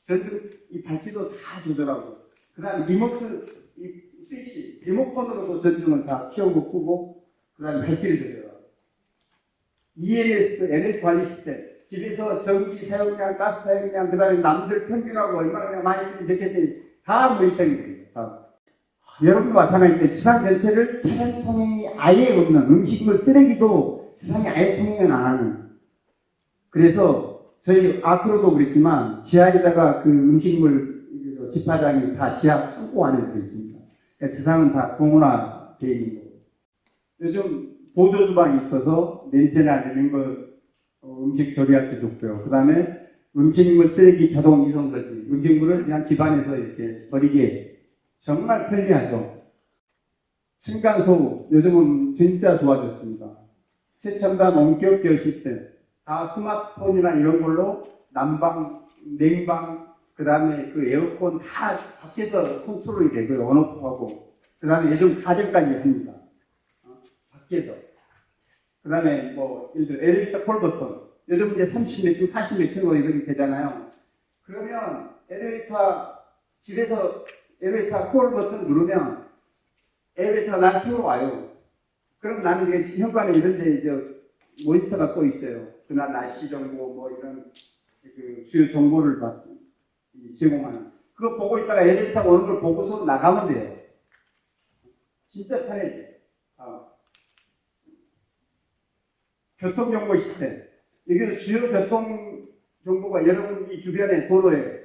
전등 이 밝기도 다 조절하고. 그 다음에 이 스위치, 리모컨으로도 전등을 다 켜고 끄고, 그 다음에 밝기를 조절하고. EMS, 에너지 관리 시스템. 집에서 전기 사용량, 가스 사용량, 그 다음에 남들 평균하고 얼마나 많이 쓰는지 적혔더니 다 모니터링이 됩니다. 여러분도 마찬가지인데 지상 전체를 차량 통행이 아예 없는 음식물 쓰레기도 지상에 아예 통행을 안 하는. 그래서 저희 아크로도 그랬지만 지하에다가 그 음식물 집화장이 다 지하 창고 안에 들어있습니다. 그러니까 지상은 다 공원화되어 있는 거고. 요즘 보조주방이 있어서 냄새나 이런 거 음식 조리할 때 좋고요. 그 다음에 음식물 쓰레기 자동 이동 설비. 음식물을 그냥 집안에서 이렇게 버리게 정말 편리하죠. 층간소음 요즘은 진짜 좋아졌습니다. 최첨단 원격 제어 시스템. 다 스마트폰이나 이런 걸로 난방, 냉방, 그 다음에 그 에어컨 다 밖에서 컨트롤이 되고요. 온오프하고. 그 다음에 요즘 가정까지 합니다. 밖에서. 그 다음에 예를 들어 엘리베이터 콜 버튼. 요즘 이제 30몇 층, 40몇 층으로 이렇게 되잖아요. 그러면 집에서 엘리베이터 콜 버튼 누르면 엘리베이터가 나를 태우러 와요. 그럼 나는 이게 현관에 이런데 모니터가 또 있어요. 그날 날씨 정보 이런 그 주요 정보를 제공하는. 그거 보고 있다가 엘리베이터가 오는 걸 보고서 나가면 돼요. 진짜 편해져요. 교통정보 시스템. 여기서 주요 교통정보가 여러분 주변에 도로에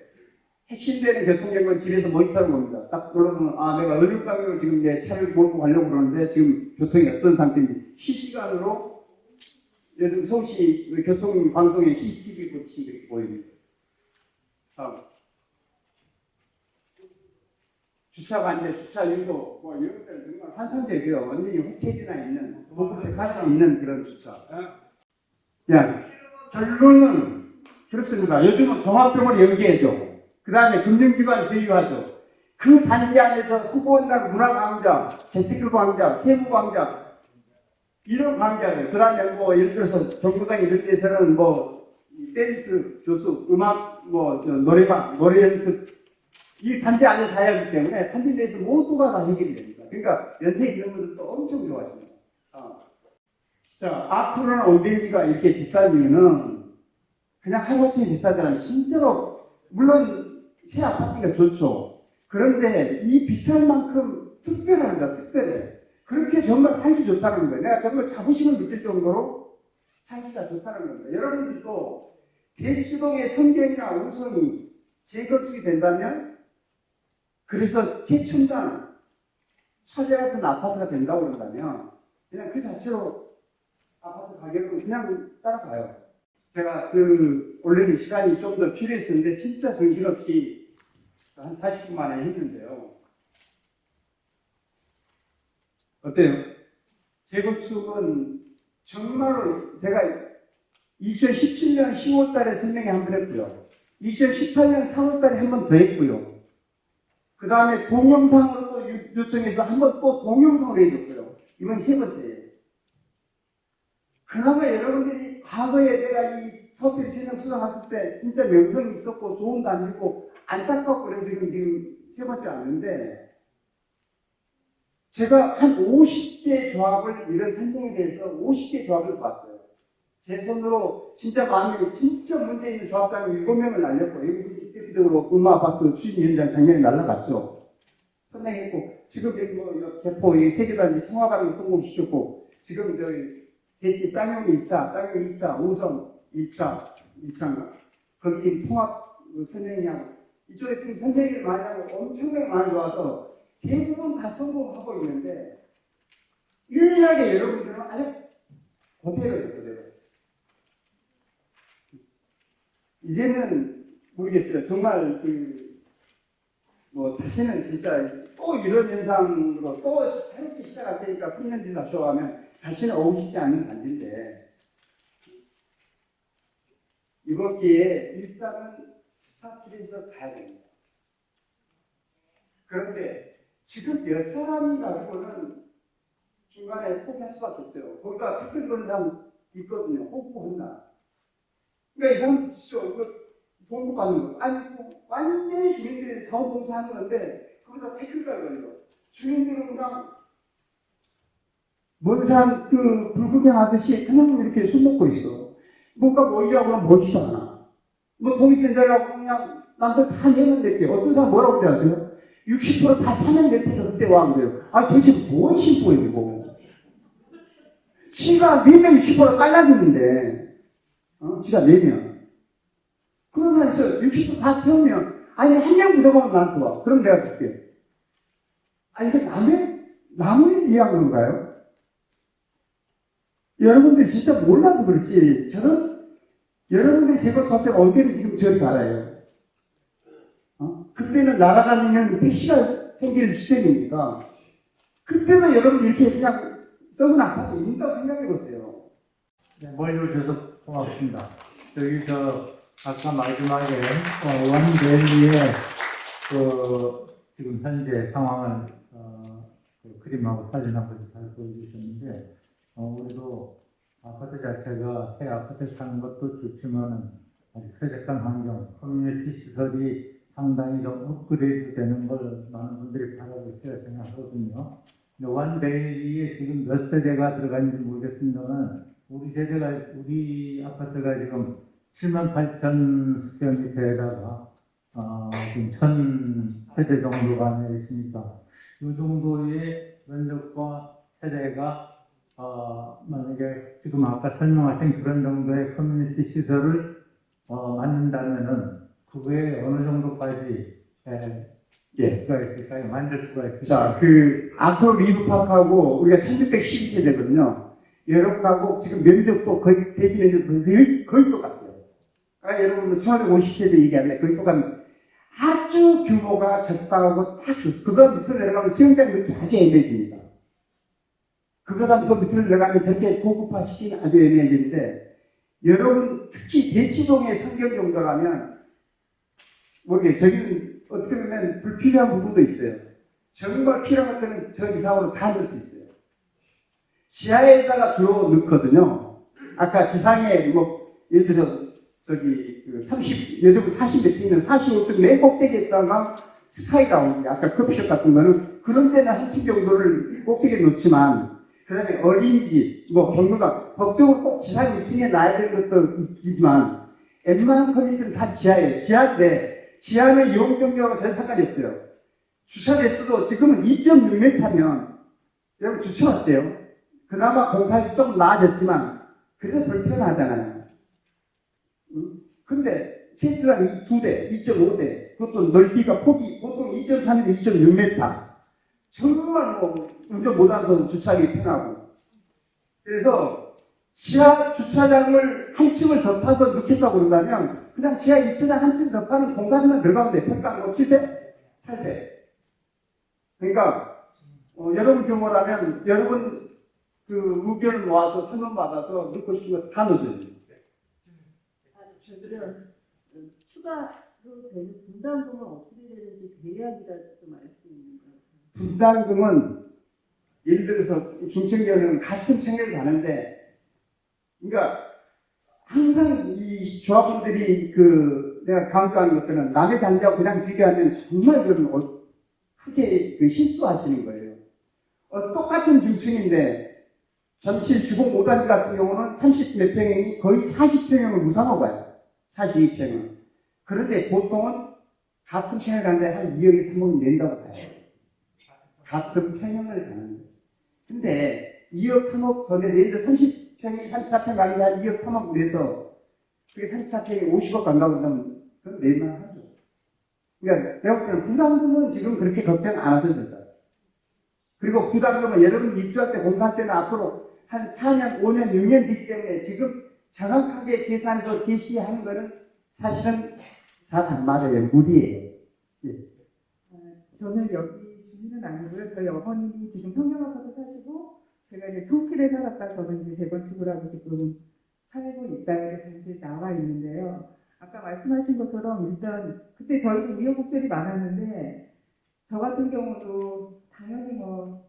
핵심되는 교통정보는 집에서 모니터를 봅니다. 딱 그러면 내가 어느 방향으로 지금 내 차를 몰고 가려고 그러는데 지금 교통이 어떤 상태인지 실시간으로 요즘 서울시 교통방송에 CCTV 고치 이렇게 보입니다. 다음. 주차관제, 주차유도 이런 것들은 정말 환상적이에요. 완전히 호텔이나 있는 백화점에 있는 그런 주차. 결론은 그렇습니다. 요즘은 종합병원을 연계해줘. 그 다음에 금융기관 제휴하죠. 그 단지 안에서 후보원장 문화광장, 재테크 광장, 세무 광장 이런 광장을. 그 다음에 예를 들어서 경부당 이런 데서는 댄스 교수, 음악, 노래방, 노래 연습 이 단지 안에 다 있기 때문에 단지 내에서 모두가 다 해결이 됩니다. 그러니까 연세에 있는 분들도 엄청 좋아집니다. 자, 앞으로는 원베이지가 이렇게 비싼 이유는 그냥 하루아침에 비싸잖아요. 진짜로 물론 새 아파트가 좋죠. 그런데 이 비쌀 만큼 특별합니다. 특별해. 그렇게 정말 살기 좋다는 거예요. 내가 정말 자부심을 느낄 정도로 살기가 좋다는 겁니다. 여러분들도 대치동의 성경이나 우성이 재건축이 된다면, 그래서 최첨단 소재 같은 아파트가 된다고 그런다면 그냥 그 자체로 아파트 가격은 그냥 따라가요. 제가 원래는 시간이 좀 더 필요했었는데 진짜 정신없이 한 40분 만에 했는데요. 어때요? 재건축은 정말로 제가 2017년 10월 달에 설명회 한 번 했고요. 2018년 4월 달에 한 번 더 했고요. 그 다음에 동영상으로 또 요청해서 한 번 또 동영상으로 해줬고요. 이번 세 번째예요. 그나마 여러분들이 과거에 내가 이 서필 세상 수상했을 때 진짜 명성이 있었고 좋은 단지고 안타깝고 그래서 지금 세 번째 왔는데, 제가 한 50개 조합을, 이런 설명에 대해서 50개 조합을 봤어요. 제 손으로 진짜 마음에 진짜 문제 있는 조합장 7명을 날렸고, 여기 대표적으로 음마아파트 추진위원장 작년에 날라갔죠. 선행했고, 지금 여기 개포 이 세계단지 통합하는 거 성공시켰고, 지금 저기 대치 쌍용 1차, 쌍용 2차, 우성 2차인가? 거기 통합 선행하고, 이쪽에 지금 선행을 많이 하고 엄청나게 많이 와서 대부분 다 성공하고 있는데, 유일하게 여러분들은 아주 그대로예요. 이제는 모르겠어요. 정말 다시는 진짜 또 이런 현상으로 또 새롭게 시작할 테니까 3년 뒤 다시 오면 다시는 오고 싶지 않는 단지인데, 이번 기회에 일단은 스타트에서 가야 됩니다. 그런데 지금 몇 사람이 가지고는 중간에 포기할 수밖에 없어요. 거기가 댓글 거는 사람 있거든요. 호구한다. 그러니까 이 사람들 진짜 이거 돈 받는 거. 아니, 완전히 주민들이 사업봉사하는 건데, 거기다 댓글 걸려. 주민들은 그냥 먼 사람 불구경 하듯이 그냥 이렇게 손 놓고 있어. 뭔가 모이려고 하면 모이지도 않아. 동의세 내라고 그냥 남들 다 내는데, 어떤 사람 뭐라고 그래 아세요? 60%다 차면 될 테니까 그때 와, 그래요. 도대체 뭘 신고 있고. 지가 내면 60% 깔라주는데, 지가 내면. 그런 사람 있어요. 60%다 채우면, 한 명 부족하면 나한테 와. 그럼 내가 줄게. 이거 남을 위한 건가요? 여러분들이 진짜 몰라서 그렇지. 여러분들이 제거 저한테 언제는 지금 저리 갈아요. 그때는 날아다니는 택시가 생길 시점이니까, 그때도 여러분들 이렇게 그냥 썩은 아파트 있다고 생각해 보세요. 네, 멀리 오셔서 고맙습니다. 여기 아까 마지막에 원밸리의 지금 현재 상황을 그림하고 사진하고 잘 보여주셨는데, 우리도 아파트 자체가 새 아파트 사는 것도 좋지만은 아주 쾌적한 환경, 커뮤니티 시설이 상당히 좀 업그레이드 되는 걸 많은 분들이 바라고 있어야 생각하거든요. 원베일리에 지금 몇 세대가 들어가는지 모르겠습니다만, 우리 아파트가 지금 78,000 스퀘어미터에다가 지금 1,000세대 정도가 안에 있으니까, 이 정도의 면적과 세대가 만약에 지금 아까 설명하신 그런 정도의 커뮤니티 시설을 만든다면은 그게 어느 정도까지 수가 있을까요? 만들 수가 있을까요? 자, 아토 리브파크하고 우리가 1612세대거든요. 여러분하고 지금 면적도 거의 대지 면적도 거의 똑같아요. 그러니까 여러분 1550세대 얘기하면 거의 똑같은, 아주 규모가 적당하고 딱 좋습니다. 그거 밑으로 내려가면 수영장 느낌 아주 애매해집니다. 그거보다 더 밑으로 내려가면 저렇게 고급화시키는 아주 애매해지는데, 여러분 특히 대치동의 성경 정도 가면 모르겠어요. 저기는 어떻게 보면 불필요한 부분도 있어요. 정말 필요한 것들은 저 이상으로 다 넣을 수 있어요. 지하에다가 주로 넣거든요. 아까 지상에 예를 들어 요즘 40몇 층이면 45층 맨 꼭대기에 있다가 스카이라운지, 아까 커피숍 같은 거는 그런 데는 한 층 정도를 꼭대기에 놓지만, 그 다음에 어린이집, 경로당, 법적으로 꼭 지상 2층에 놔야 되는 것도 있지만, 웬만한 커뮤니티는 다 지하예요. 지하인데, 지하는 이용 경로하고 전혀 상관이 없어요. 주차 대수도 지금은 2.6m면, 여러분 주차 어때요? 그나마 공사에서 좀 나아졌지만, 그래도 불편하잖아요. 근데, 세트랑 2대, 2.5대, 그것도 넓이가 폭이 보통 2.3에서 2.6m. 정말 운전 못하면서 주차하기 편하고. 그래서 지하 주차장을 한 층을 더 파서 넣겠다고 그런다면 그냥 지하 2층에 한 층 더 파는 공사비만 들어가면 돼. 평가한 거 7배? 8배. 그러니까 여러분 규모라면 여러분 그 의견을 모아서 선언 받아서 넣고 싶은 거 다 넣어줘요. 저들은 추가로 되는 분담금은 어떻게 되는지 대략이라도 좀 알 수 있는 것 같아요. 분담금은 예를 들어서 중증견은 같은 평을 가는데, 그러니까 항상 이 조합원들이 내가 강조하는 것들은 남의 단지하고 그냥 비교하면 정말 크게 실수하시는 거예요. 똑같은 중층인데 전체 주공 5단지 같은 경우는 30 몇 평이 거의 40평형을 무상하고 가요. 42평은. 그런데 보통은 같은 평을 가는데 한 2억에 3억이 낸다고 봐요. 같은 평형을 가는데. 근데 2억 3억 더 내서 예를 들어 30평이 34평 가는데 한 2억 3억 내서 그게 34평이 50억 간다고 그러면 그건 내만하죠. 그러니까 내가 볼 때는 부담금은 지금 그렇게 걱정 안 하셔도 된다. 그리고 부담금은 여러분 입주할 때 공사할 때는 앞으로 한 4년, 5년, 6년 뒤기 때문에 지금 정확하게 계산해서 제시하는 거는 사실은 잘 안 맞아요. 무리예요. 예. 저는 여기 주민은 아니고요. 저희 어머님이 지금 성경아파트 사시고 제가 이제 청실에 살았다 저는 이제 재건축을 하고 지금 살고 있다 이렇게 잠시 나와 있는데요. 아까 말씀하신 것처럼 일단 그때 저희도 우여곡절이 많았는데 저 같은 경우도 당연히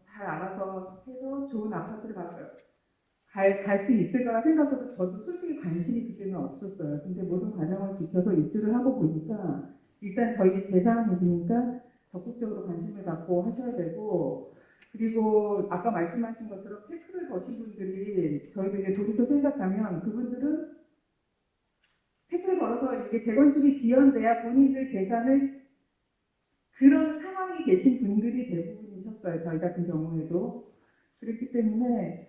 잘 알아서 해서 좋은 아파트를 갈 수 있을까 생각해도 저도 솔직히 관심이 그때는 없었어요. 근데 모든 과정을 지켜서 입주를 하고 보니까 일단 저희 재산이니까 적극적으로 관심을 갖고 하셔야 되고, 그리고 아까 말씀하신 것처럼 태클을 거신 분들이 저희도 이제 돌이켜 생각하면 그분들은 태클을 걸어서 이게 재건축이 지연돼야 본인들 재산을 그런 상황이 계신 분들이 대부분이셨어요. 저희 같은 경우에도. 그렇기 때문에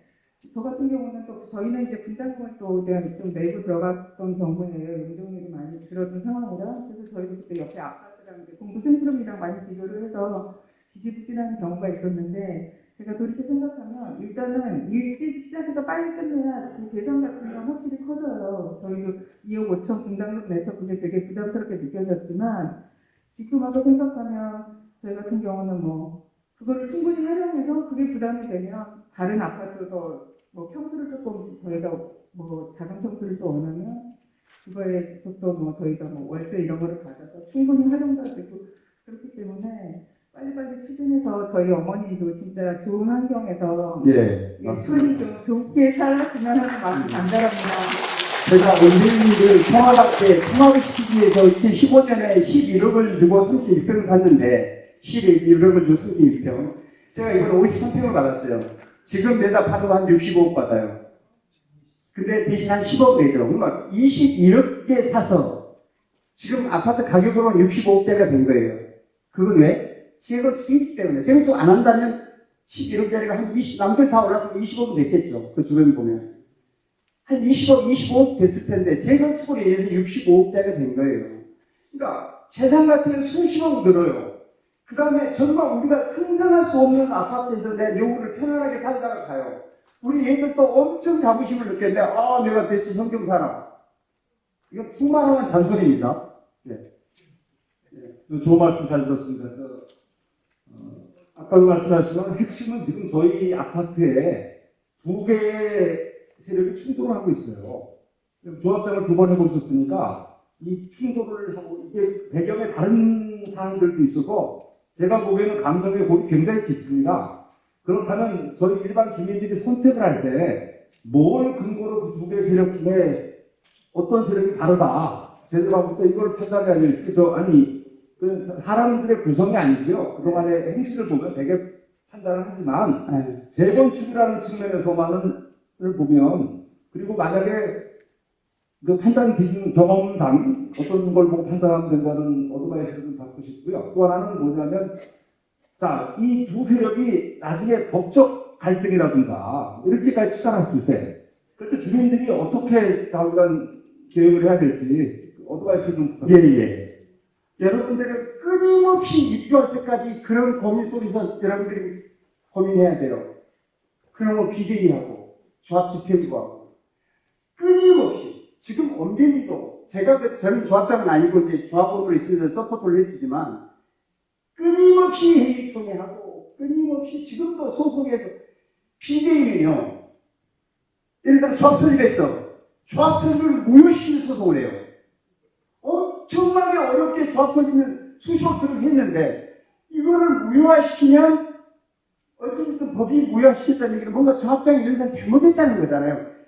저 같은 경우는 또 저희는 이제 분담금을 또 제가 좀 내고 들어갔던 경우에 용적률이 많이 줄어든 상황이라 그래서 저희도 그때 옆에 아파트랑 공부센트럼이랑 많이 비교를 해서 지지부진한 경우가 있었는데 제가 돌이켜 생각하면 일단은 일찍 시작해서 빨리 끝내야 그 재산 같은 건 확실히 커져요. 저희도 2억 5천 분담금 내서 그게 되게 부담스럽게 느껴졌지만 지금 와서 생각하면 저희 같은 경우는 그거를 충분히 활용해서 그게 부담이 되면 다른 아파트도 평수를 조금 저희가 작은 평수를 또 원하면 그거에서 또 저희가 월세 이런 거를 받아서 충분히 활용도 되고 그렇기 때문에 빨리빨리 추진해서 저희 어머니도 진짜 좋은 환경에서 손이 좀 좋게 살았으면 하는 마음이 간절합니다. 제가 원장님을 통합을 시키기 위해서 2015년에 11억을 주고 36평을 샀는데 11억을 주고 36평 제가 이번에 53평을 받았어요. 지금 내다 파도 한 65억 받아요. 근데 대신 한 10억 내죠. 그러면 21억에 사서 지금 아파트 가격으로는 65억짜리가 된 거예요. 그건 왜? 재건축이기 때문에. 재건축 안 한다면 11억짜리가 한 20, 남들 다 올라서 20억은 됐겠죠. 그 주변 보면. 한 20억, 25억 됐을 텐데 재건축으로 인해서 65억짜리가 된 거예요. 그러니까 재산 가치는 수십억 늘어요. 그 다음에 정말 우리가 상상할 수 없는 아파트에서 내 노후를 편안하게 살다가 가요. 우리 얘들도 엄청 자부심을 느꼈는데 내가 대체 성경 살아. 이건 충만한 잔소리입니다. 좋은 말씀 잘 들었습니다. 아까도 말씀하신 건 핵심은 지금 저희 아파트에 두 개의 세력이 충돌을 하고 있어요. 조합장을 2번 해보셨으니까 이 충돌을 하고 이게 배경에 다른 사항들도 있어서 제가 보기에는 감정의 골이 굉장히 깊습니다. 그렇다면 저희 일반 주민들이 선택을 할 때 뭘 근거로 그 두 개의 세력 중에 어떤 세력이 다르다. 제가 볼 때 이걸 판단해야 될지 그 사람들의 구성이 아니고요. 그동안의 행실을 보면 되게 판단을 하지만 재건축이라는 측면에서만을 보면 그리고 만약에 그 판단 기준 경험상 어떤 걸 보고 판단하면 된다는 어드바이스를 받고 싶고요. 또 하나는 뭐냐면 자, 이 두 세력이 나중에 법적 갈등이라든가 이렇게까지 치달았을 때 그때 주민들이 어떻게 자기간 계획을 해야 될지 어드바이스 좀 부탁드립니다. 예. 여러분들은 끊임없이 입주할 때까지 그런 고민 속에서 여러분들이 고민해야 돼요. 그러면 비대위하고 조합집행부하고 끊임없이 지금 엄연히도 저는 조합장은 아니고 이제 조합원으로 있으면서 서포트를 해주지만 끊임없이 회의총회하고 끊임없이 지금도 소속해서 비대위는요. 예를 들어 조합 설립했어. 조합 설립을 무효시키는 소송을 해요. 엄청나게 어렵게 조합 설립을 수십억 들어서 했는데 이거를 무효화시키면 어쨌든 법이 무효화시켰다는 얘기는 뭔가 조합장이 이런 사람 잘못했다는 거잖아요.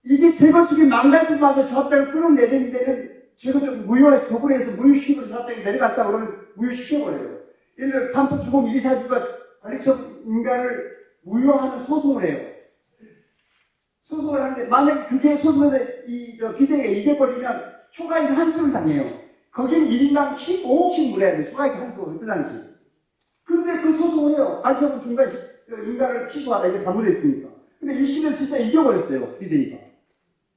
이게 재건축이 망가지면 조합장을 끌어내는 데는 재건축 무효화 법원에서 무효시키고 조합장이 내려갔다 그러면 무효시켜버려요. 예를 들어 반포 주공 124주가 관리처 인가를 무효화하는 소송을 해요. 소송을 하는데 만약에 그게 소송에서 비대위가 이겨버리면 초과이익 한수를 당해요. 거기는 1인당 15억씩 물어야 돼요. 초과이익 한수 그때 당시. 근데 그 소송을 해요. 관리처분 중간 인가를 취소하라 이게 잘못했으니까. 근데 1심에서 진짜 이겨버렸어요. 비대위가.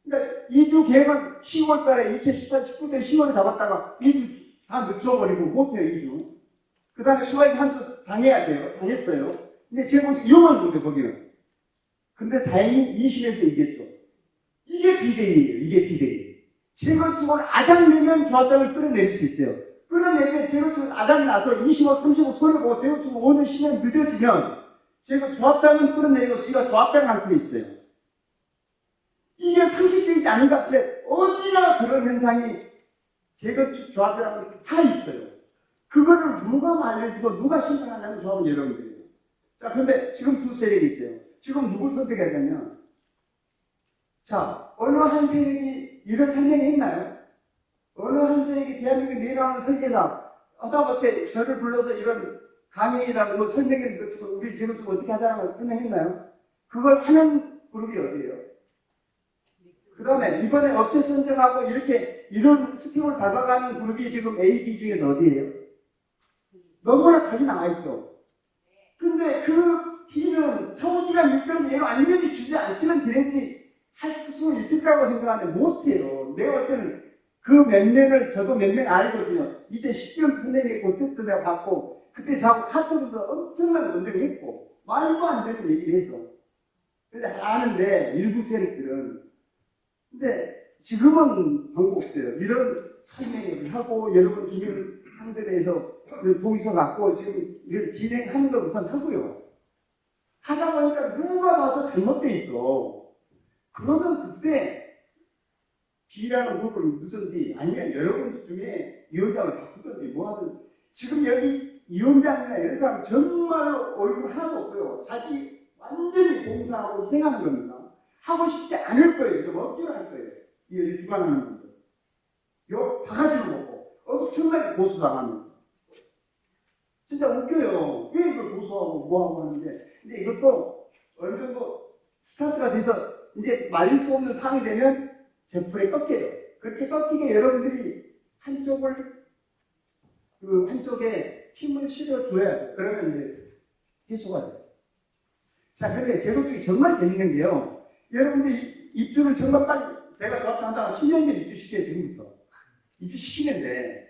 그러니까 2주 계획은 10월 달에 2018, 19년 10월에 잡았다가 2주 다 늦춰버리고 못해요. 2주. 그 다음에 초과이익 한수 당해야 돼요. 당했어요. 근데 제가 보니까 위험한 건데 거기는. 근데 다행히 2심에서 이겼죠. 이게 비대위예요. 이게 비대위. 재건축을 아작내면 조합장을 끌어내릴 수 있어요. 끌어내면 재건축을 아작나서 25, 35 손해보고 재건축을 오는 시간이 늦어지면 제가 조합장은 끌어내리고 지가 조합장 할 수가 있어요. 이게 상식적이지 않은 것 같은데 어디나 그런 현상이 재건축 조합이라고 다 있어요. 그거를 누가 알려주고 누가 신청하냐면 조합은 여러분들이에요. 자, 그런데 지금 두 세력이 있어요. 지금 누굴 선택해야 되냐면 자, 어느 한 세력이 이런 설명했나요? 어느 한 세력이 대한민국 내라는 설계자 하다못해 저를 불러서 이런 강의라는 거 설명을 우리 지금 어떻게 하자는 걸 설명했나요? 그걸 하는 그룹이 어디예요? 그 다음에 이번에 업체 선정하고 이렇게 이런 스팀을 밟아가는 그룹이 지금 A, B 중에서 어디예요? 너무나 답이 나와있죠. 근데 그 B는 청지가 밀려서 얘를 완전히 주지 않지만 쟤네들이 할 수 있을 거라고 생각하는데 못해요. 내가 볼 때는 그 몇 명을 저도 몇 명 알거든요. 2010년 선생님이 그때도 내가 봤고 그때 자꾸 카톡에서 엄청난 논쟁을 했고 말도 안 되는 얘기를 해서 근데 아는데 일부 세력들은 근데 지금은 방법 없어요. 이런 설명을 하고 여러분 주민 상대에 해서 동의서 갖고 지금 이런 진행하는 걸 우선 하고요. 하다 보니까 누가 봐도 잘못돼 있어. 그러면 그때 B라는 그룹을 누든지 아니면 여러분 중에 위원장을 바꾸든지 뭐 하든 지금 여기 위원장이나 이런 사람 정말로 얼굴 하나도 없고요. 자기 완전히 봉사하고 희생하는 겁니다. 하고 싶지 않을 거예요. 좀 억지로 할 거예요. 이 주관하는 분들. 요 바가지로 먹고 엄청나게 고소당하면서. 진짜 웃겨요. 왜 이걸 고소하고 뭐하고 하는데. 근데 이것도 어느 정도 스타트가 돼서 이제 말릴 수 없는 상황이 되면 제풀에 꺾여요. 그렇게 꺾이게 여러분들이 한쪽에 힘을 실어줘야 돼. 그러면 이제 해소가 돼요. 자, 근데 재건축이 정말 재밌는 게요. 여러분들이 입주를 정말 빨리, 제가 조합한다고 7년이면 입주시켜요, 지금부터. 입주시키는데,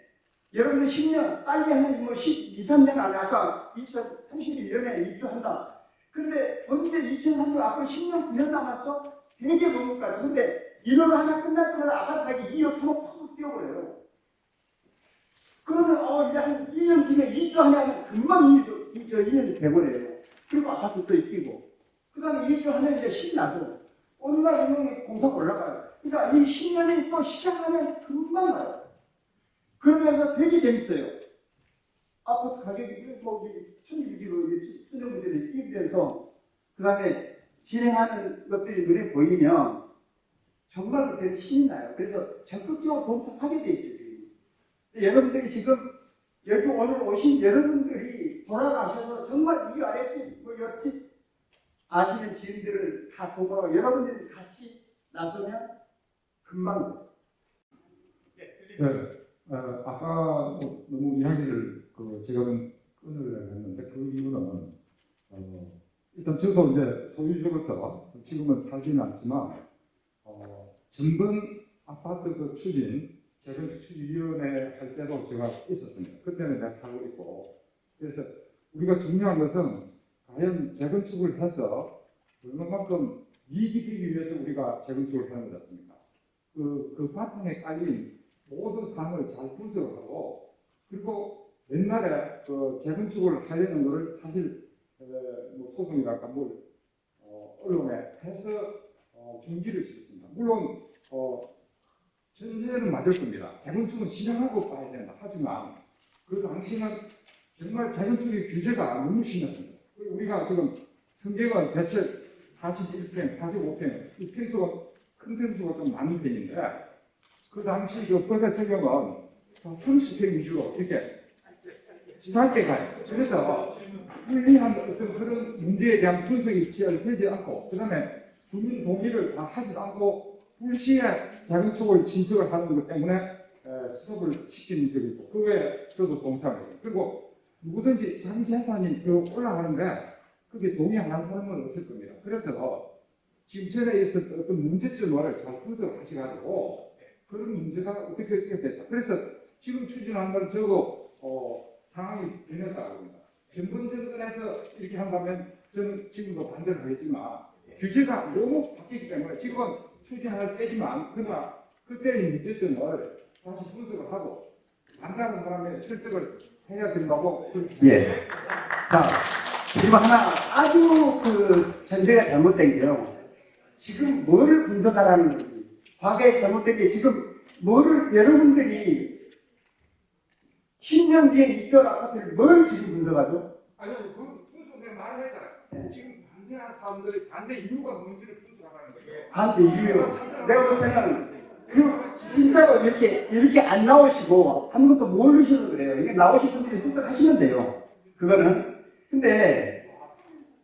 여러분들 10년, 빨리 하면 뭐 12, 13년 안에 아까 2031년에 입주한다. 근데 언제 2003년 앞으로 10년, 9년 남았어? 되게 넘을 것 같아. 근데 이런 거 하나 끝날 때마다 아파트 가격이 2억, 3억 팍 뛰어버려요. 그러면 이제 한 1년 뒤에 2주 하면 금방 2년이 돼버려요. 그리고 아파트 또 입히고. 그 다음에 2주 하면 이제 신나고. 어느 날 이놈이 공사가 올라가요. 그러니까 이 10년이 또 시작하면 금방 가요. 그러면서 되게 재밌어요. 아파트 가격이 천지부지로 천정부지로 뛰면서 그 다음에 진행하는 것들이 눈에 보이면 정말 그때는 신이 나요. 그래서 적극적으로 동참하게 돼 있어요. 지금. 여러분들이 지금 여기 오늘 오신 여러분들이 돌아가셔서 정말 이 아랫집, 뭐 옆집 아시는 지인들을 다 보고 여러분들이 같이 나서면 금방 아까 너무 이야기를 제가 끊으려고 했는데 그 이유는 일단 저도 이제 소유주로서 지금은 살지는 않지만 전번 아파트 그 추진 재건축 추진위원회 할 때도 제가 있었습니다. 그때는 내가 살고 있고 그래서 우리가 중요한 것은 과연 재건축을 해서 얼마만큼 이익이 되기 위해서 우리가 재건축을 하는 것 같습니다. 그 바탕에 깔린 모든 사항을 잘 분석을 하고 그리고 옛날에 그 재건축을 하려는 것을 사실 뭐 소송이랄까 뭘 언론에 해서 중지를 시켰습니다. 물론 전세는 맞을 겁니다. 재건축은 진행하고 봐야 된다. 하지만 그 당시는 정말 재건축의 규제가 너무 심했습니다. 우리가 지금 성계가 대체 41평, 45평, 이 평수가 큰 평수가 좀 많은 편인데 그 당시 그 법의 적용은 30평 위주로 이렇게 짧게 가요. 그래서 불리한 어떤 그런 문제에 대한 분석이 되지 않고 그다음에 주민 동의를 다 하지 않고 불시에 재건축을 신청을 하는 것 때문에 스톱을 시키는 적이 있고 그거에 저도 동참해요. 그리고 누구든지 자기 재산이 올라가는데 그게 동의 안 하는 사람은 없을 겁니다. 그래서 지금 전에 있었던 어떤 문제점을 잘 분석을 하셔가지고 그런 문제가 어떻게 됐다. 그래서 지금 추진하는 걸 저도 상황이 변했다고 봅니다. 전번에서 이렇게 한다면 저는 지금도 반대를 하겠지만 규제가 너무 바뀌기 때문에 지금은 추진할 때지만 그러나 그때의 문제점을 다시 분석을 하고 반대하는 사람의 설득을 해야 된다고 예. 자, 지금 하나 아주 그 전제가 잘못된 게요. 지금 뭐를 분석하라는 건지 과거에 잘못된 게 지금 뭐를 여러분들이 10년 뒤에 입주할 아파트를 뭘 지금 분석하죠? 아니요, 그 분석 내가 말을 했잖아요. 지금 반대하는 사람들의 반대 이유가 뭔지를 분석하라는 거예요. 반대 이유. 내가 볼 때는 그 진짜로 이렇게 안 나오시고 아무것도 모르셔서 그래요. 이게 나오신 분들이 습득하시면 돼요. 그거는. 근데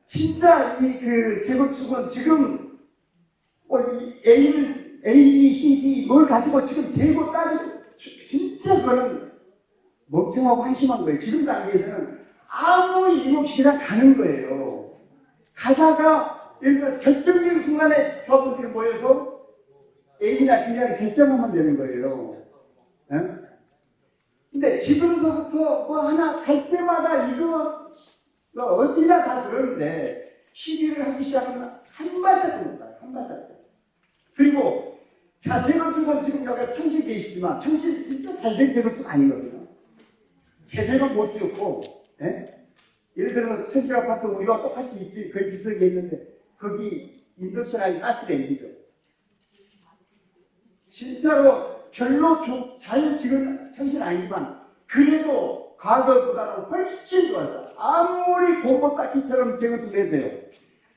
진짜 이 그 재건축은 지금 이 A, B, C, D 뭘 가지고 지금 재고 따지고 진짜 그거는 멍청하고 한심한 거예요. 지금 단계에서는 아무 이유 없이 그냥 가는 거예요. 가다가 예를 들어 결정적인 순간에 조합원들이 모여서 A나 B나 결정하면 되는 거예요. 근데 지금서부터 뭐 하나 갈 때마다 이거 어디나 다 그러는데 시비를 하기 시작하면 한 발짝 못 가요. 한 발짝. 그리고 자, 재건축은 지금 여기가 청실 계시지만 청실 진짜 잘된 재건축 아니거든요. 제대로 못 지었고, 예를 들어서 청실 아파트 우리와 똑같이 거의 비슷하게 했는데 거기 인덕션하기 가스레인지죠. 진짜로 별로 잘 지은 청실 아니지만 그래도 과거보다는 훨씬 좋았어. 아무리 고급 딱지처럼 재건축을 해도 돼요.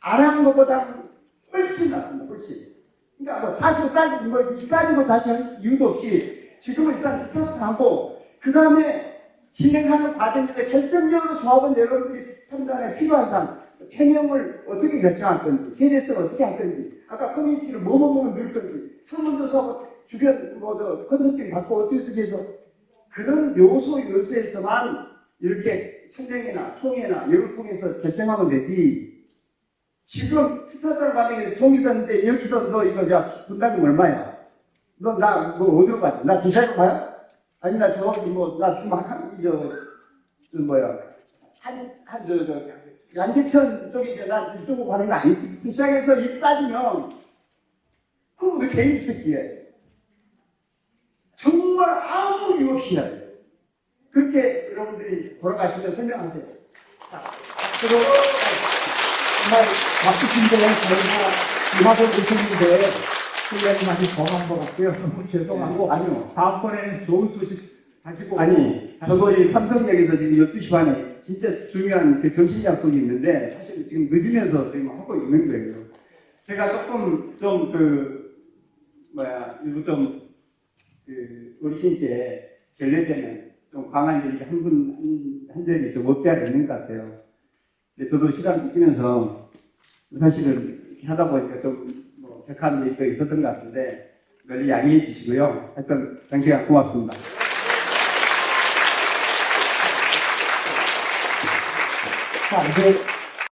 안 한 것보다는 훨씬 낫습니다. 훨씬. 그러니까 뭐 자시고 따지고 자시할 이유도 없이 지금은 일단 스타트하고 그 다음에 진행하는 과정인데 결정적으로 조합은 여러분들이 판단에 필요한 사람 해명을 어떻게 결정할 건지 세대성을 어떻게 할 건지 아까 커뮤니티를 뭐뭐 넣을 건지 설문조사하고 주변 컨설팅 받고 어떻게 해서 그런 요소에서만 이렇게 선정이나 총회나 이걸 통해서 결정하면 되지. 지금 스타트를 받는 종이 썼는데 여기서 너 이거 야 분담금 얼마야? 너 어디로 가지? 나 제사로 가요? 아니 나 저기 나 지금 양재천 쪽인데 나 이쪽으로 가는 거 아니지? 시작해서 이 따지면 그 개인 새끼예요. 정말 아무 이유 없이 해야 돼요. 그렇게 여러분들이 돌아가시면 설명하세요. 자, 그리고 정말 박수 친구는 저희가 이마도 오셨는데 훈련이 많이 범한 것 같고요. 너무 죄송하고 아니요. 다음번에는 좋은 소식 하시고 아니 저도 이 삼성역에서 지금 12시 반에 진짜 중요한 그 정신 약속이 있는데 사실 지금 늦으면서 지금 하고 있는 거예요. 제가 조금 어르신 때 결례되면 좀 강한 얘기 한 적이 좀 없지 않는 것 같아요. 근데 저도 시간 지키면서 사실은 이렇게 하다 보니까 좀뭐 격한 얘기가 있었던 것 같은데 널리 양해해 주시고요. 하여튼 장시간 고맙습니다. 자, 이제